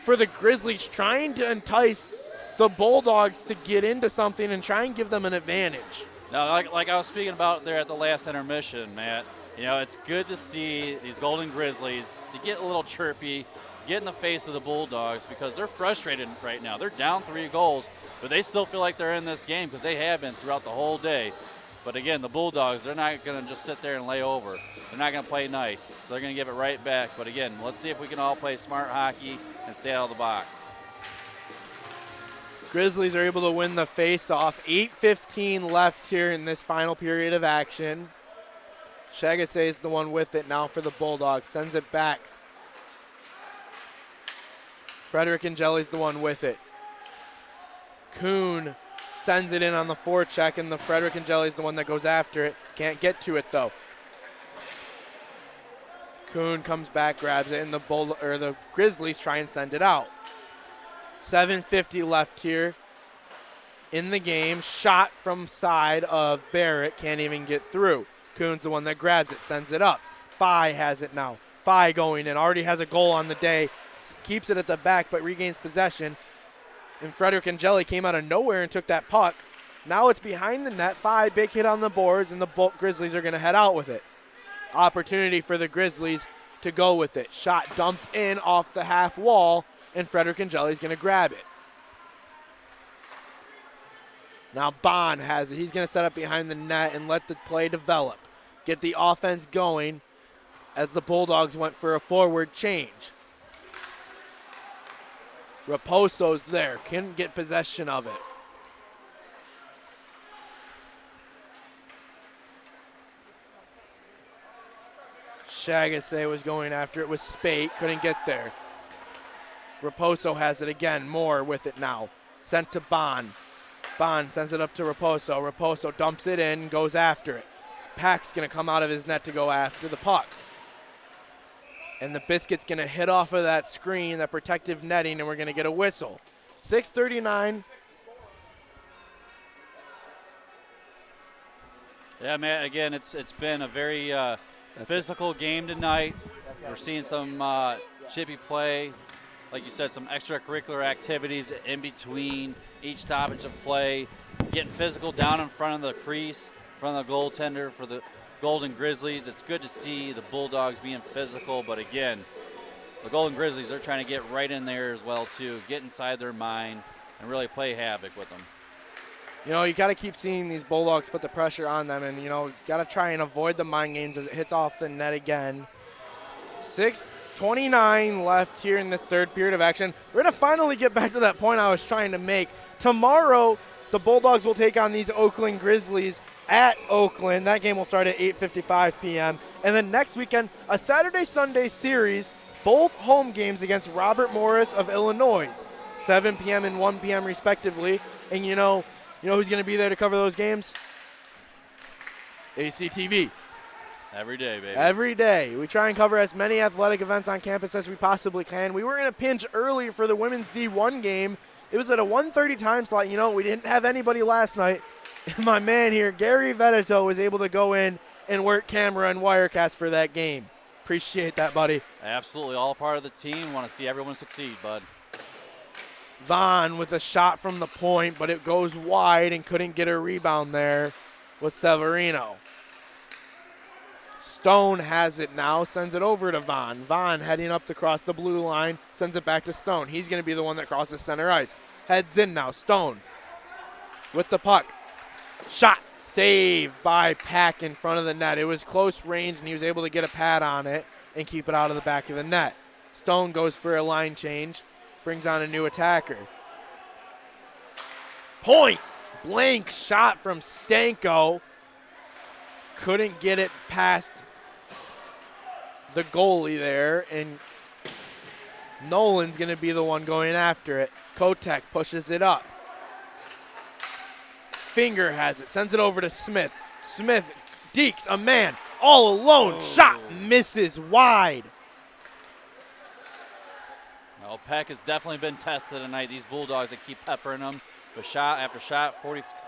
for the Grizzlies, trying to entice the Bulldogs to get into something and try and give them an advantage. Now, like I was speaking about there at the last intermission, Matt, you know, it's good to see these Golden Grizzlies to get a little chirpy, get in the face of the Bulldogs, because they're frustrated right now. They're down 3 goals, but they still feel like they're in this game because they have been throughout the whole day. But again, the Bulldogs, they're not going to just sit there and lay over. They're not going to play nice, so they're going to give it right back. But again, let's see if we can all play smart hockey and stay out of the box. Grizzlies are able to win the face-off. 8:15 left here in this final period of action. Chagasset is the one with it now for the Bulldogs. Sends it back. Frederick Angeli's the one with it. Kuhn sends it in on the forecheck, and the Frederick Angeli's the one that goes after it. Can't get to it, though. Kuhn comes back, grabs it, and the Grizzlies try and send it out. 7:50 left here in the game. Shot from side of Barrett. Can't even get through. Kuhn's the one that grabs it, sends it up. Fye has it now. Fye going in. Already has a goal on the day. Keeps it at the back, but regains possession. And Frederick Angeli came out of nowhere and took that puck. Now it's behind the net. Fye, big hit on the boards, and the Grizzlies are going to head out with it. Opportunity for the Grizzlies to go with it. Shot dumped in off the half wall, and Frederick Angeli's going to grab it. Now Bond has it. He's going to set up behind the net and let the play develop. Get the offense going as the Bulldogs went for a forward change. Raposo's there. Couldn't get possession of it. Chagasset was going after it with Spate. Couldn't get there. Raposo has it again. Moore with it now. Sent to Bond. Bond sends it up to Raposo. Raposo dumps it in, goes after it. Pack's going to come out of his net to go after the puck. And the Biscuit's going to hit off of that screen, that protective netting, and we're going to get a whistle. 6:39. Yeah, Matt, again, it's been a very physical game tonight. We're seeing some chippy play. Like you said, some extracurricular activities in between each stoppage of play. Getting physical down in front of the crease, in front of the goaltender for the Golden Grizzlies. It's good to see the Bulldogs being physical, but again, the Golden Grizzlies, they're trying to get right in there as well, too. Get inside their mind and really play havoc with them. You know, you got to keep seeing these Bulldogs put the pressure on them, and, you know, got to try and avoid the mind games as it hits off the net again. 6:29 left here in this third period of action. We're going to finally get back to that point I was trying to make. Tomorrow, the Bulldogs will take on these Oakland Grizzlies at Oakland. That game will start at 8:55 p.m. And then next weekend, a Saturday-Sunday series, both home games against Robert Morris of Illinois, 7 p.m. and 1 p.m. respectively. And you know who's going to be there to cover those games? ACTV. Every day, baby. Every day. We try and cover as many athletic events on campus as we possibly can. We were in a pinch early for the women's D1 game. It was at a 1:30 time slot. You know, we didn't have anybody last night. My man here, Gary Veneto, was able to go in and work camera and wirecast for that game. Appreciate that, buddy. Absolutely. All part of the team. Want to see everyone succeed, bud. Vaughn with a shot from the point, but it goes wide and couldn't get a rebound there with Severino. Stone has it now, sends it over to Vaughn. Vaughn heading up across the blue line, sends it back to Stone. He's going to be the one that crosses center ice. Heads in now. Stone with the puck. Shot. Saved by Pack in front of the net. It was close range, and he was able to get a pad on it and keep it out of the back of the net. Stone goes for a line change, brings on a new attacker. Point blank shot from Stanko. Couldn't get it past the goalie there, and Nolan's going to be the one going after it. Kotek pushes it up. Finger has it, sends it over to Smith. Smith dekes a man all alone. Shot misses wide. Well, Peck has definitely been tested tonight. These Bulldogs, they keep peppering them with shot after shot,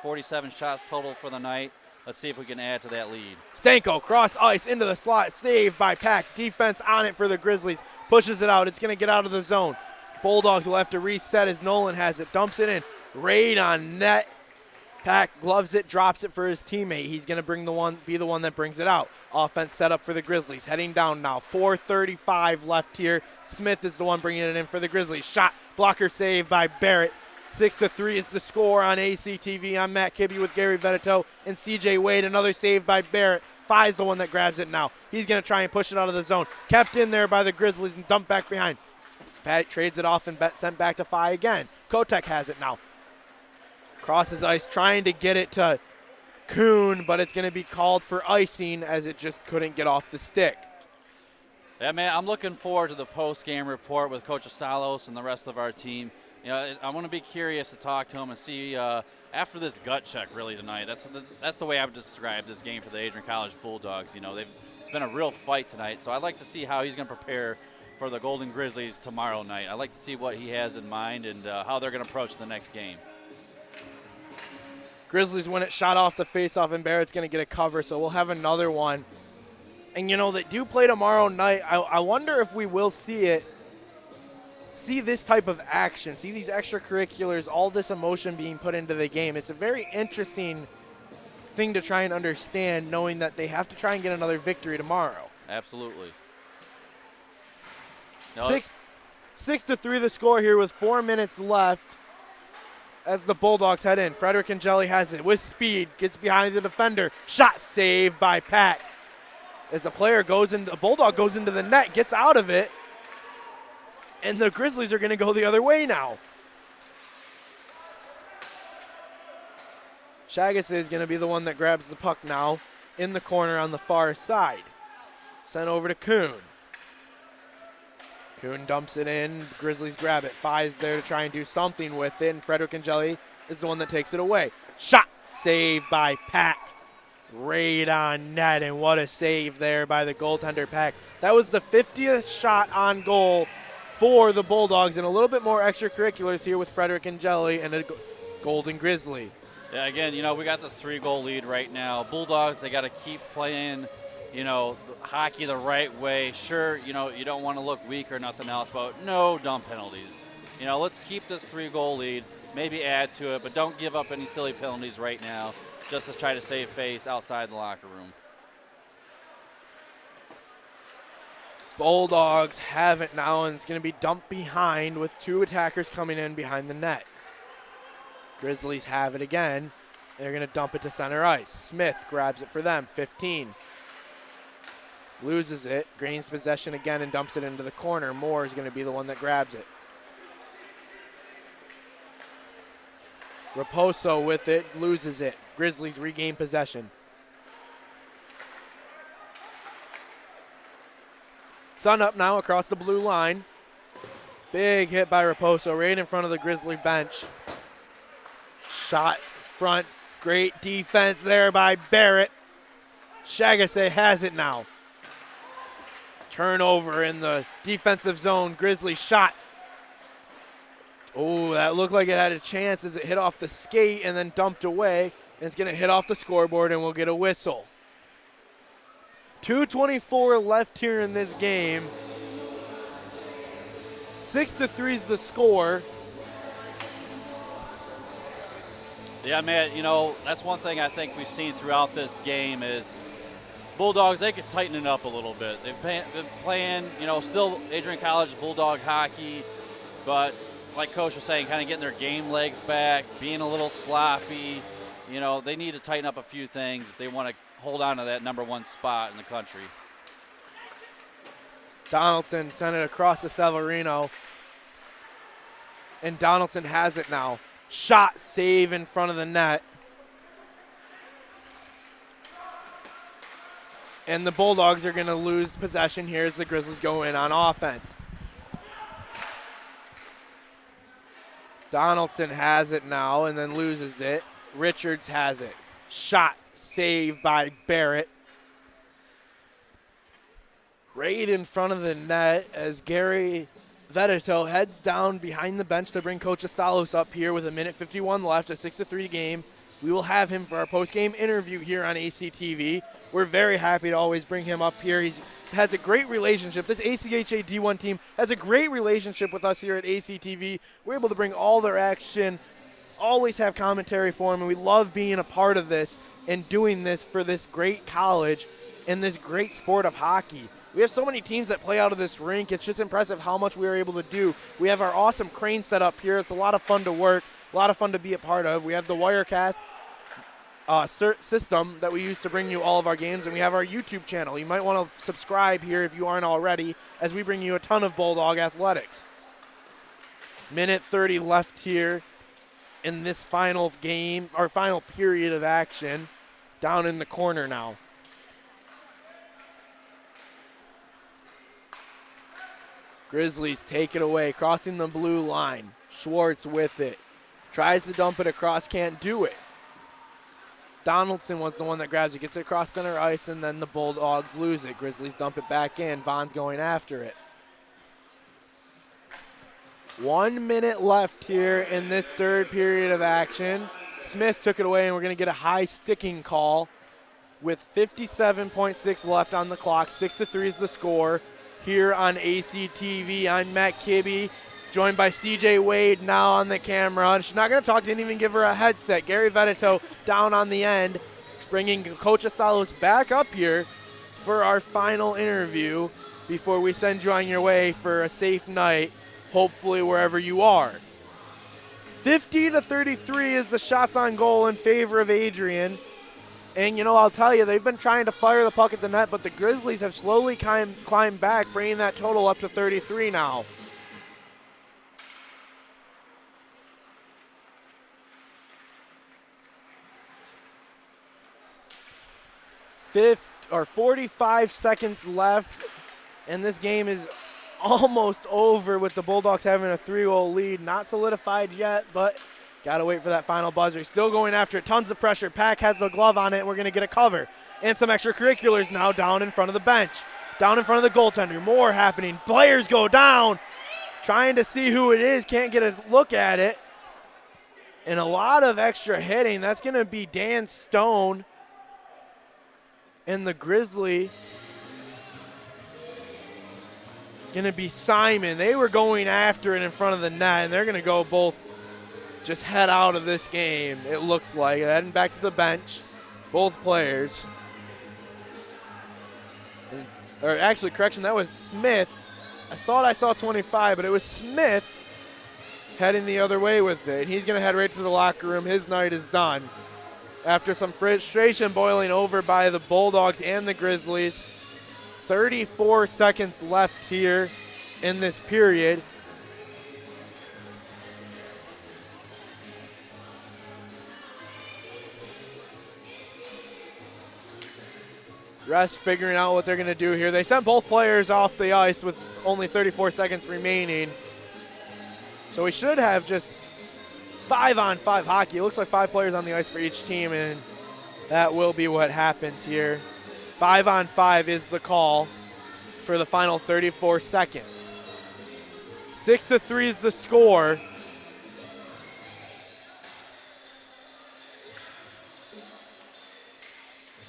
47 shots total for the night. Let's see if we can add to that lead. Stanko cross ice into the slot, saved by Pack. Defense on it for the Grizzlies. Pushes it out. It's going to get out of the zone. Bulldogs will have to reset as Nolan has it. Dumps it in. Raid on net. Pack gloves it, drops it for his teammate. He's going to be the one that brings it out. Offense set up for the Grizzlies. Heading down now. 4:35 left here. Smith is the one bringing it in for the Grizzlies. Shot, blocker save by Barrett. 6-3 is the score on ACTV. I'm Matt Kibbe with Gary Veneto and CJ Wade. Another save by Barrett. Fi's the one that grabs it now. He's going to try and push it out of the zone. Kept in there by the Grizzlies and dumped back behind. Pat trades it off and sent back to Fi again. Kotek has it now. Crosses ice, trying to get it to Kuhn, but it's going to be called for icing as it just couldn't get off the stick. Yeah, man, I'm looking forward to the post-game report with Coach Astalos and the rest of our team. You know, I want to be curious to talk to him and see after this gut check really tonight. That's the way I would describe this game for the Adrian College Bulldogs. You know, it's been a real fight tonight, so I'd like to see how he's going to prepare for the Golden Grizzlies tomorrow night. I'd like to see what he has in mind and how they're going to approach the next game. Grizzlies win it, shot off the faceoff, and Barrett's going to get a cover, so we'll have another one. And, you know, they do play tomorrow night. I wonder if we will see this type of action, see these extracurriculars, all this emotion being put into the game. It's a very interesting thing to try and understand, knowing that they have to try and get another victory tomorrow. Absolutely. 6-3 the score here with 4 minutes left as the Bulldogs head in. Frederick Angeli has it with speed, gets behind the defender. Shot saved by Pat. As the Bulldog goes into the net, gets out of it, and the Grizzlies are going to go the other way now. Chagas is going to be the one that grabs the puck now in the corner on the far side. Sent over to Kuhn. Kuhn dumps it in. Grizzlies grab it. Fi's there to try and do something with it, and Frederick Angeli is the one that takes it away. Shot saved by Pack. Raid on net, and what a save there by the goaltender Pack. That was the 50th shot on goal for the Bulldogs, and a little bit more extracurriculars here with Frederick Angeli and a Golden Grizzly. Yeah, again, you know, we got this 3-goal lead right now. Bulldogs, they got to keep playing, you know, hockey the right way. Sure, you know, you don't want to look weak or nothing else, but no dumb penalties. You know, let's keep this 3-goal lead, maybe add to it, but don't give up any silly penalties right now just to try to save face outside the locker room. Bulldogs have it now, and it's going to be dumped behind with 2 attackers coming in behind the net. Grizzlies have it again. They're going to dump it to center ice. Smith grabs it for them, 15. Loses it, gains possession again and dumps it into the corner. Moore is going to be the one that grabs it. Raposo with it, loses it. Grizzlies regain possession. Sun up now across the blue line. Big hit by Raposo right in front of the Grizzly bench. Shot front, great defense there by Barrett. Shagase has it now. Turnover in the defensive zone. Grizzlies shot. Oh, that looked like it had a chance as it hit off the skate and then dumped away. And it's going to hit off the scoreboard and we'll get a whistle. 2:24 left here in this game. 6-3 is the score. Yeah, man, you know, that's one thing I think we've seen throughout this game is Bulldogs, they could tighten it up a little bit. They've been playing, you know, still Adrian College Bulldog hockey, but like Coach was saying, kind of getting their game legs back, being a little sloppy. You know, they need to tighten up a few things if they want to hold on to that #1 spot in the country. Donaldson sent it across to Severino. And Donaldson has it now. Shot, save in front of the net. And the Bulldogs are going to lose possession here as the Grizzlies go in on offense. Donaldson has it now and then loses it. Richards has it. Shot, saved by Barrett. Right in front of the net as Gary Vedeto heads down behind the bench to bring Coach Astalos up here with 1:51 left, a 6-3 game. We will have him for our post-game interview here on ACTV. We're very happy to always bring him up here. He has a great relationship. This ACHA D1 team has a great relationship with us here at ACTV. We're able to bring all their action, always have commentary for them, and we love being a part of this and doing this for this great college and this great sport of hockey. We have so many teams that play out of this rink. It's just impressive how much we are able to do. We have our awesome crane set up here. It's a lot of fun to work, a lot of fun to be a part of. We have the Wirecast system that we use to bring you all of our games, and we have our YouTube channel. You might want to subscribe here if you aren't already, as we bring you a ton of Bulldog athletics. 1:30 left here in this final game, our final period of action, down in the corner now. Grizzlies take it away, crossing the blue line. Schwartz with it. Tries to dump it across, can't do it. Donaldson was the one that grabs it, gets it across center ice, and then the Bulldogs lose it. Grizzlies dump it back in. Vaughn's going after it. 1 minute left here in this third period of action. Smith took it away, and we're going to get a high sticking call with 57.6 left on the clock. 6-3 is the score here on ACTV. I'm Matt Kibbe, joined by CJ Wade now on the camera. She's not going to talk, didn't even give her a headset. Gary Vedeto down on the end, bringing Coach Astalos back up here for our final interview before we send you on your way for a safe night, hopefully wherever you are. 50-33 is the shots on goal in favor of Adrian. And, you know, I'll tell you, they've been trying to fire the puck at the net, but the Grizzlies have slowly climbed back, bringing that total up to 33 now. 45 seconds left, and this game is almost over with the Bulldogs having a 3-0 lead. Not solidified yet, but got to wait for that final buzzer. Still going after it. Tons of pressure. Pack has the glove on it, and we're going to get a cover. And some extracurriculars now down in front of the bench. Down in front of the goaltender. More happening. Players go down. Trying to see who it is. Can't get a look at it. And a lot of extra hitting. That's going to be Dan Stone. And the Grizzly going to be Simon. They were going after it in front of the net, and they're going to go both just head out of this game, it looks like. Heading back to the bench, both players. Or actually, correction, that was Smith. I thought I saw 25, but it was Smith heading the other way with it. And he's going to head right to the locker room. His night is done. After some frustration boiling over by the Bulldogs and the Grizzlies. 34 seconds left here in this period. Rest figuring out what they're going to do here. They sent both players off the ice with only 34 seconds remaining. So we should have just 5-on-5 hockey. It looks like 5 players on the ice for each team, and that will be what happens here. 5-on-5 is the call for the final 34 seconds. 6-3 is the score.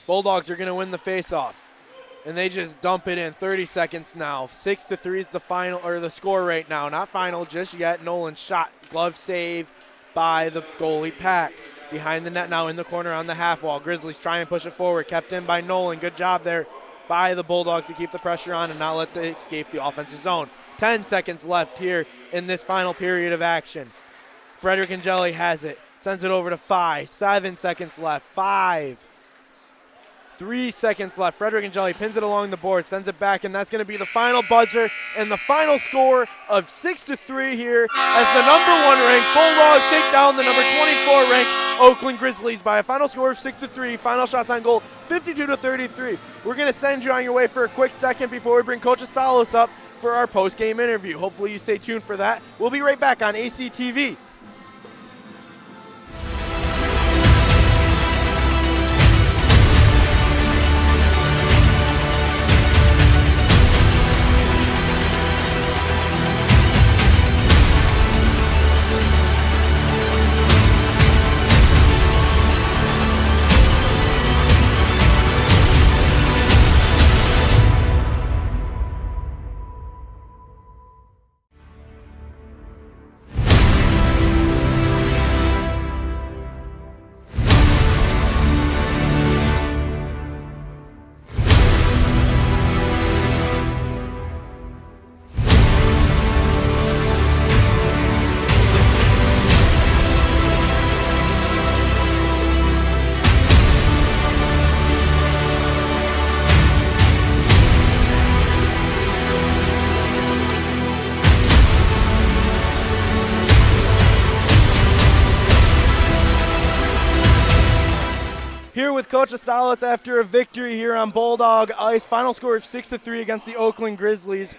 Bulldogs are going to win the faceoff, and they just dump it in. 30 seconds now. 6-3 is the final, or the score right now. Not final just yet. Nolan's shot, glove save by the goalie Pack. Behind the net now in the corner on the half wall. Grizzlies try and push it forward. Kept in by Nolan. Good job there by the Bulldogs to keep the pressure on and not let them escape the offensive zone. 10 seconds left here in this final period of action. Frederick Angeli has it. Sends it over to 5. 7 seconds left. 5. 3 seconds left. Frederick Angeli pins it along the board, sends it back, and that's going to be the final buzzer and the final score of 6-3 here as the number 1 ranked Bulldogs take down the number 24 ranked Oakland Grizzlies by a final score of 6-3. Final shots on goal, 52-33. We're going to send you on your way for a quick second before we bring Coach Astalos up for our post-game interview. Hopefully you stay tuned for that. We'll be right back on ACTV. Here with Coach Astalos after a victory here on Bulldog Ice. Final score of 6-3 against the Oakland Grizzlies.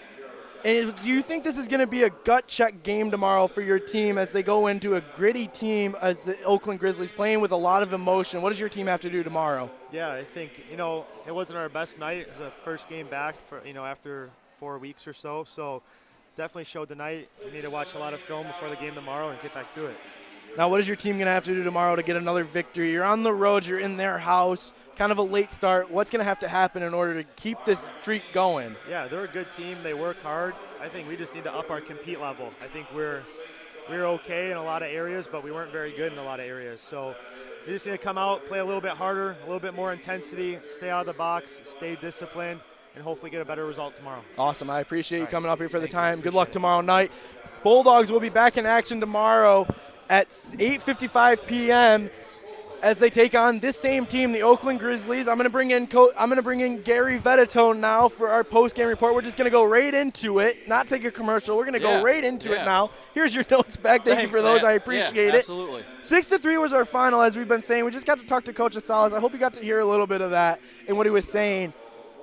And do you think this is going to be a gut check game tomorrow for your team as they go into a gritty team as the Oakland Grizzlies playing with a lot of emotion? What does your team have to do tomorrow? Yeah, I think, it wasn't our best night. It was the first game back for, after 4 weeks or so. So definitely showed tonight. We need to watch a lot of film before the game tomorrow and get back to it. Now, what is your team going to have to do tomorrow to get another victory? You're on the road. You're in their house. Kind of a late start. What's going to have to happen in order to keep this streak going? Yeah, they're a good team. They work hard. I think we just need to up our compete level. I think we're okay in a lot of areas, but we weren't very good in a lot of areas. So we just need to come out, play a little bit harder, a little bit more intensity, stay out of the box, stay disciplined, and hopefully get a better result tomorrow. Awesome. I appreciate you coming up here for the time. Good luck tomorrow night. Bulldogs will be back in action tomorrow at 8:55 p.m. as they take on this same team, the Oakland Grizzlies. I'm going to bring in Gary Vettitone now for our post-game report. We're just going to go right into it, not take a commercial. We're going to go right into it now. Here's your notes back. Thank you for those. I appreciate it. Absolutely. 6-3 was our final, as we've been saying. We just got to talk to Coach Astalos. I hope you got to hear a little bit of that and what he was saying.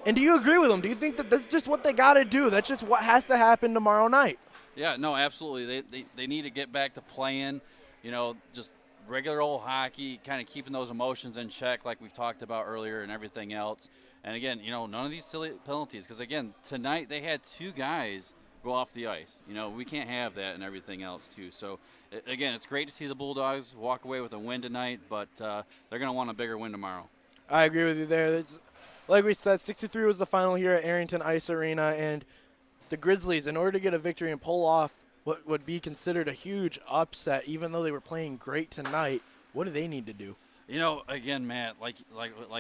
And do you agree with him? Do you think that that's just what they got to do? That's just what has to happen tomorrow night? Yeah, no, absolutely. They need to get back to playing, just regular old hockey, kind of keeping those emotions in check like we've talked about earlier and everything else. And, again, none of these silly penalties because, again, tonight they had 2 guys go off the ice. We can't have that and everything else, too. So, again, it's great to see the Bulldogs walk away with a win tonight, but they're going to want a bigger win tomorrow. I agree with you there. Like we said, 6-3 was the final here at Arrington Ice Arena, and the Grizzlies, in order to get a victory and pull off what would be considered a huge upset, even though they were playing great tonight, what do they need to do? Again, Matt, like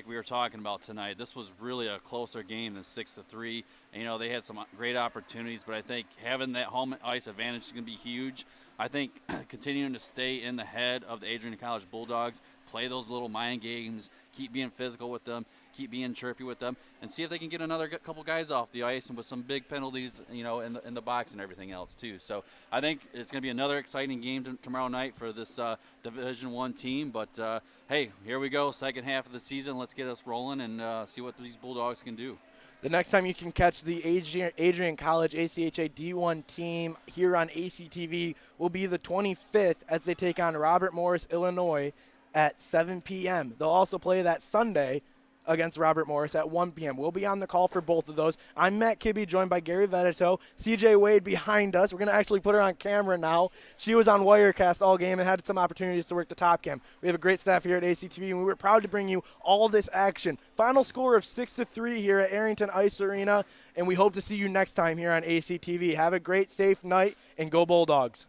we were talking about tonight, this was really a closer game than 6-3. And, they had some great opportunities, but I think having that home ice advantage is going to be huge. I think continuing to stay in the head of the Adrian College Bulldogs, play those little mind games, keep being physical with them, keep being chirpy with them, and see if they can get another couple guys off the ice and with some big penalties, in the box and everything else too. So I think it's going to be another exciting game tomorrow night for this Division I team. But hey, here we go, second half of the season. Let's get us rolling and see what these Bulldogs can do. The next time you can catch the Adrian College ACHA D1 team here on ACTV will be the 25th as they take on Robert Morris, Illinois at 7 p.m. They'll also play that Sunday against Robert Morris at 1 p.m. We'll be on the call for both of those. I'm Matt Kibbe, joined by Gary Vedeto, CJ Wade behind us. We're going to actually put her on camera now. She was on Wirecast all game and had some opportunities to work the top cam. We have a great staff here at ACTV, and we were proud to bring you all this action. Final score of 6-3 here at Arrington Ice Arena, and we hope to see you next time here on ACTV. Have a great, safe night, and go Bulldogs.